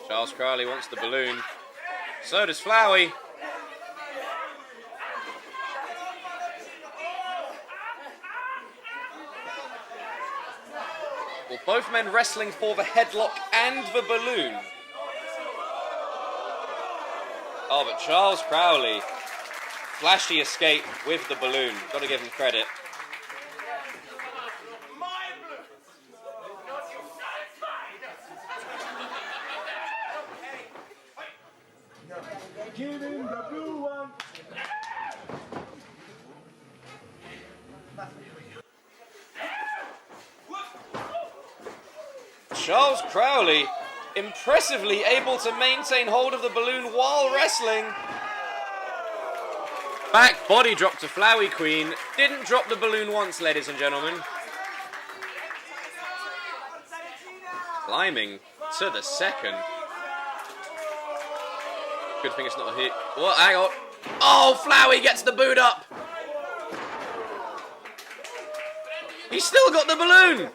Charles Crowley wants the balloon. So does Flowey. Well, both men wrestling for the headlock and the balloon. Oh, but Charles Crowley, flashy escape with the balloon. Got to give him credit. Give him the blue one. Charles Crowley impressively able to maintain hold of the balloon while wrestling. Back body drop to Flowey Queen. Didn't drop the balloon once, ladies and gentlemen. Climbing to the second. Good thing it's not a hit. What? Hang on. Oh, Flowey gets the boot up. He's still got the balloon.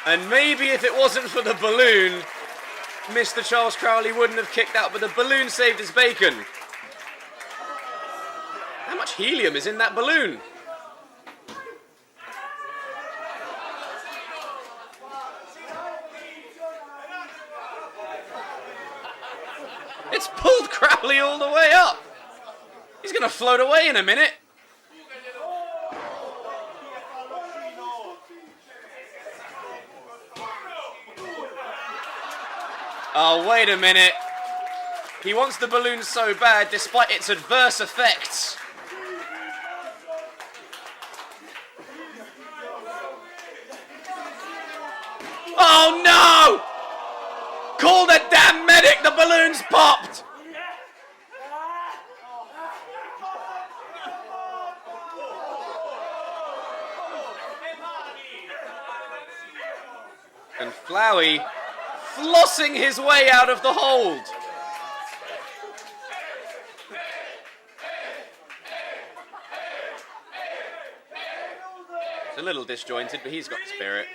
And maybe if it wasn't for the balloon, Mr. Charles Crowley wouldn't have kicked out, but the balloon saved his bacon. How much helium is in that balloon? It's pulled Crowley all the way up. He's going to float away in a minute. Oh, wait a minute. He wants the balloon so bad, despite its adverse effects. Oh, no! Call the damn medic! The balloon's popped! And Flowey flossing his way out of the hold. It's a little disjointed, but he's got the spirit.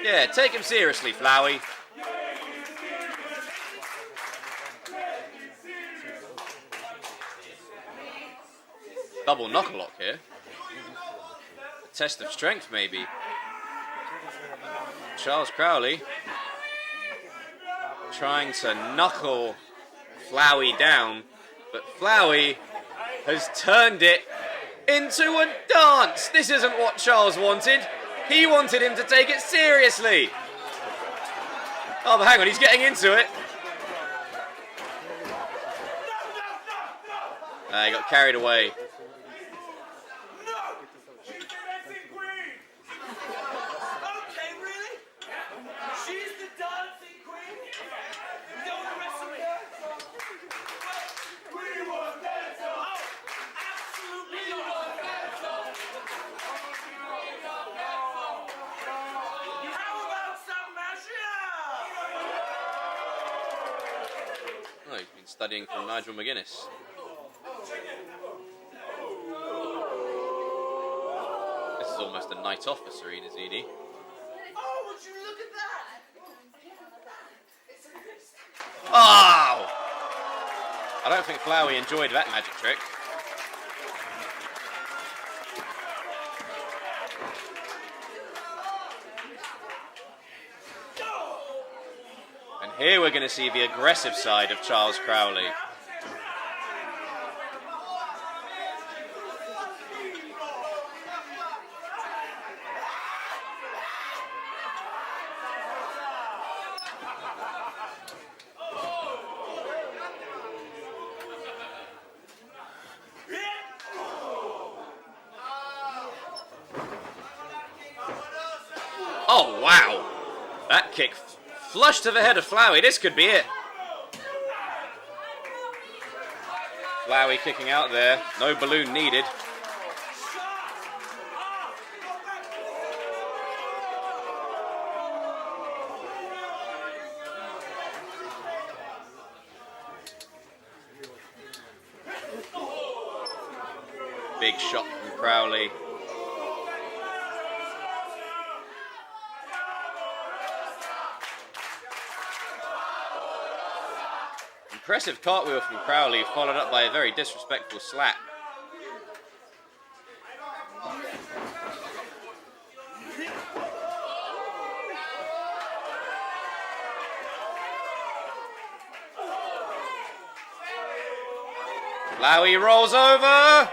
Yeah, take him seriously, Flowey. Double knock-a-lock here. A test of strength, maybe. Charles Crowley trying to knuckle Flowey down, but Flowey has turned it into a dance. This isn't what Charles wanted. He wanted him to take it seriously. Oh, but hang on, he's getting into it. He got carried away. Oh, he's been studying from Nigel McGuinness. This is almost a night off for Serena Zini. Oh, would you look at that? Oh! I don't think Flowey enjoyed that magic trick. And here we're going to see the aggressive side of Charles Crowley. Oh, wow. That kick flush to the head of Flowey. This could be it. Flowey kicking out there. No balloon needed. Big shot from Crowley. Impressive cartwheel from Crowley, followed up by a very disrespectful slap. Flowey rolls over!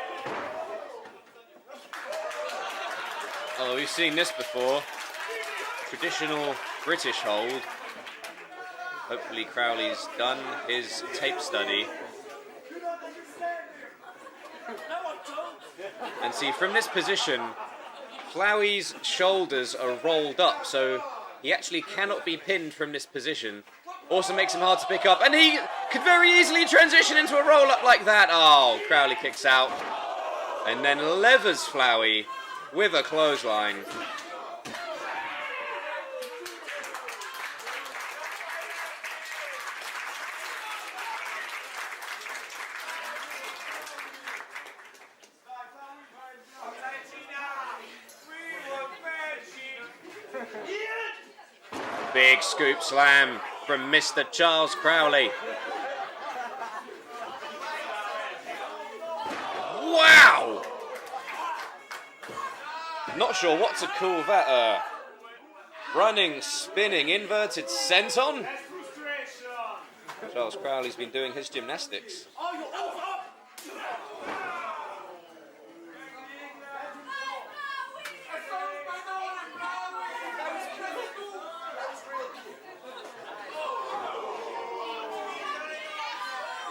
Oh, we've seen this before. Traditional British hold. Hopefully Crowley's done his tape study. And see, from this position, Flowey's shoulders are rolled up, so he actually cannot be pinned from this position. Also makes him hard to pick up, and he could very easily transition into a roll-up like that. Oh, Crowley kicks out, and then levers Flowey with a clothesline. Big scoop slam from Mr. Charles Crowley. Wow! Not sure what to call that. Running, spinning, inverted senton? Charles Crowley's been doing his gymnastics.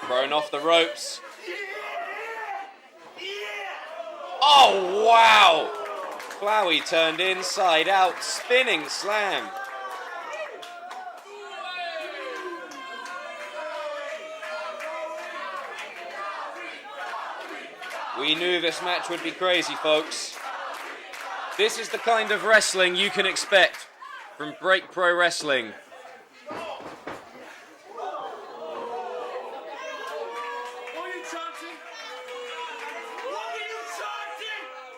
Thrown off the ropes. Oh, wow! Flowey turned inside out, spinning slam. We knew this match would be crazy, folks. This is the kind of wrestling you can expect from Break Pro Wrestling.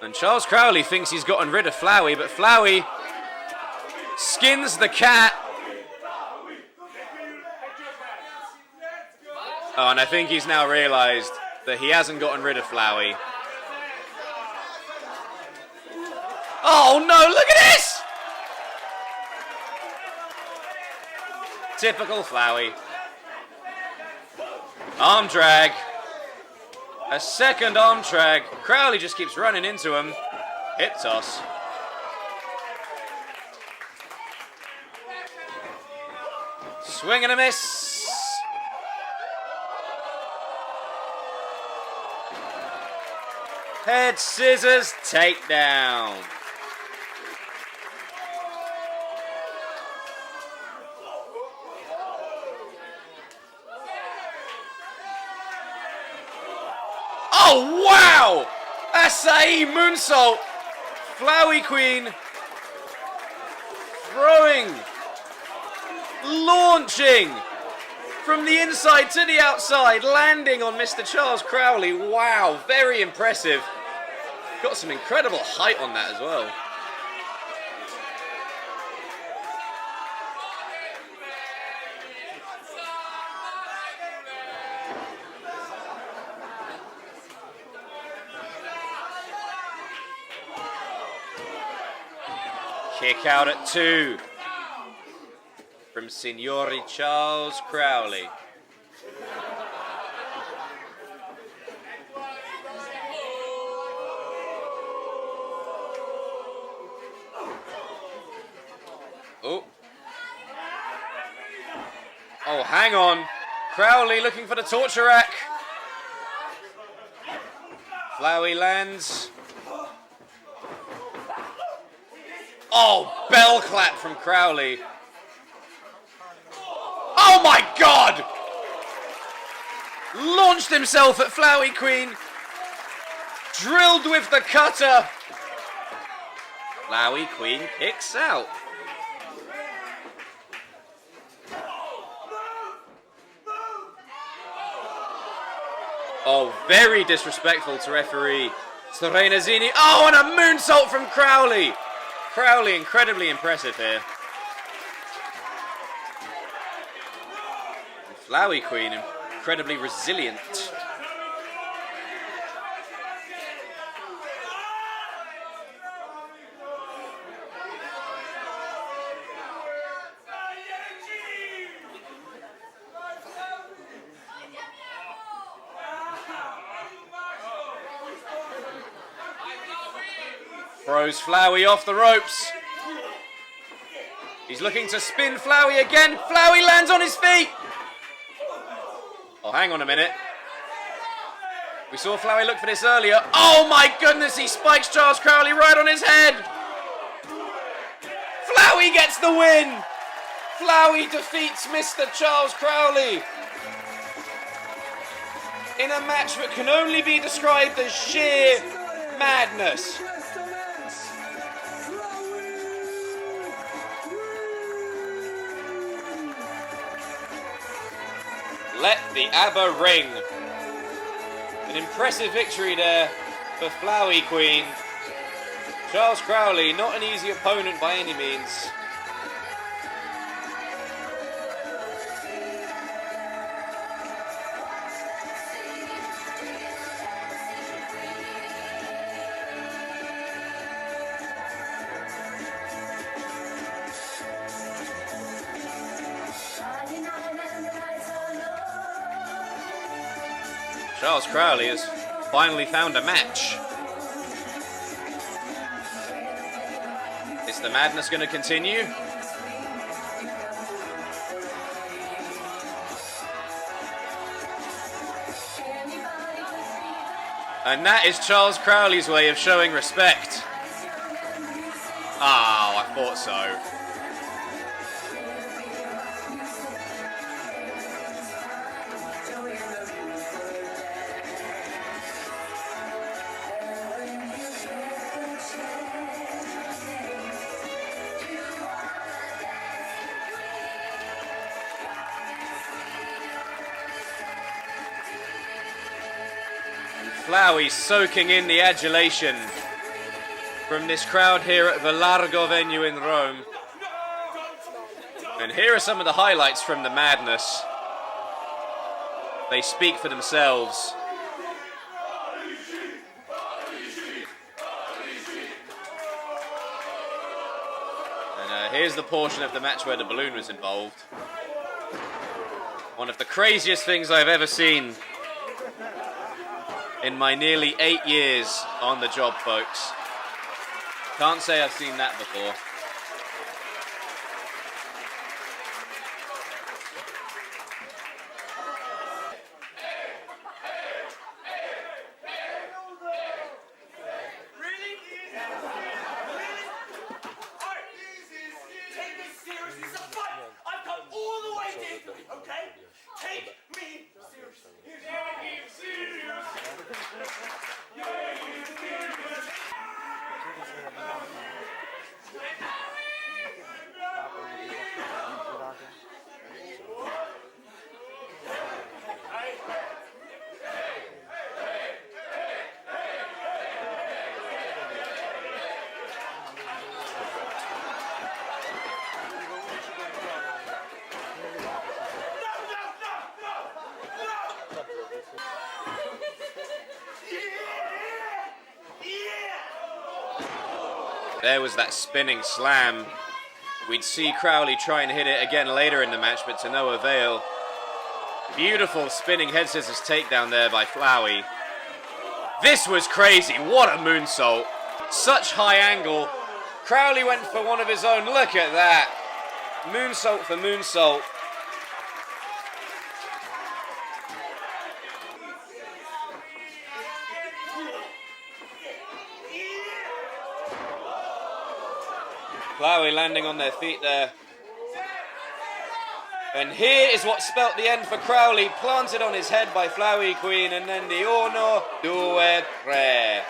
And Charles Crowley thinks he's gotten rid of Flowey, but Flowey skins the cat. Oh, and I think he's now realised that he hasn't gotten rid of Flowey. Oh no, look at this! Typical Flowey. Arm drag. A second arm drag. Crowley just keeps running into him. Hip toss. Swing and a miss. Head scissors takedown. Oh, wow! Acai moonsault. Flowey Queen. Throwing. Launching. from the inside to the outside, landing on Mr. Charles Crowley. Wow, very impressive. Got some incredible height on that as well. Kick out at 2 from Signori Charles Crowley. Oh. Oh, hang on. Crowley looking for the torture rack. Flowey lands. Oh, bell clap from Crowley. Oh my God! Launched himself at Flowey Queen. Drilled with the cutter. Flowey Queen kicks out. Oh, very disrespectful to referee Serenazzini. Oh, and a moonsault from Crowley. Crowley incredibly impressive here. And Flowey Queen incredibly resilient. Throws Flowey off the ropes. He's looking to spin Flowey again. Flowey lands on his feet. Oh, hang on a minute. We saw Flowey look for this earlier. Oh my goodness, he spikes Charles Crowley right on his head. Flowey gets the win. Flowey defeats Mr. Charles Crowley in a match that can only be described as sheer madness. Let the ABBA ring. An impressive victory there for Flowey Queen. Charles Crowley, not an easy opponent by any means. Charles Crowley has finally found a match. Is the madness going to continue? And that is Charles Crowley's way of showing respect. Oh, I thought so. Flowey soaking in the adulation from this crowd here at the Largo venue in Rome. And here are some of the highlights from the madness. They speak for themselves. And here's the portion of the match where the balloon was involved. One of the craziest things I've ever seen in my nearly 8 years on the job, folks. Can't say I've seen that before. There was that spinning slam. We'd see Crowley try and hit it again later in the match, but to no avail. Beautiful spinning head scissors takedown there by Flowey. This was crazy. What a moonsault. Such high angle. Crowley went for one of his own. Look at that. Moonsault for moonsault. Flowey landing on their feet there. And here is what spelt the end for Crowley. Planted on his head by Flowey Queen, and then the 1, 2, 3.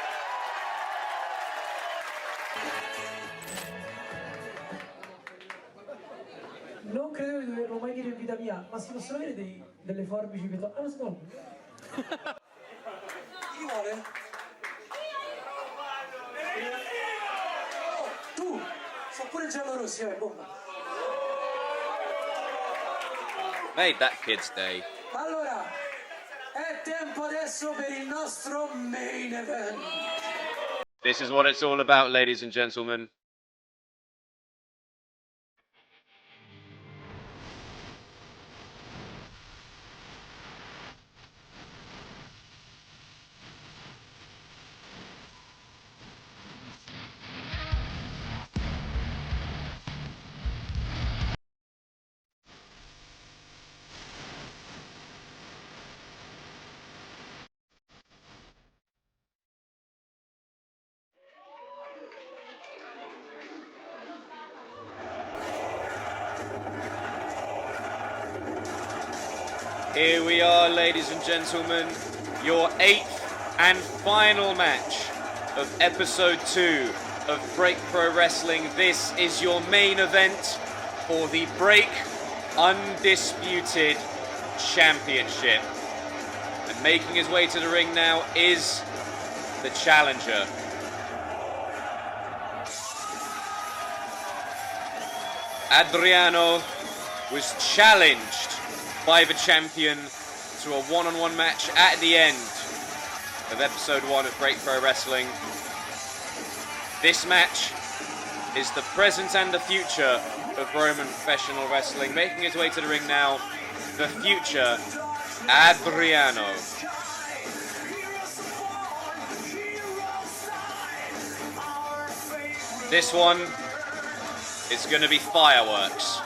Non credevo di doverlo mai dire in vita mia, ma si possono avere delle forbici che... Ah, secondo. Chi vuole? Oh, tu! Sono pure giallo-rossi, bomba. Made that kid's day. Allora, è tempo adesso per il nostro main event. This is what it's all about, ladies and gentlemen. Here we are, ladies and gentlemen, your 8th and final match of episode 2 of Break Pro Wrestling. This is your main event for the Break Undisputed Championship. And making his way to the ring now is the challenger. Adriano was challenged by the champion to a one-on-one match at the end of episode 1 of Break Pro Wrestling. This match is the present and the future of Roman professional wrestling. Making his way to the ring now, the future Adriano. This one is going to be fireworks.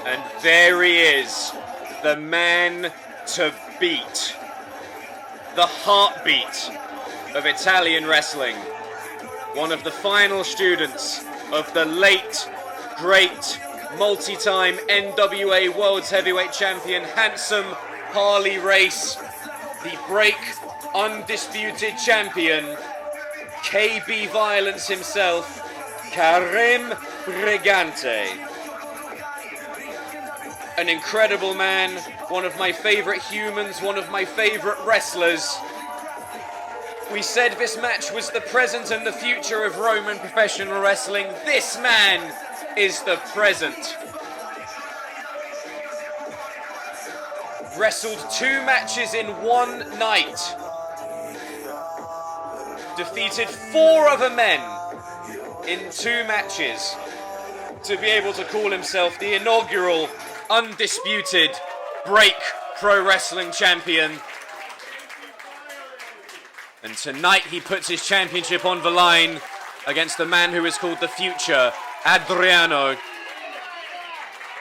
And there he is, the man to beat, the heartbeat of Italian wrestling, one of the final students of the late, great, multi-time NWA World's Heavyweight Champion, handsome Harley Race, the Break Undisputed Champion, KB Violence himself, Karim Brigante. An incredible man, one of my favourite humans, one of my favourite wrestlers. We said this match was the present and the future of Roman professional wrestling. This man is the present. Wrestled 2 matches in one night. Defeated 4 other men in 2 matches. to be able to call himself the inaugural, undisputed Break Pro Wrestling champion. And tonight he puts his championship on the line against the man who is called the Future, Adriano.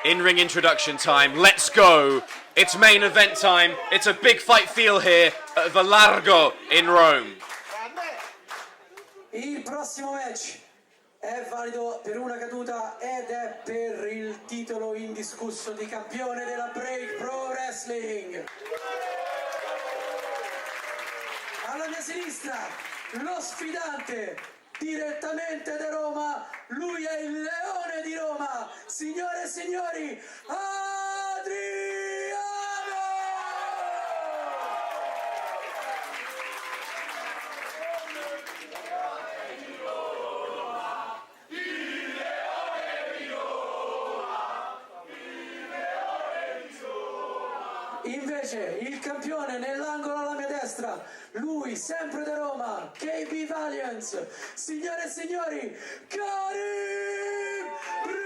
In-ring introduction time, let's go. It's main event time. It's a big fight feel here at the Largo in Rome. Il prossimo match è valido per una caduta ed è per il titolo indiscusso di campione della Break Pro Wrestling. Alla mia sinistra, lo sfidante, direttamente da Roma, lui è il leone di Roma, signore e signori, Adriano! Invece il campione nell'angolo alla mia destra, lui sempre da Roma, KB Valiance, signore e signori, Karim Brigante!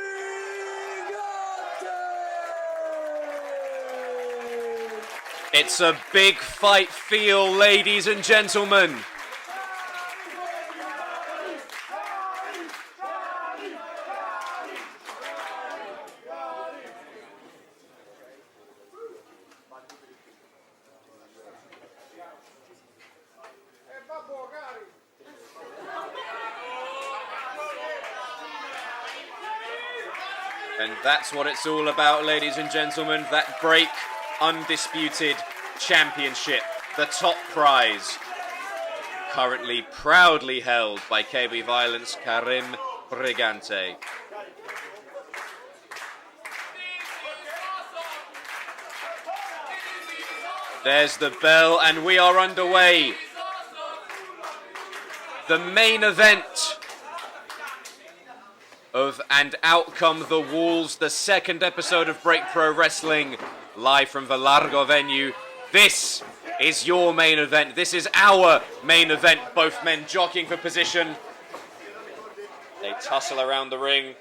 It's a big fight feel, ladies and gentlemen. And that's what it's all about, ladies and gentlemen. That Break Undisputed Championship, the top prize, currently proudly held by KB Violence, Karim Brigante. There's the bell, and we are underway. The main event of And Out Come the Walls, the second episode of Break Pro Wrestling, live from the Largo venue. This is your main event. This is our main event. Both men jockeying for position. They tussle around the ring.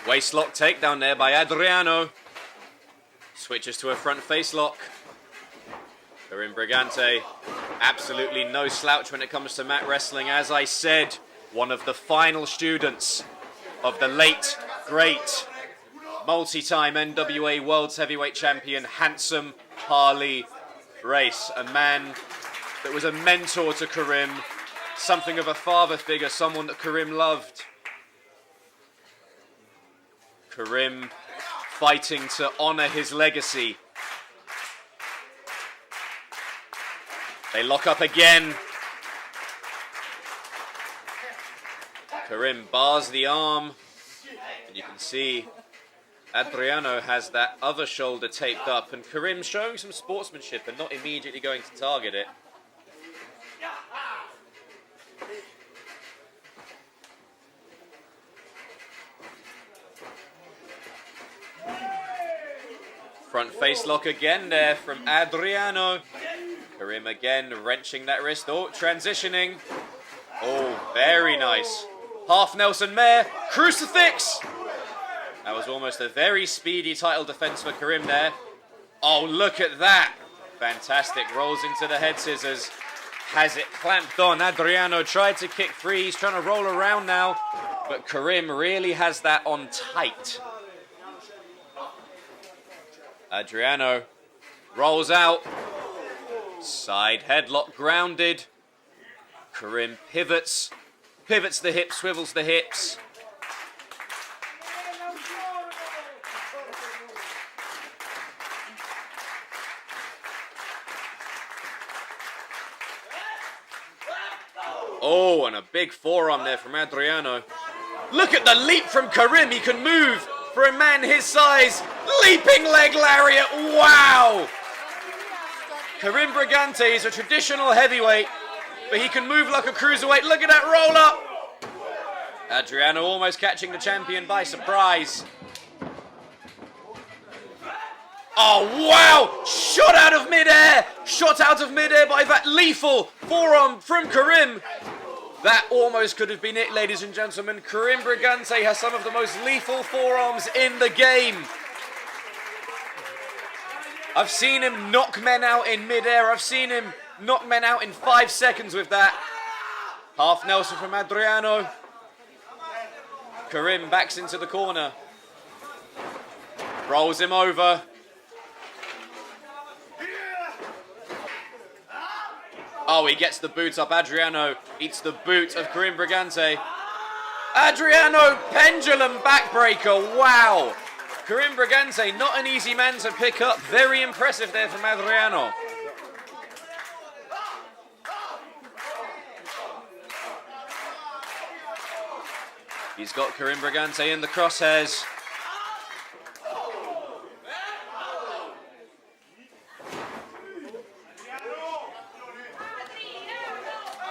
Waistlock takedown there by Adriano. Switches to a front face lock. Karim Brigante, absolutely no slouch when it comes to mat wrestling. As I said, one of the final students of the late, great, multi-time NWA World's Heavyweight Champion, Handsome Harley Race. A man that was a mentor to Karim, something of a father figure, someone that Karim loved. Karim fighting to honor his legacy. They lock up again. Karim bars the arm. And you can see Adriano has that other shoulder taped up. And Karim showing some sportsmanship and not immediately going to target it. Front face lock again there from Adriano. Karim again wrenching that wrist. Oh, transitioning. Oh, very nice. Half Nelson Mayer. Crucifix. That was almost a very speedy title defense for Karim there. Oh, look at that. Fantastic. Rolls into the head scissors. Has it clamped on. Adriano tried to kick free. He's trying to roll around now. But Karim really has that on tight. Adriano rolls out. Side headlock grounded. Karim pivots. Pivots the hips, swivels the hips. Oh, and a big forearm there from Adriano. Look at the leap from Karim. He can move for a man his size. Leaping leg lariat. Wow. Karim Brigante is a traditional heavyweight, but he can move like a cruiserweight. Look at that roll up. Adriano almost catching the champion by surprise. Oh, wow! Shot out of midair! Shot out of midair by that lethal forearm from Karim. That almost could have been it, ladies and gentlemen. Karim Brigante has some of the most lethal forearms in the game. I've seen him knock men out in midair. I've seen him knock men out in 5 seconds with that. Half Nelson from Adriano. Karim backs into the corner. Rolls him over. Oh, he gets the boot up. Adriano eats the boot of Karim Brigante. Adriano, pendulum backbreaker. Wow. Karim Brigante, not an easy man to pick up. Very impressive there from Adriano. He's got Karim Brigante in the crosshairs.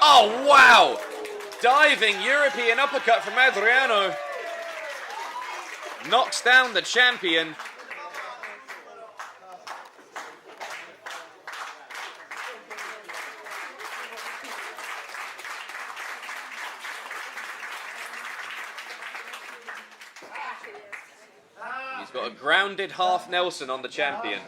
Oh, wow! Diving European uppercut from Adriano. Knocks down the champion. He's got a grounded half Nelson on the champion.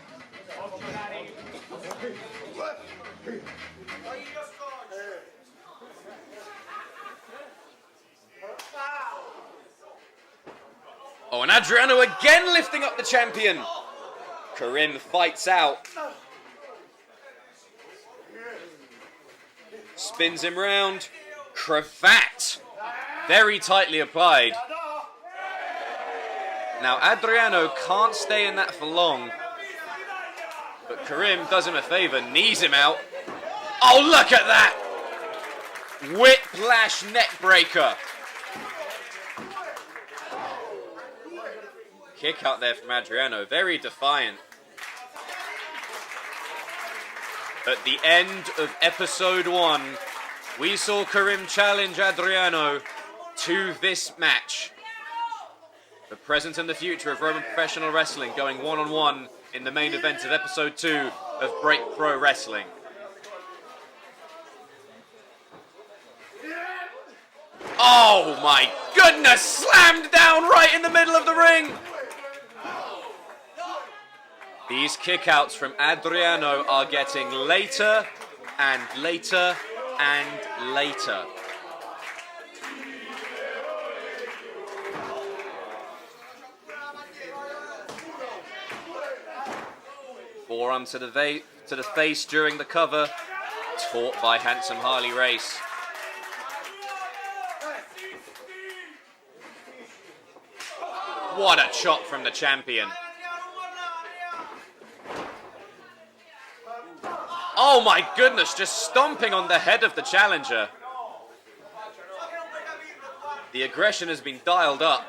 Oh, and Adriano again lifting up the champion. Karim fights out. Spins him round. Cravat. Very tightly applied. Now, Adriano can't stay in that for long. But Karim does him a favour, knees him out. Oh, look at that! Whiplash neck breaker. Kick out there from Adriano, very defiant. At the end of episode 1, we saw Karim challenge Adriano to this match. The present and the future of Roman professional wrestling going one-on-one in the main event of episode 2 of Break Pro Wrestling. Oh my goodness! Slammed down right in the middle of the ring! These kickouts from Adriano are getting later and later and later. Forearm to the face during the cover, taught by handsome Harley Race. What a chop from the champion. Oh my goodness, just stomping on the head of the challenger. The aggression has been dialed up.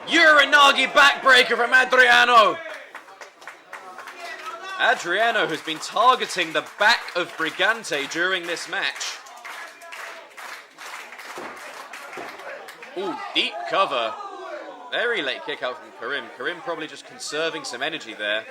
Uranagi backbreaker from Adriano. Adriano has been targeting the back of Brigante during this match. Ooh, deep cover. Very late kick out from Karim. Karim probably just conserving some energy there.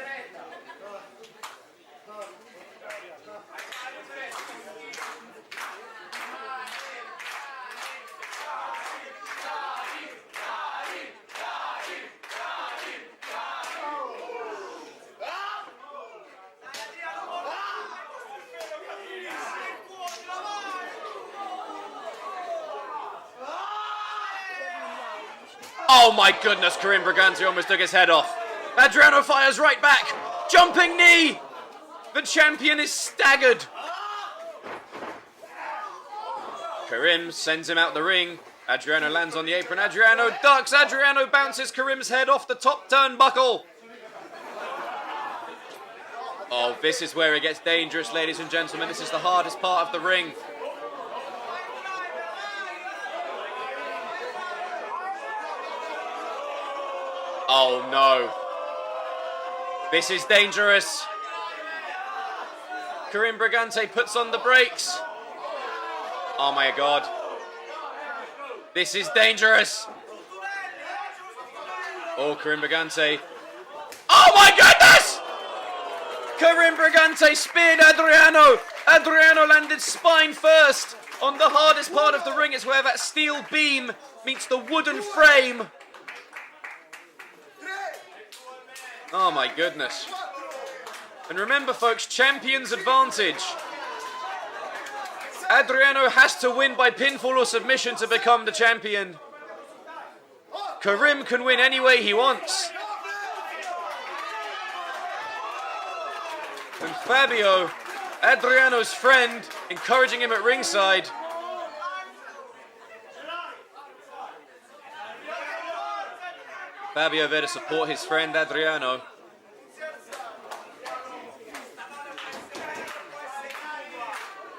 Oh my goodness, Karim Brigante almost took his head off. Adriano fires right back. Jumping knee. The champion is staggered. Karim sends him out the ring. Adriano lands on the apron. Adriano ducks. Adriano bounces Karim's head off the top turnbuckle. Oh, this is where it gets dangerous, ladies and gentlemen. This is the hardest part of the ring. Oh no. This is dangerous. Karim Brigante puts on the brakes. Oh my god. This is dangerous. Oh, Karim Brigante. Oh my goodness! Karim Brigante speared Adriano. Adriano landed spine first on the hardest part of the ring. It's where that steel beam meets the wooden frame. Oh my goodness. And remember folks, champion's advantage. Adriano has to win by pinfall or submission to become the champion. Karim can win any way he wants. And Flavio, Adriano's friend, encouraging him at ringside. Flavio there to support his friend Adriano.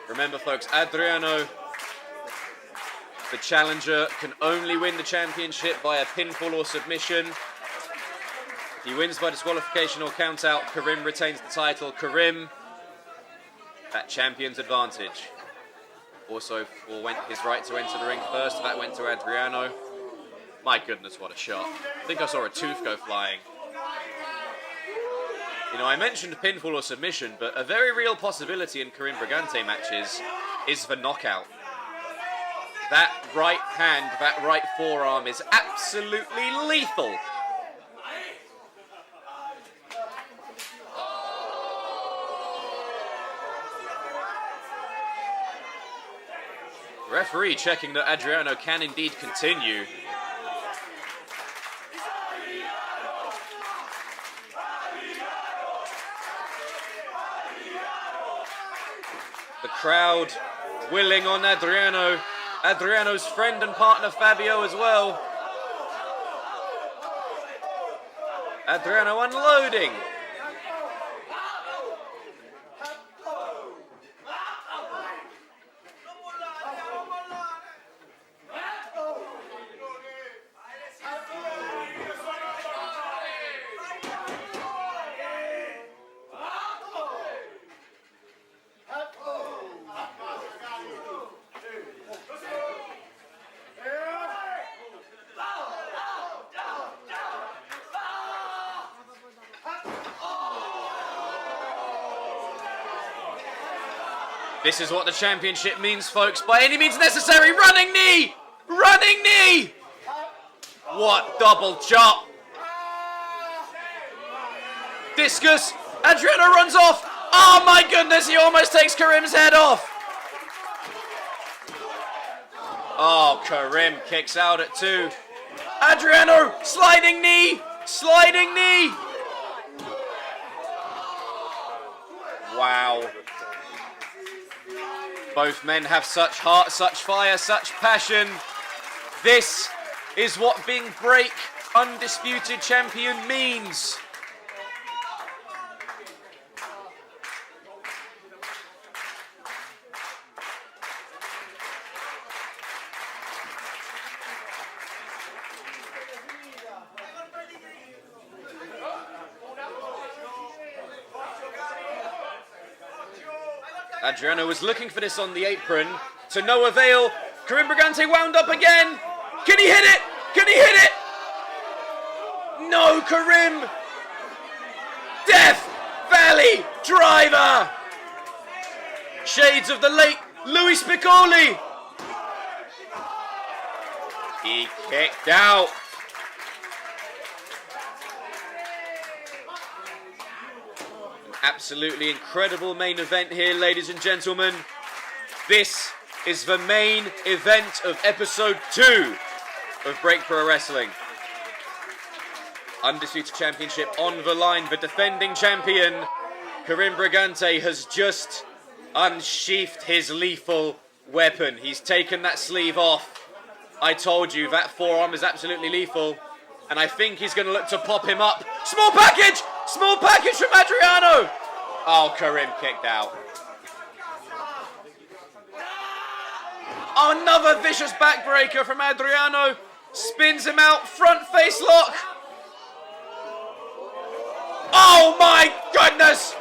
Remember folks, Adriano, the challenger, can only win the championship by a pinfall or submission. If he wins by disqualification or count out, Karim retains the title. Karim, that champion's advantage. Also for his right to enter the ring first, that went to Adriano. My goodness, what a shot. I think I saw a tooth go flying. You know, I mentioned pinfall or submission, but a very real possibility in Karim Brigante matches is the knockout. That right hand, that right forearm is absolutely lethal. Referee checking that Adriano can indeed continue. The crowd willing on Adriano. Adriano's friend and partner Fabio as well. Adriano unloading. This is what the championship means, folks. By any means necessary. Running knee! Running knee! What double chop. Discus. Adriano runs off. Oh my goodness, he almost takes Karim's head off. Oh, Karim kicks out at 2. Adriano, sliding knee. Sliding knee. Wow. Both men have such heart, such fire, such passion. This is what being Break Undisputed Champion means. Adriano was looking for this on the apron, to no avail. Karim Brigante wound up again. Can he hit it? Can he hit it? No, Karim. Death Valley Driver. Shades of the late Louis Piccoli. He kicked out. Absolutely incredible main event here, ladies and gentlemen. This is the main event of episode 2 of Break Pro Wrestling. Undisputed Championship on the line. The defending champion, Karim Brigante, has just unsheathed his lethal weapon. He's taken that sleeve off. I told you, that forearm is absolutely lethal. And I think he's going to look to pop him up. Small package! Small package from Adriano! Oh, Karim kicked out. Another vicious backbreaker from Adriano. Spins him out. Front face lock. Oh my goodness!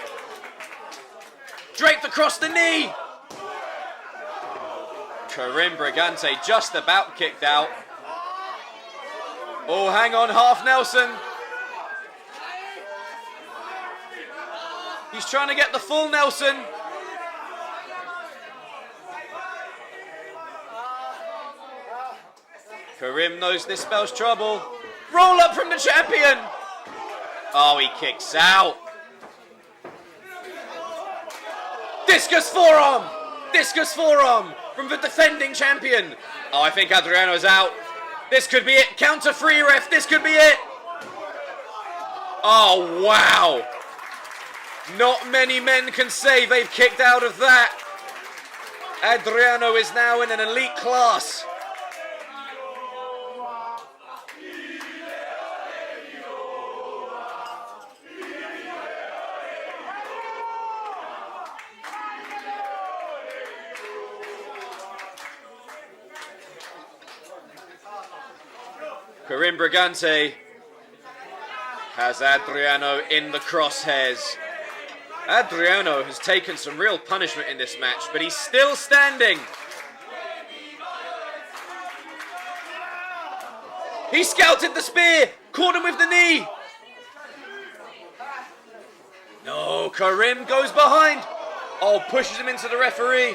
Draped across the knee. Karim Brigante just about kicked out. Oh, hang on, half Nelson. He's trying to get the full Nelson. Karim knows this spells trouble. Roll up from the champion. Oh, he kicks out. Discus forearm. Discus forearm from the defending champion. Oh, I think Adriano's out. This could be it. Counter free, ref. This could be it. Oh, wow. Not many men can say they've kicked out of that. Adriano is now in an elite class. Karim Brigante has Adriano in the crosshairs. Adriano has taken some real punishment in this match, but he's still standing. He scouted the spear, caught him with the knee. No, Karim goes behind. Oh, pushes him into the referee.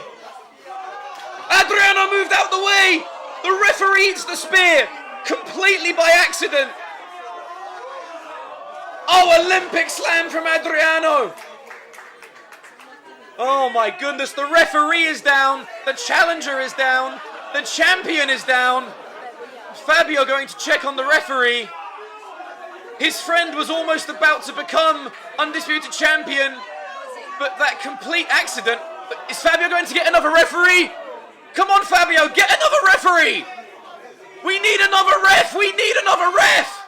Adriano moved out the way. The referee eats the spear. Completely by accident. Oh, Olympic slam from Adriano. Oh my goodness, the referee is down. The challenger is down. The champion is down. Flavio going to check on the referee. His friend was almost about to become undisputed champion, but that complete accident. Is Flavio going to get another referee? Come on, Flavio, get another referee. We need another ref! We need another ref!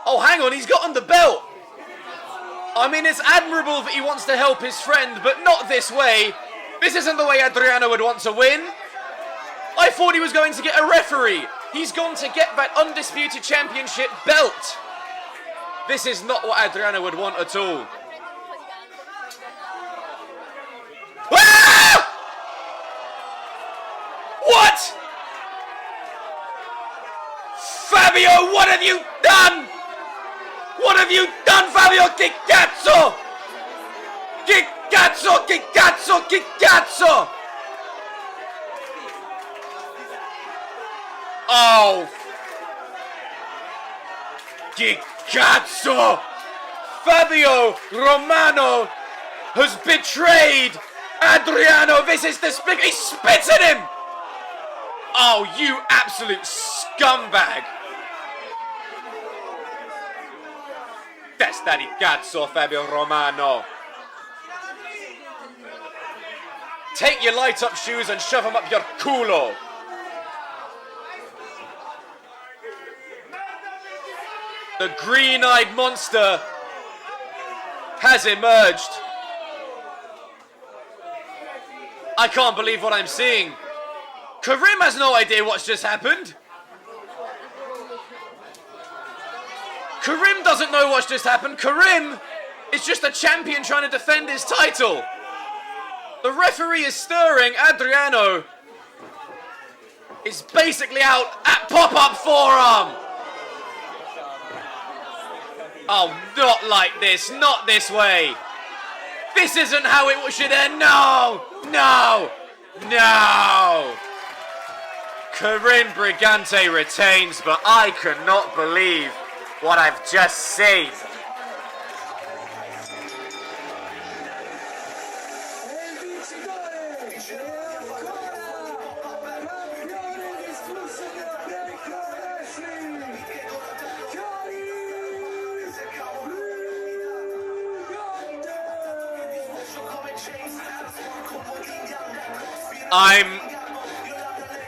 Oh, hang on, he's gotten the belt. I mean, it's admirable that he wants to help his friend, but not this way. This isn't the way Adriano would want to win. I thought he was going to get a referee. He's gone to get that undisputed championship belt. This is not what Adriano would want at all. Ah! What? Fabio, what have you done? What have you done, Fabio? Che cazzo? Che cazzo? Che cazzo? Che cazzo? Oh. Che cazzo? Fabio Romano has betrayed Adriano. This is despicable. He spits at him. Oh, you absolute scumbag. Testa di cazzo, Fabio Romano. Take your light-up shoes and shove them up your culo. The green-eyed monster has emerged. I can't believe what I'm seeing. Karim has no idea what's just happened. Karim doesn't know what's just happened. Karim is just a champion trying to defend his title. The referee is stirring. Adriano is basically out at pop-up forearm. Oh, not like this. Not this way. This isn't how it should end. No! No! No! Karim Brigante retains, but I cannot believe what I've just seen.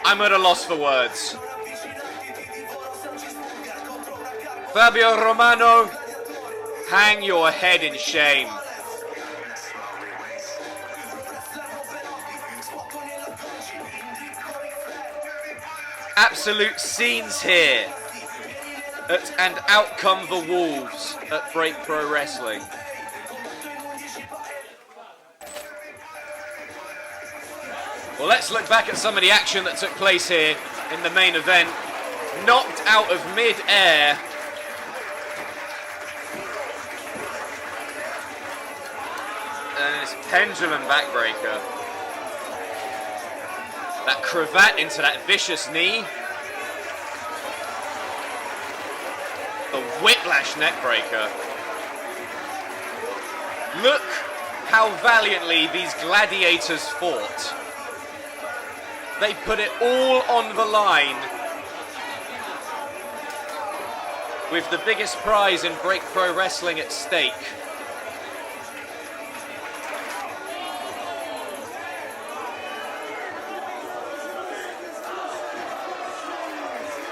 I'm at a loss for words. Fabio Romano, hang your head in shame. Absolute scenes here. and out come the Wolves at Break Pro Wrestling. Well, let's look back at some of the action that took place here in the main event. Knocked out of mid-air. And this pendulum backbreaker. That cravat into that vicious knee. The whiplash neckbreaker. Look how valiantly these gladiators fought. They put it all on the line with the biggest prize in Break Pro Wrestling at stake.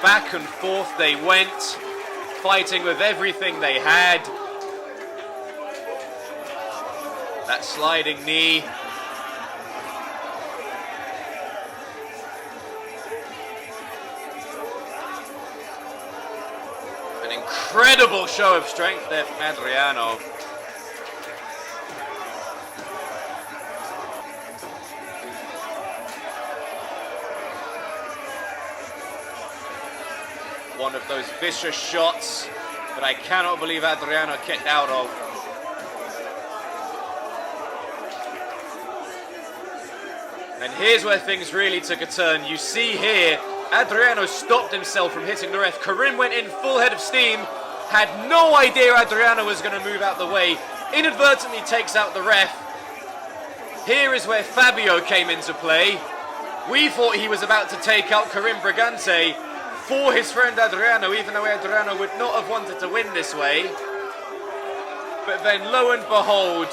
Back and forth they went, fighting with everything they had. That sliding knee. An incredible show of strength there from Adriano. One of those vicious shots that I cannot believe Adriano kicked out of. And here's where things really took a turn. You see here, Adriano stopped himself from hitting the ref. Karim went in full head of steam, had no idea Adriano was going to move out the way, inadvertently takes out the ref. Here is where Fabio came into play. We thought he was about to take out Karim Brigante for his friend Adriano, even though Adriano would not have wanted to win this way. But then, lo and behold,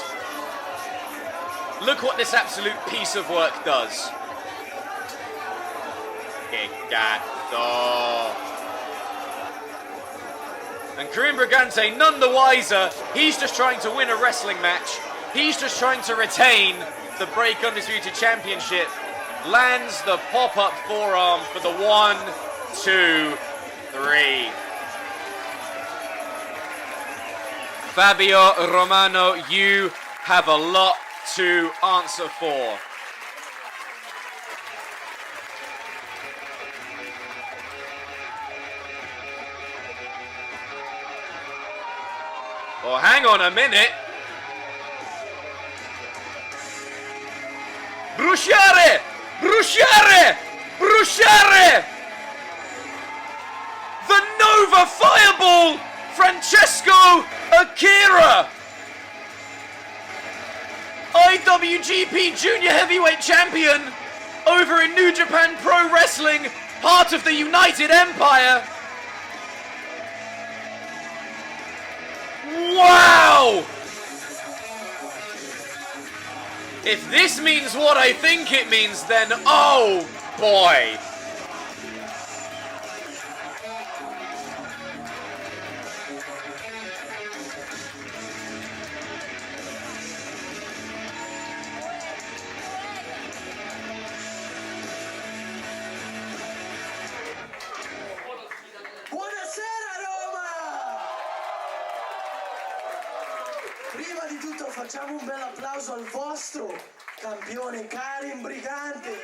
look what this absolute piece of work does. And Karim Brigante, none the wiser. He's just trying to win a wrestling match. He's just trying to retain the Break Undisputed Championship. Lands the pop-up forearm for the 1, 2, 3. Fabio Romano, you have a lot to answer for. Well, hang on a minute. Bruciare! Bruciare! Bruciare! The Nova Fireball! Francesco Akira! IWGP Junior Heavyweight Champion over in New Japan Pro Wrestling, part of the United Empire. Wow! If this means what I think it means, then oh boy! Prima di tutto facciamo un bel applauso al vostro campione Karim Brigante.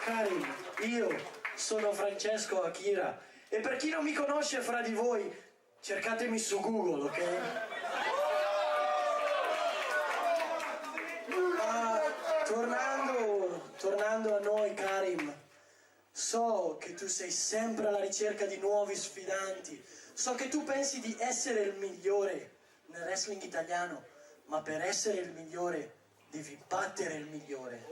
Karim, io sono Francesco Akira e per chi non mi conosce fra di voi, cercatemi su Google, ok? Ma tornando a noi, Karim. So che tu sei sempre alla ricerca di nuovi sfidanti. So che tu pensi di essere il migliore nel wrestling italiano, ma per essere il migliore devi battere il migliore.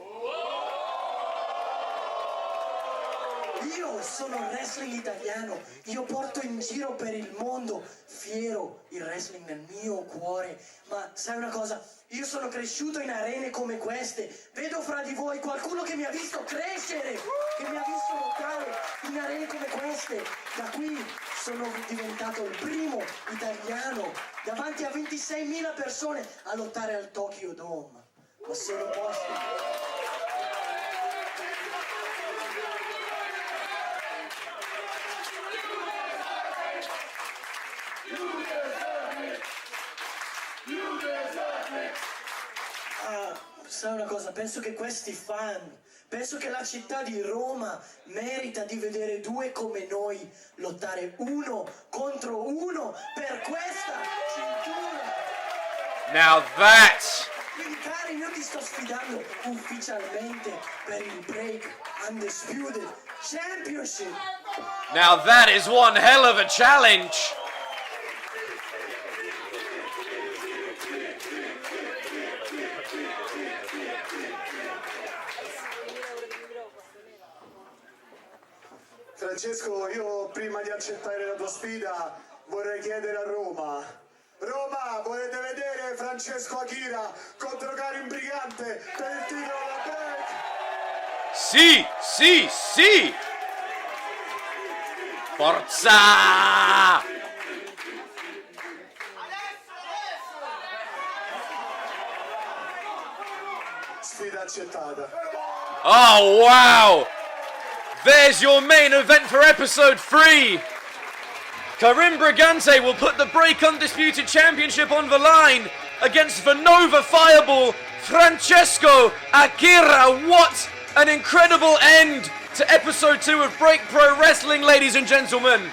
Io sono il wrestling italiano, io porto in giro per il mondo fiero il wrestling nel mio cuore, ma sai una cosa? Io sono cresciuto in arene come queste, vedo fra di voi qualcuno che mi ha visto crescere, che mi ha visto lottare in arene come queste. Da qui sono diventato il primo italiano davanti a 26.000 persone a lottare al Tokyo Dome. Ma sono posti. Sai una cosa, penso che questi fan, penso che la città di Roma merita di vedere due come noi lottare uno contro uno per questa cintura. Now that... Quindi cari, io ti sto sfidando ufficialmente per il Break Undisputed Championship. Now that is one hell of a challenge. Francesco, io prima di accettare la tua sfida vorrei chiedere a Roma. Roma, volete vedere Francesco Akira contro Karim Brigante per il titolo da break? Sì, sì, sì! Forza! Sfida accettata. Oh, wow! There's your main event for episode 3! Karim Brigante will put the Break Undisputed Championship on the line against the Nova Fireball, Francesco Akira. What an incredible end to episode 2 of Break Pro Wrestling, ladies and gentlemen.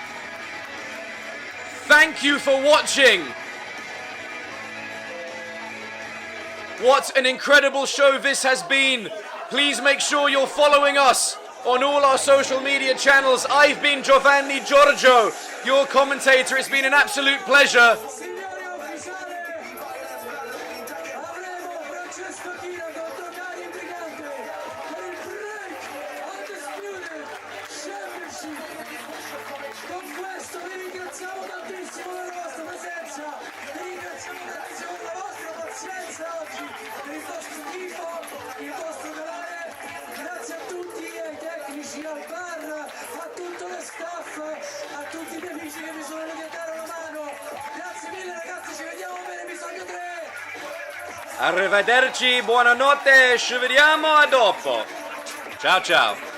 Thank you for watching. What an incredible show this has been. Please make sure you're following us on all our social media channels. I've been Giovanni Giorgio, your commentator. It's been an absolute pleasure. Al bar, a tutto lo staff, a tutti i miei amici che mi sono venuti a dare una mano. Grazie mille ragazzi, ci vediamo per episodio 3. Arrivederci, buonanotte, ci vediamo a dopo. Ciao ciao.